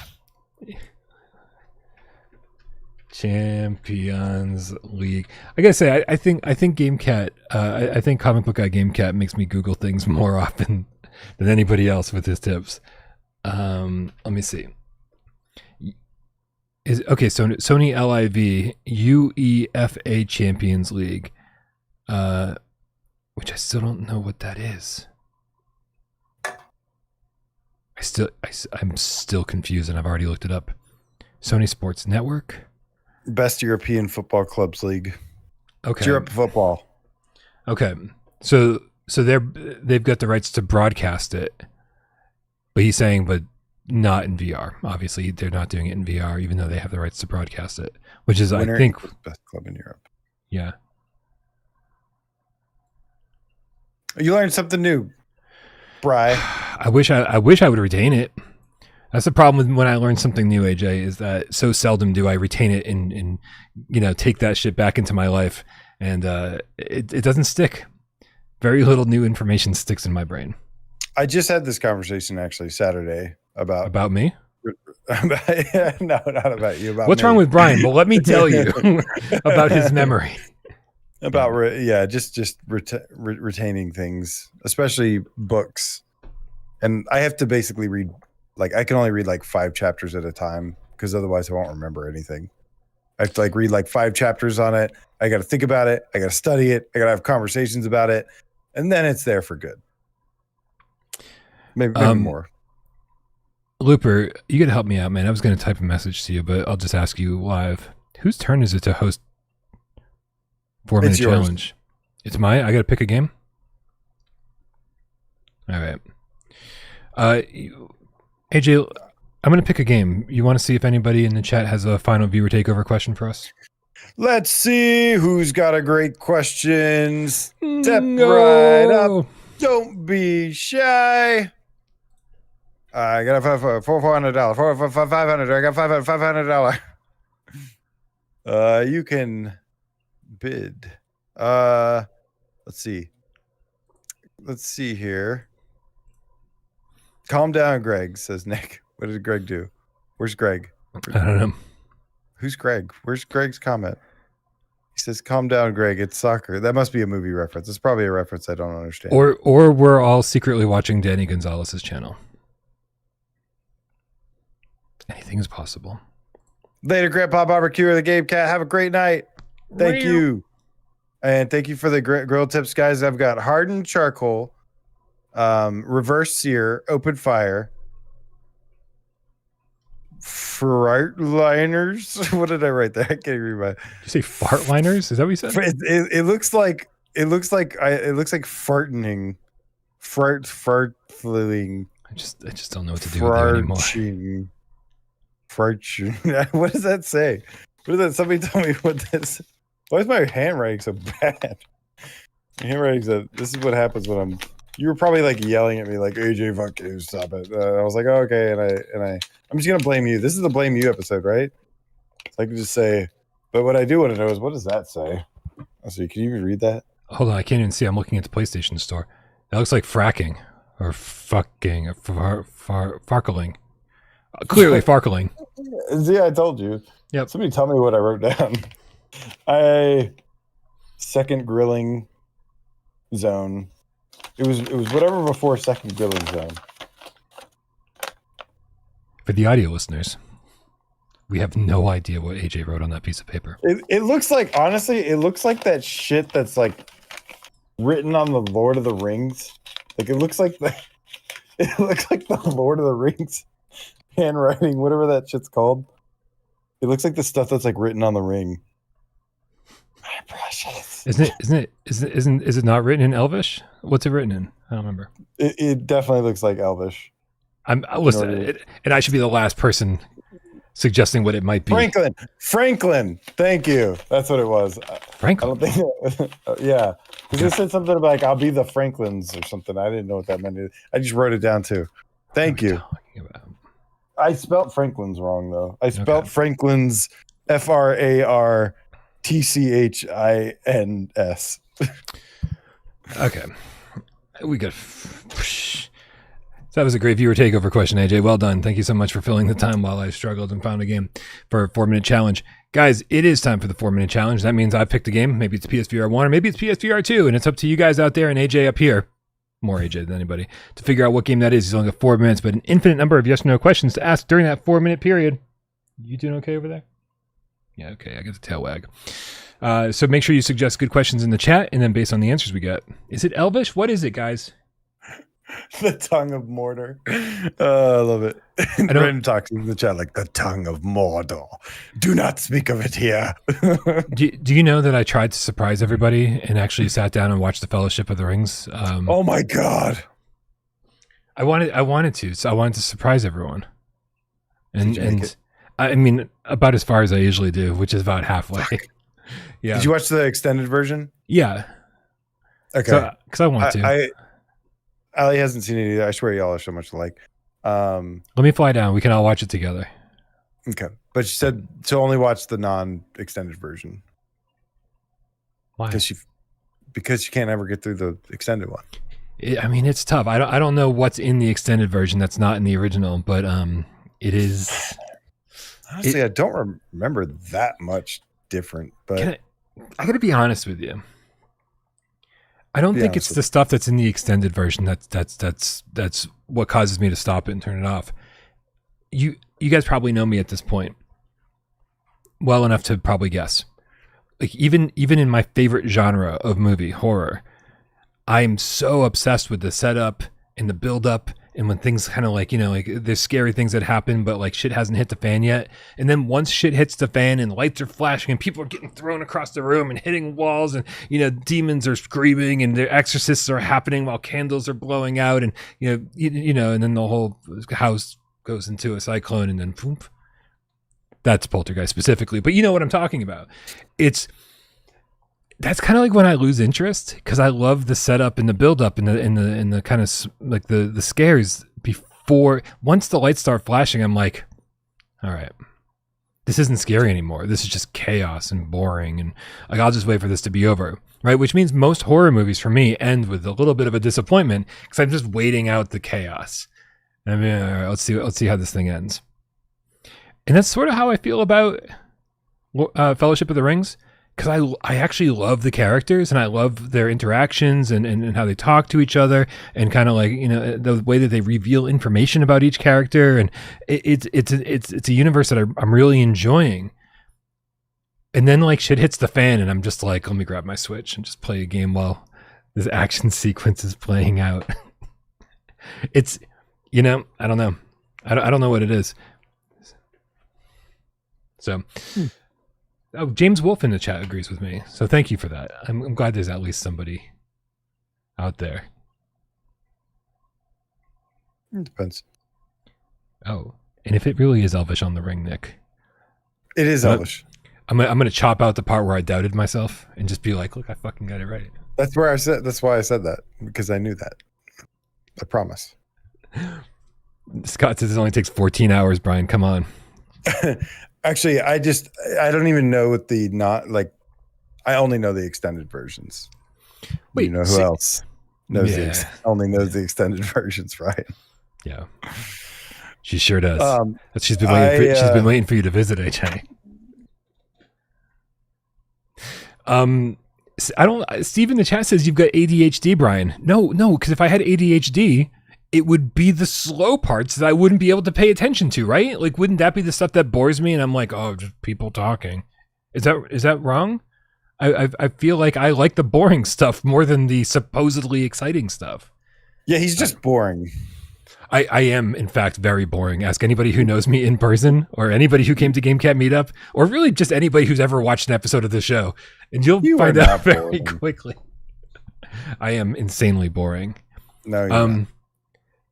Champions League. I gotta say, I think GameCat, I think Comic Book Guy GameCat makes me Google things more often than anybody else with his tips. Let me see. So Sony LIV UEFA Champions League, which I still don't know what that is. I'm still confused, and I've already looked it up. Sony Sports Network. Best European Football Clubs League. Okay. It's Europe football. Okay. So they've got the rights to broadcast it. But he's saying, but not in VR. Obviously, they're not doing it in VR, even though they have the rights to broadcast it, which is, I think, best club in Europe. Yeah. You learned something new, Bri. I wish I would retain it. That's the problem with when I learn something new, AJ, is that so seldom do I retain it and take that shit back into my life, and it doesn't stick. Very little new information sticks in my brain. I just had this conversation actually Saturday about me. No, not about you. About what's me. wrong with Brian? Well, let me tell you about his memory. About just retaining things, especially books, and I have to basically read. Like I can only read like 5 chapters at a time because otherwise I won't remember anything. I have to like read like 5 chapters on it. I got to think about it. I got to study it. I got to have conversations about it, and then it's there for good. Maybe more. Looper, you got to help me out, man. I was going to type a message to you, but I'll just ask you live. Whose turn is it to host 4-minute challenge? It's mine. I got to pick a game. All right. AJ, I'm going to pick a game. You want to see if anybody in the chat has a final viewer takeover question for us? Let's see who's got a great question. Step right up. Don't be shy. I got $400. $500. I got $500. You can bid. Let's see. Let's see here. Calm down, Greg, says Nick. What did Greg do? Where's Greg? I don't know. Who's Greg? Where's Greg's comment? He says, calm down, Greg. It's soccer. That must be a movie reference. It's probably a reference I don't understand. Or we're all secretly watching Danny Gonzalez's channel. Anything is possible. Later, Grandpa Barbecue or the Game Cat. Have a great night. Thank you. And thank you for the grill tips, guys. I've got hardened charcoal, reverse sear, open fire, fart liners. What did I write there? I can't read my. Did you say fart liners? Is that what you said? It looks like farting, fartling. I just don't know what to do with it anymore. Farting. What does that say? What is that? Somebody tell me what this. Why is my handwriting so bad? My handwriting's this is what happens when I'm. You were probably like yelling at me like AJ, fuck you, stop it. I was like, oh, okay, and I'm just gonna blame you. This is the blame you episode, right? So I can just say, but what I do want to know is what does that say? Let's see, can you even read that? Hold on, I can't even see. I'm looking at the PlayStation Store. That looks like fracking or fucking or farkling. Clearly farkling. See, I told you. Yep. Somebody tell me what I wrote down. Second grilling zone. It was whatever before second grilling zone. For the audio listeners, we have no idea what AJ wrote on that piece of paper. It looks like, honestly, it looks like that shit that's like written on the Lord of the Rings. Like it looks like the Lord of the Rings handwriting, whatever that shit's called. It looks like the stuff that's like written on the ring. My precious. Is it not written in Elvish? What's it written in? I don't remember. It definitely looks like Elvish. Listen, and I should be the last person suggesting what it might be. Franklin. Thank you. That's what it was. Franklin. I don't think. Yeah, because it said something about like I'll be the Franklins or something. I didn't know what that meant. I just wrote it down too. Thank you. I spelled Franklin's wrong though. I spelled Franklin's FRARTCHINS. Okay. We got. That was a great viewer takeover question, AJ. Well done. Thank you so much for filling the time while I struggled and found a game for a 4-minute challenge. Guys, it is time for the 4-minute challenge. That means I picked a game. Maybe it's PSVR 1 or maybe it's PSVR 2. And it's up to you guys out there and AJ up here, more AJ than anybody, to figure out what game that is. He's only got 4 minutes, but an infinite number of yes or no questions to ask during that 4-minute period. You doing okay over there? Yeah, okay. I got the tail wag. So make sure you suggest good questions in the chat, and then based on the answers we get. Is it Elvish? What is it, guys? The tongue of Mordor. I love it. And Ren talks in the chat like the tongue of Mordor. Do not speak of it here. do you know that I tried to surprise everybody and actually sat down and watched the Fellowship of the Rings? Oh my god! I wanted to. So I wanted to surprise everyone. And I mean, about as far as I usually do, which is about halfway. Yeah. Did you watch the extended version? Yeah. Okay. Because I want to. Ali hasn't seen it either. I swear y'all are so much alike. Let me fly down. We can all watch it together. Okay. But she said to only watch the non-extended version. Why? Because she can't ever get through the extended one. I mean, it's tough. I don't know what's in the extended version that's not in the original, but it is. Honestly, I don't remember that much different. But I got to be honest with you. I don't think it's the stuff that's in the extended version that's what causes me to stop it and turn it off. You guys probably know me at this point well enough to probably guess. Like even in my favorite genre of movie, horror, I'm so obsessed with the setup and the build up, and when things kind of like, like there's scary things that happen, but like shit hasn't hit the fan yet. And then once shit hits the fan and lights are flashing and people are getting thrown across the room and hitting walls and, demons are screaming and their exorcists are happening while candles are blowing out. And, and then the whole house goes into a cyclone and then boom. That's Poltergeist specifically, but you know what I'm talking about. That's kind of like when I lose interest, because I love the setup and the build up and the kind of like the scares before. Once the lights start flashing, I'm like, all right, this isn't scary anymore. This is just chaos and boring, and like I'll just wait for this to be over, right? Which means most horror movies for me end with a little bit of a disappointment because I'm just waiting out the chaos. I mean, all right, let's see how this thing ends, and that's sort of how I feel about Fellowship of the Rings. Because I actually love the characters and I love their interactions and how they talk to each other and kind of like, the way that they reveal information about each character. And it's a universe that I'm really enjoying. And then like shit hits the fan and I'm just like, let me grab my Switch and just play a game while this action sequence is playing out. It's, I don't know. I don't know what it is. So... Oh, James Wolf in the chat agrees with me. So thank you for that. I'm glad there's at least somebody out there. It depends. Oh, and if it really is Elvish on the ring, Nick. It is Elvish. I'm gonna chop out the part where I doubted myself and just be like, look, I fucking got it right. That's why I said that, because I knew that. I promise. Scott says it only takes 14 hours, Brian. Come on. Actually, I don't even know what I only know the extended versions. Wait, who else knows only knows the extended versions, right? Yeah. She sure does. She's been waiting for you to visit, AJ. Steve in the chat says you've got ADHD, Brian. No, because if I had ADHD, it would be the slow parts that I wouldn't be able to pay attention to, right? Like, wouldn't that be the stuff that bores me? And I'm like, oh, just people talking. Is that wrong? I feel like I like the boring stuff more than the supposedly exciting stuff. Yeah, he's just boring. I am, in fact, very boring. Ask anybody who knows me in person or anybody who came to GameCat Meetup or really just anybody who's ever watched an episode of the show. And you'll find out very quickly. I am insanely boring. No, you're not.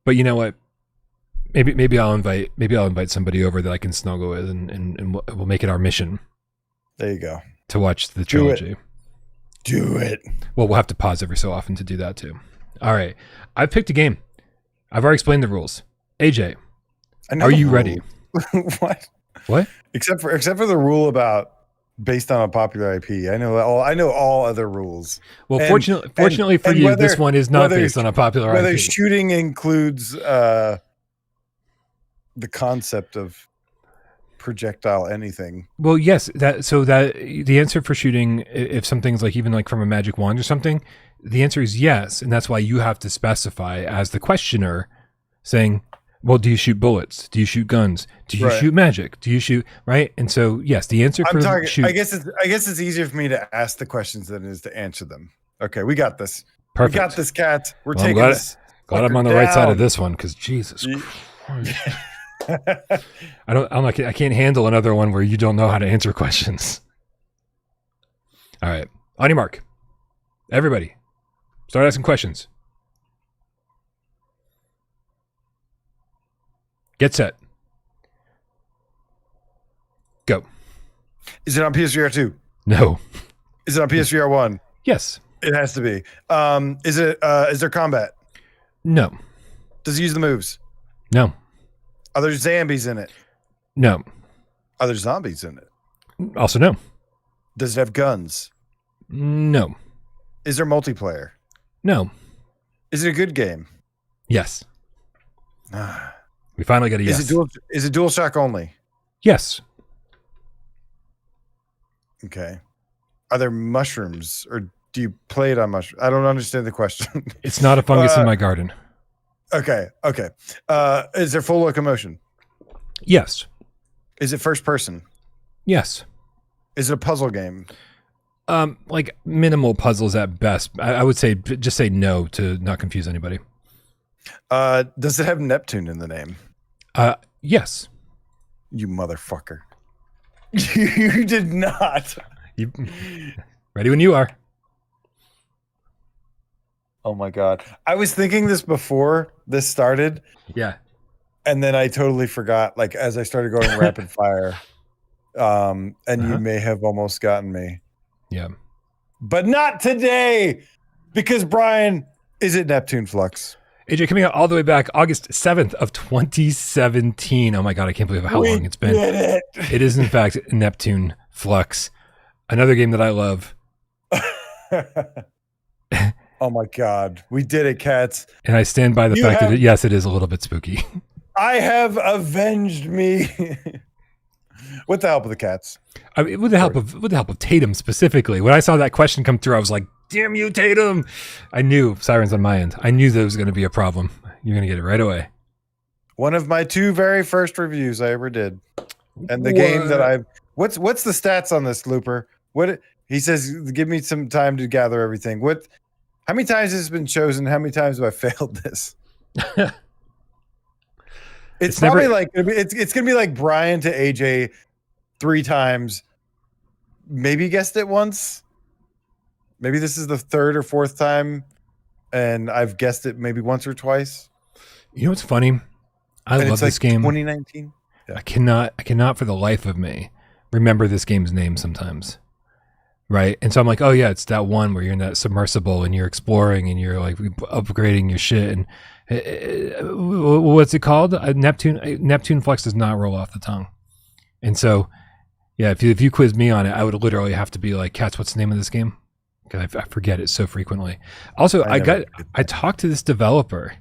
But you know what? Maybe I'll invite somebody over that I can snuggle with, and we'll make it our mission. There you go. To watch the trilogy. Do it. Well, we'll have to pause every so often to do that too. All right, I've picked a game. I've already explained the rules. AJ, are you ready? What? Except for the rule about based on a popular IP. I know all other rules. Well, fortunately for you, this one is not based on a popular IP. Whether shooting includes the concept of projectile anything. Well, yes. That the answer for shooting, if something's like even like from a magic wand or something, the answer is yes, and that's why you have to specify as the questioner, saying, well, do you shoot bullets? Do you shoot guns? Do you shoot magic? Do you shoot right? And so, yes, the answer for shoot. I guess it's easier for me to ask the questions than it is to answer them. Okay, we got this. Perfect. We got this, Cat. We're taking this. Glad I'm on the right side of this one, because Jesus Christ. I can't handle another one where you don't know how to answer questions. All right. On your mark. Everybody, start asking questions. Get set. Go. Is it on PSVR 2? No. Is it on PSVR 1? Yes. It has to be. Is there combat? No. Does he use the moves? No. Are there zombies in it? No. Are there zombies in it? Also no. Does it have guns? No. Is there multiplayer? No. Is it a good game? Yes. We finally got a yes. Is it DualShock only? Yes. Okay. Are there mushrooms, or do you play it on mushrooms? I don't understand the question. It's not a fungus in my garden. Okay. Is there full locomotion? Yes. Is it first person? Yes. Is it a puzzle game? Like minimal puzzles at best. I would say just say no to not confuse anybody. Does it have Neptune in the name? Yes. You motherfucker. You did not. You ready when you are. Oh my God. I was thinking this before this started. Yeah. And then I totally forgot, like, as I started going rapid fire. And you may have almost gotten me. Yeah. But not today, because Brian, is it Neptune Flux? AJ, coming out all the way back August 7th of 2017. Oh my God, I can't believe how long it's been. It is in fact Neptune Flux, another game that I love. Oh my God, we did it, cats. And I stand by the fact that yes, it is a little bit spooky. I have avenged me. With the help of the cats. I mean, with the help of Tatum specifically. When I saw that question come through, I was like, damn you, Tatum. I knew sirens on my end. I knew there was going to be a problem. You're going to get it right away. One of my 2 very first reviews I ever did. And the game that I've... What's the stats on this, Looper? He says, give me some time to gather everything. How many times has this been chosen? How many times have I failed this? It's probably it's gonna be like Brian to AJ 3 times. Maybe guessed it once. Maybe this is the 3rd or 4th time, and I've guessed it maybe once or twice. You know what's funny? I love this game. 2019. Yeah. I cannot for the life of me remember this game's name sometimes. Right. And so I'm like, oh yeah, it's that one where you're in that submersible and you're exploring and you're like upgrading your shit. And what's it called? Neptune Flux does not roll off the tongue. And so, yeah, if you quiz me on it, I would literally have to be like, Cats, what's the name of this game? Because I forget it so frequently. Also, I talked to this developer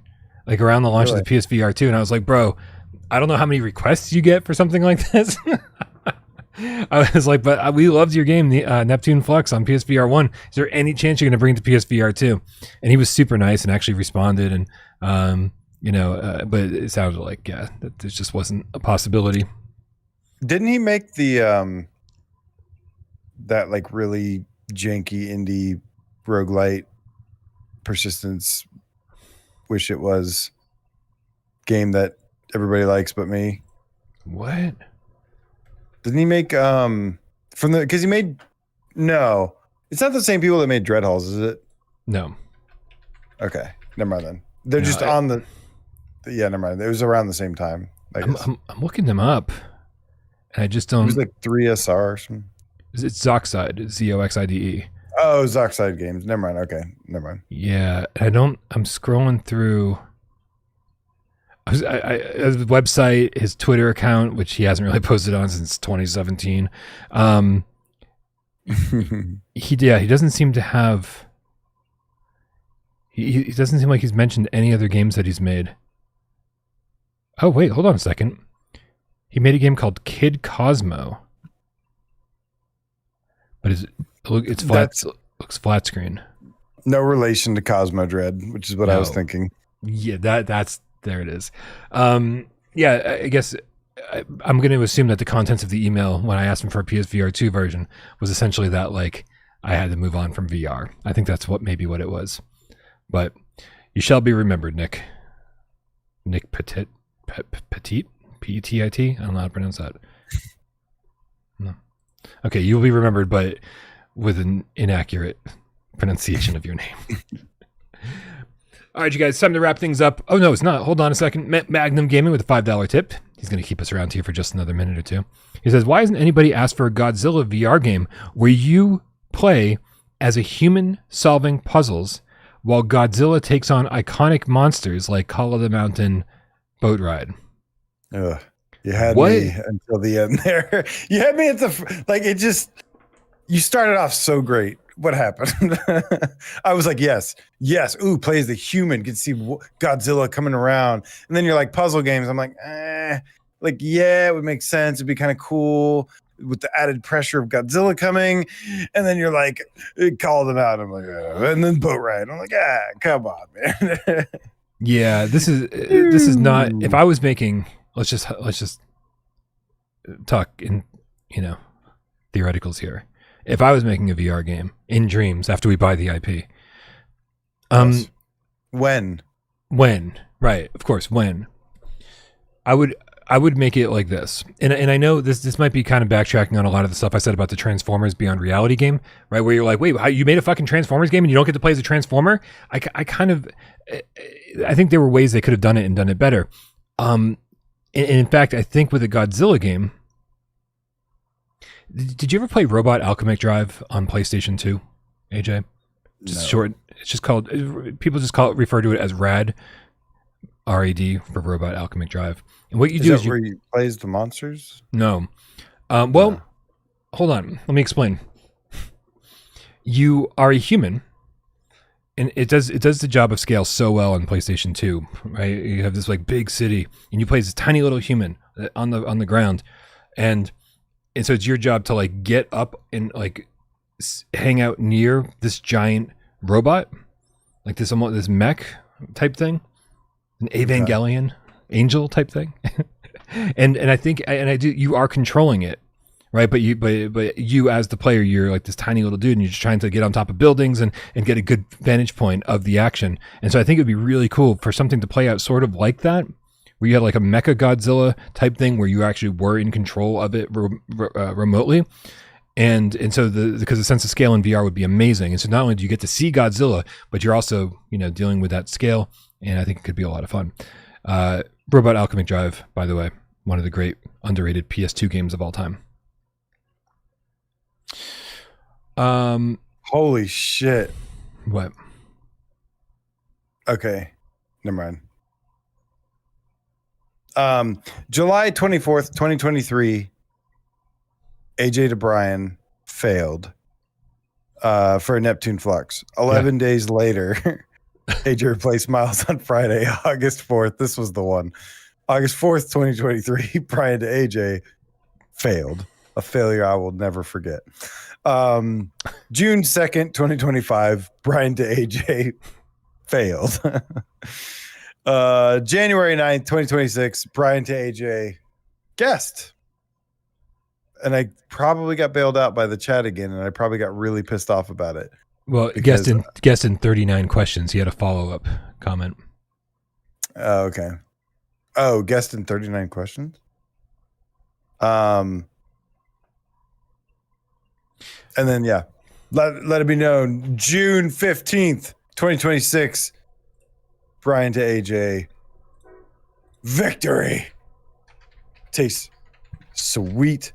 like around the launch of the PSVR 2, and I was like, bro, I don't know how many requests you get for something like this. I was like, but we loved your game, the Neptune Flux on PSVR 1. Is there any chance you're going to bring it to PSVR 2? And he was super nice and actually responded. And, but it sounded like, yeah, that this just wasn't a possibility. Didn't he make the, that like really janky indie roguelite persistence, wish it was game that everybody likes but me? What? Didn't he make because he made no, it's not the same people that made Dreadhalls, is it? No. Okay, never mind then. They're just on the never mind. It was around the same time. I'm looking them up, and I just don't. It was like 3SR or something. It's Zoxide, Zoxide. Oh, Zoxide Games. Never mind. Okay, never mind. Yeah, I'm scrolling through. His website, his Twitter account, which he hasn't really posted on since 2017. He doesn't seem to have. He doesn't seem like he's mentioned any other games that he's made. Oh wait, hold on a second. He made a game called Kid Cosmo, but it's flat. Looks flat screen. No relation to Cosmo Dread, which is what I was thinking. Yeah, that's. There it is. Yeah, I guess I'm going to assume that the contents of the email when I asked him for a PSVR 2 version was essentially that, like, I had to move on from VR. I think that's maybe what it was. But You shall be remembered, Nick. Nick Petit? Petit? P-E-T-I-T? I don't know how to pronounce that. No. Okay, you'll be remembered, but with an inaccurate pronunciation of your name. All right, you guys, time to wrap things up. Oh, no, it's not. Hold on a second. Magnum Gaming with a $5 tip. He's going to keep us around here for just another minute or two. He says, why hasn't anybody asked for a Godzilla VR game where you play as a human solving puzzles while Godzilla takes on iconic monsters like Call of the Mountain boat ride? Ugh, you had me until the end there. You had me at the, like, it just, you started off so great. What happened? I was like, yes. Ooh, plays the human. Can see Godzilla coming around. And then you're like, puzzle games. I'm like, like, yeah, it would make sense. It'd be kind of cool with the added pressure of Godzilla coming. And then you're like, call them out. I'm like, and then boat ride. I'm like, come on, man. Yeah, this is not. If I was making, let's just talk in, theoreticals here. If I was making a VR game in dreams after we buy the IP, yes. When, right? Of course, when I would make it like this, and I know this might be kind of backtracking on a lot of the stuff I said about the Transformers Beyond Reality game, right? Where you're like, wait, you made a fucking Transformers game and you don't get to play as a Transformer? I think there were ways they could have done it and done it better. And in fact, I think with a Godzilla game. Did you ever play Robot Alchemic Drive on PlayStation 2, AJ? Just short. It's just called. People just refer to it as RAD, R-A-D for Robot Alchemic Drive. And what you do is where you plays the monsters. No. Hold on. Let me explain. You are a human, and it does the job of scale so well on PlayStation 2, right? You have this like big city, and you play as this tiny little human on the ground, and so it's your job to like get up and like hang out near this giant robot, like this mech type thing, an Evangelion angel type thing, and I think you are controlling it, right? But you as the player, you're like this tiny little dude, and you're just trying to get on top of buildings and get a good vantage point of the action. And so I think it'd be really cool for something to play out sort of like that, where you had like a Mecha Godzilla type thing where you actually were in control of it remotely. And so because the sense of scale in VR would be amazing. And so not only do you get to see Godzilla, but you're also, dealing with that scale. And I think it could be a lot of fun. Robot Alchemic Drive, by the way, one of the great underrated PS2 games of all time. Holy shit. What? Okay. Never mind. July 24th, 2023, AJ DeBryan failed for a Neptune Flux. 11 days later, AJ replaced Miles on Friday, August 4th. This was the one. August 4th, 2023, Brian to AJ failed. A failure I will never forget. June 2nd, 2025, Brian to AJ failed. January 9th, 2026, Brian to AJ guest. And I probably got bailed out by the chat again, and I probably got really pissed off about it. Well, guest in 39 questions. He had a follow-up comment. Oh, okay. Oh, guest in 39 questions? And then, let it be known, June 15th, 2026, Brian to AJ, victory. Tastes sweet.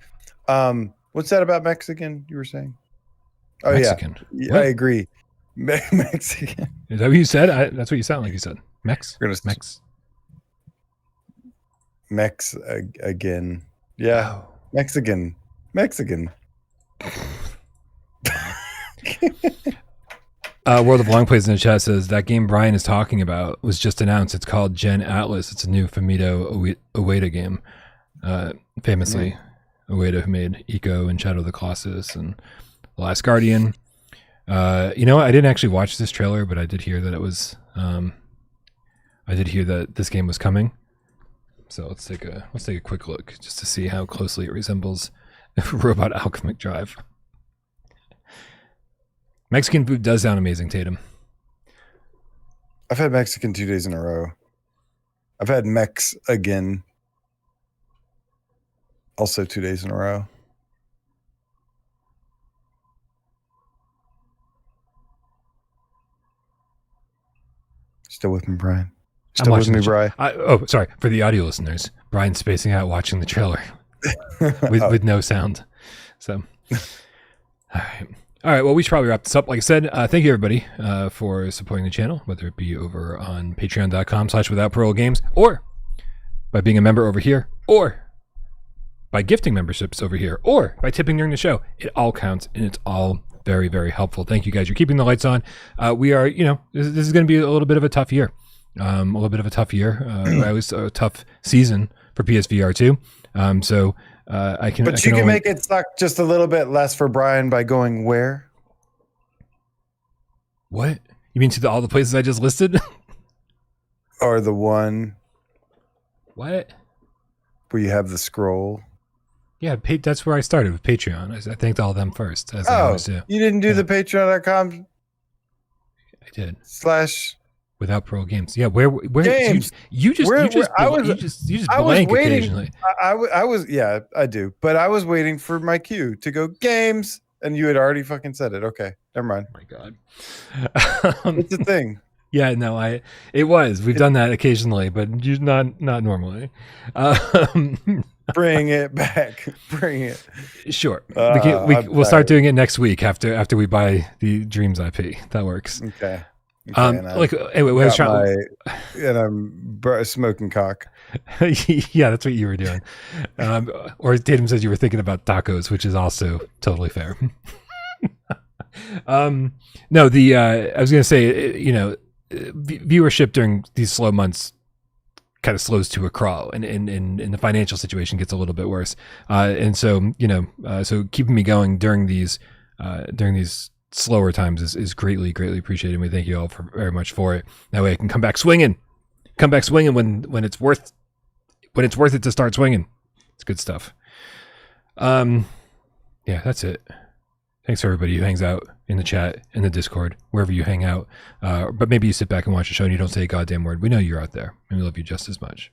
What's that about Mexican you were saying? Oh, Mexican. Yeah, I agree. Mexican. Is that what you said? That's what you sound like you said. Mex again. Yeah. Wow. Mexican. World of Long Plays in the chat says that game Brian is talking about was just announced. It's called Gen Atlas. It's a new Fumito Ueda game. Famously, Ueda, who made Ico and Shadow of the Colossus and The Last Guardian. I didn't actually watch this trailer, but I did hear that it was. I did hear that this game was coming. So let's take a quick look just to see how closely it resembles Robot Alchemic Drive. Mexican food does sound amazing, Tatum. I've had Mexican 2 days in a row. I've had Mex again. Also 2 days in a row. Still with me, Brian? Still with me, Brian? Sorry. For the audio listeners, Brian's spacing out watching the trailer with no sound. So, all right. Well, we should probably wrap this up. Like I said, thank you, everybody, for supporting the channel, whether it be over on patreon.com/withoutparolegames, or by being a member over here, or by gifting memberships over here, or by tipping during the show. It all counts, and it's all very, very helpful. Thank you, guys. You're keeping the lights on. We are, this is going to be a little bit of a tough year. At least a tough season for PSVR2. You can make it suck just a little bit less for Brian by going where? What? You mean to all the places I just listed? Or the one? What? Where you have the scroll? Yeah, that's where I started with Patreon. I thanked all of them first, as I always do. You didn't do the patreon.com? I did. / Without Parole Games. Yeah, where games. You just blank occasionally. I do. But I was waiting for my cue to go games, and you had already fucking said it. Okay, never mind. Oh my God. It's a thing. Yeah, no, we've done that occasionally, but not normally. Bring it back. Bring it. Sure. We'll start doing it next week after we buy the Dreams IP. That works. Okay. And I'm smoking cock. Yeah, that's what you were doing. Or Tatum says you were thinking about tacos, which is also totally fair. I was going to say, viewership during these slow months kind of slows to a crawl, and the financial situation gets a little bit worse. So keeping me going during these slower times is greatly appreciated. We thank you all very much for it. That way I can come back swinging when it's worth it to start swinging. It's good stuff. Yeah, that's it. Thanks for everybody who hangs out in the chat, in the Discord, wherever you hang out. But maybe you sit back and watch the show and you don't say a goddamn word. We know you're out there, and we love you just as much.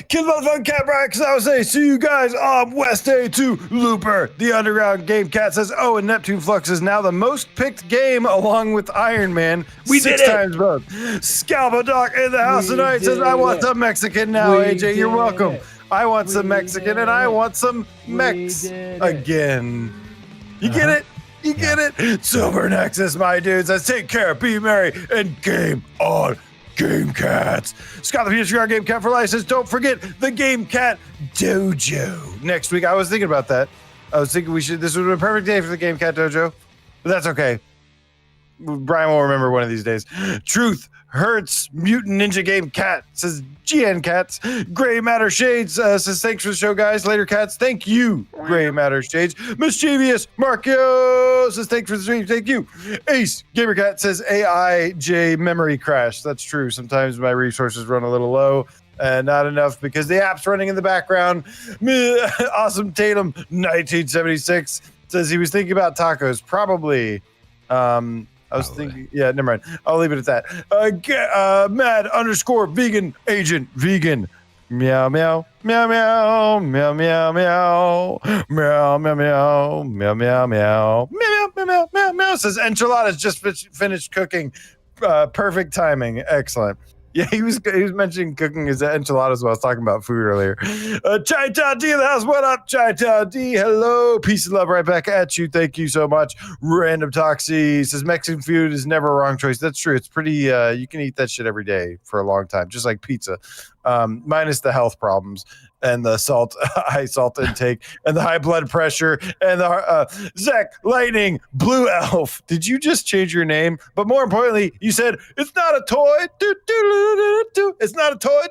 Kill the motherfucking cat, Brian, because I was saying, see you guys on West A2 Looper. The Underground Game Cat says, and Neptune Flux is now the most picked game along with Iron Man. We 6 did it. times both. Scalpadoc in the house tonight says, I want some Mexican now, AJ. You're welcome. I want some Mexican, and I want some Mex again. You get it? You get it? Silver Nexus, my dudes. Let's take care, be merry, and game on. Game Cats. Scott the PSVR Game Cat for Life says, don't forget the Game Cat Dojo next week. I was thinking about that. I was thinking this would be a perfect day for the Game Cat Dojo, but that's okay. Brian will remember one of these days. Truth Hurts Mutant Ninja Game Cat says GN Cats. Gray Matter Shades says thanks for the show, guys. Later, cats. Thank you, Gray Matter Shades. Mischievous Marcio says thanks for the stream. Thank you. Ace Gamer Cat says AIJ memory crash. That's true. Sometimes my resources run a little low. Not enough because the app's running in the background. Awesome Tatum 1976 says he was thinking about tacos. Probably. I was thinking, yeah, never mind. I'll leave it at that. Mad _ vegan agent vegan. Meow meow meow meow meow meow meow meow meow meow meow meow meow meow meow meow meow says enchiladas just finished cooking. Perfect timing. Excellent. Yeah, he was mentioning cooking his enchiladas while I was talking about food earlier. Chi-Town D in the house. What up, Chi-Town D? Hello. Peace and love right back at you. Thank you so much. Random Toxie says Mexican food is never a wrong choice. That's true. It's pretty, you can eat that shit every day for a long time, just like pizza. Minus the health problems and the high salt intake and the high blood pressure and the Zach Lightning Blue Elf. Did you just change your name? But more importantly, you said it's not a toy. It's not a toy.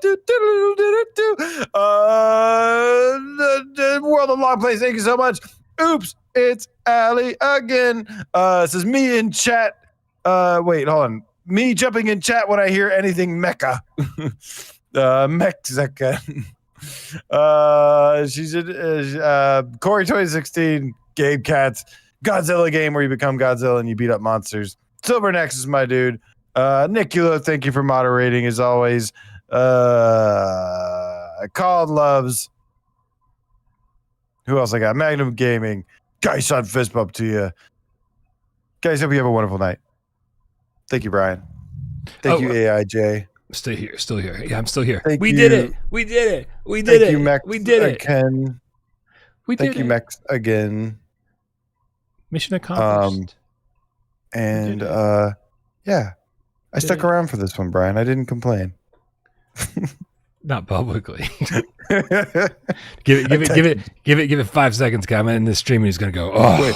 The World of Long Plays. Thank you so much. Oops, it's Allie again. It says me in chat. Wait, hold on. Me jumping in chat when I hear anything mecha. Mexican. She said, Corey 2016 Game Cats Godzilla game where you become Godzilla and you beat up monsters. Silver Nexus, my dude. Niculo, thank you for moderating as always. Colin Loves. Who else I got? Magnum Gaming. Guys on fist bump to you. Guys, hope you have a wonderful night. Thank you, Brian. Thank you, AIJ. Still here. Yeah, I'm still here. Thank We you. did it. We did it. Thank you, Max. We did it. Ken. Thank you, Max, again. Mission accomplished. And yeah, I stuck around for this one, Brian. I didn't complain. Not publicly. give it 5 seconds, comment in this stream, and he's gonna go. Oh, wait,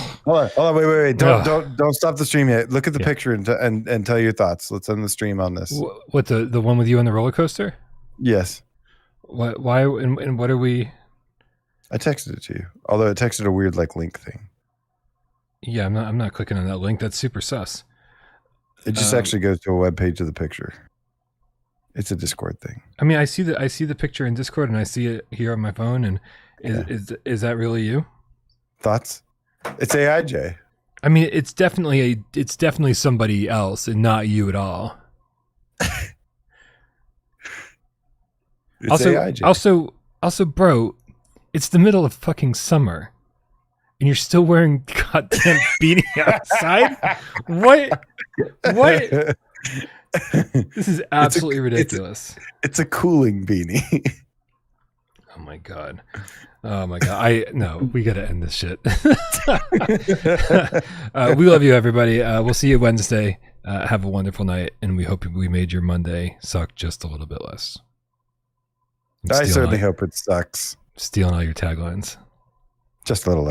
hold on, wait. Don't stop the stream yet. Look at the picture and tell your thoughts. Let's end the stream on this. What the one with you on the roller coaster? Yes. What? Why? And what are we? I texted it to you, although it texted a weird link thing. Yeah, I'm not clicking on that link. That's super sus. It just actually goes to a web page of the picture. It's a Discord thing. I mean, I see the picture in Discord, and I see it here on my phone. And is that really you? Thoughts? It's AIJ. I mean, it's definitely somebody else, and not you at all. It's AIJ. Also, bro, it's the middle of fucking summer, and you're still wearing goddamn beanie outside. What? This is absolutely ridiculous. It's a cooling beanie. Oh my god. We gotta end this shit. We love you, everybody. We'll see you Wednesday. Have a wonderful night, and we hope we made your Monday suck just a little bit less. I certainly hope it sucks. Stealing all your taglines. Just a little less.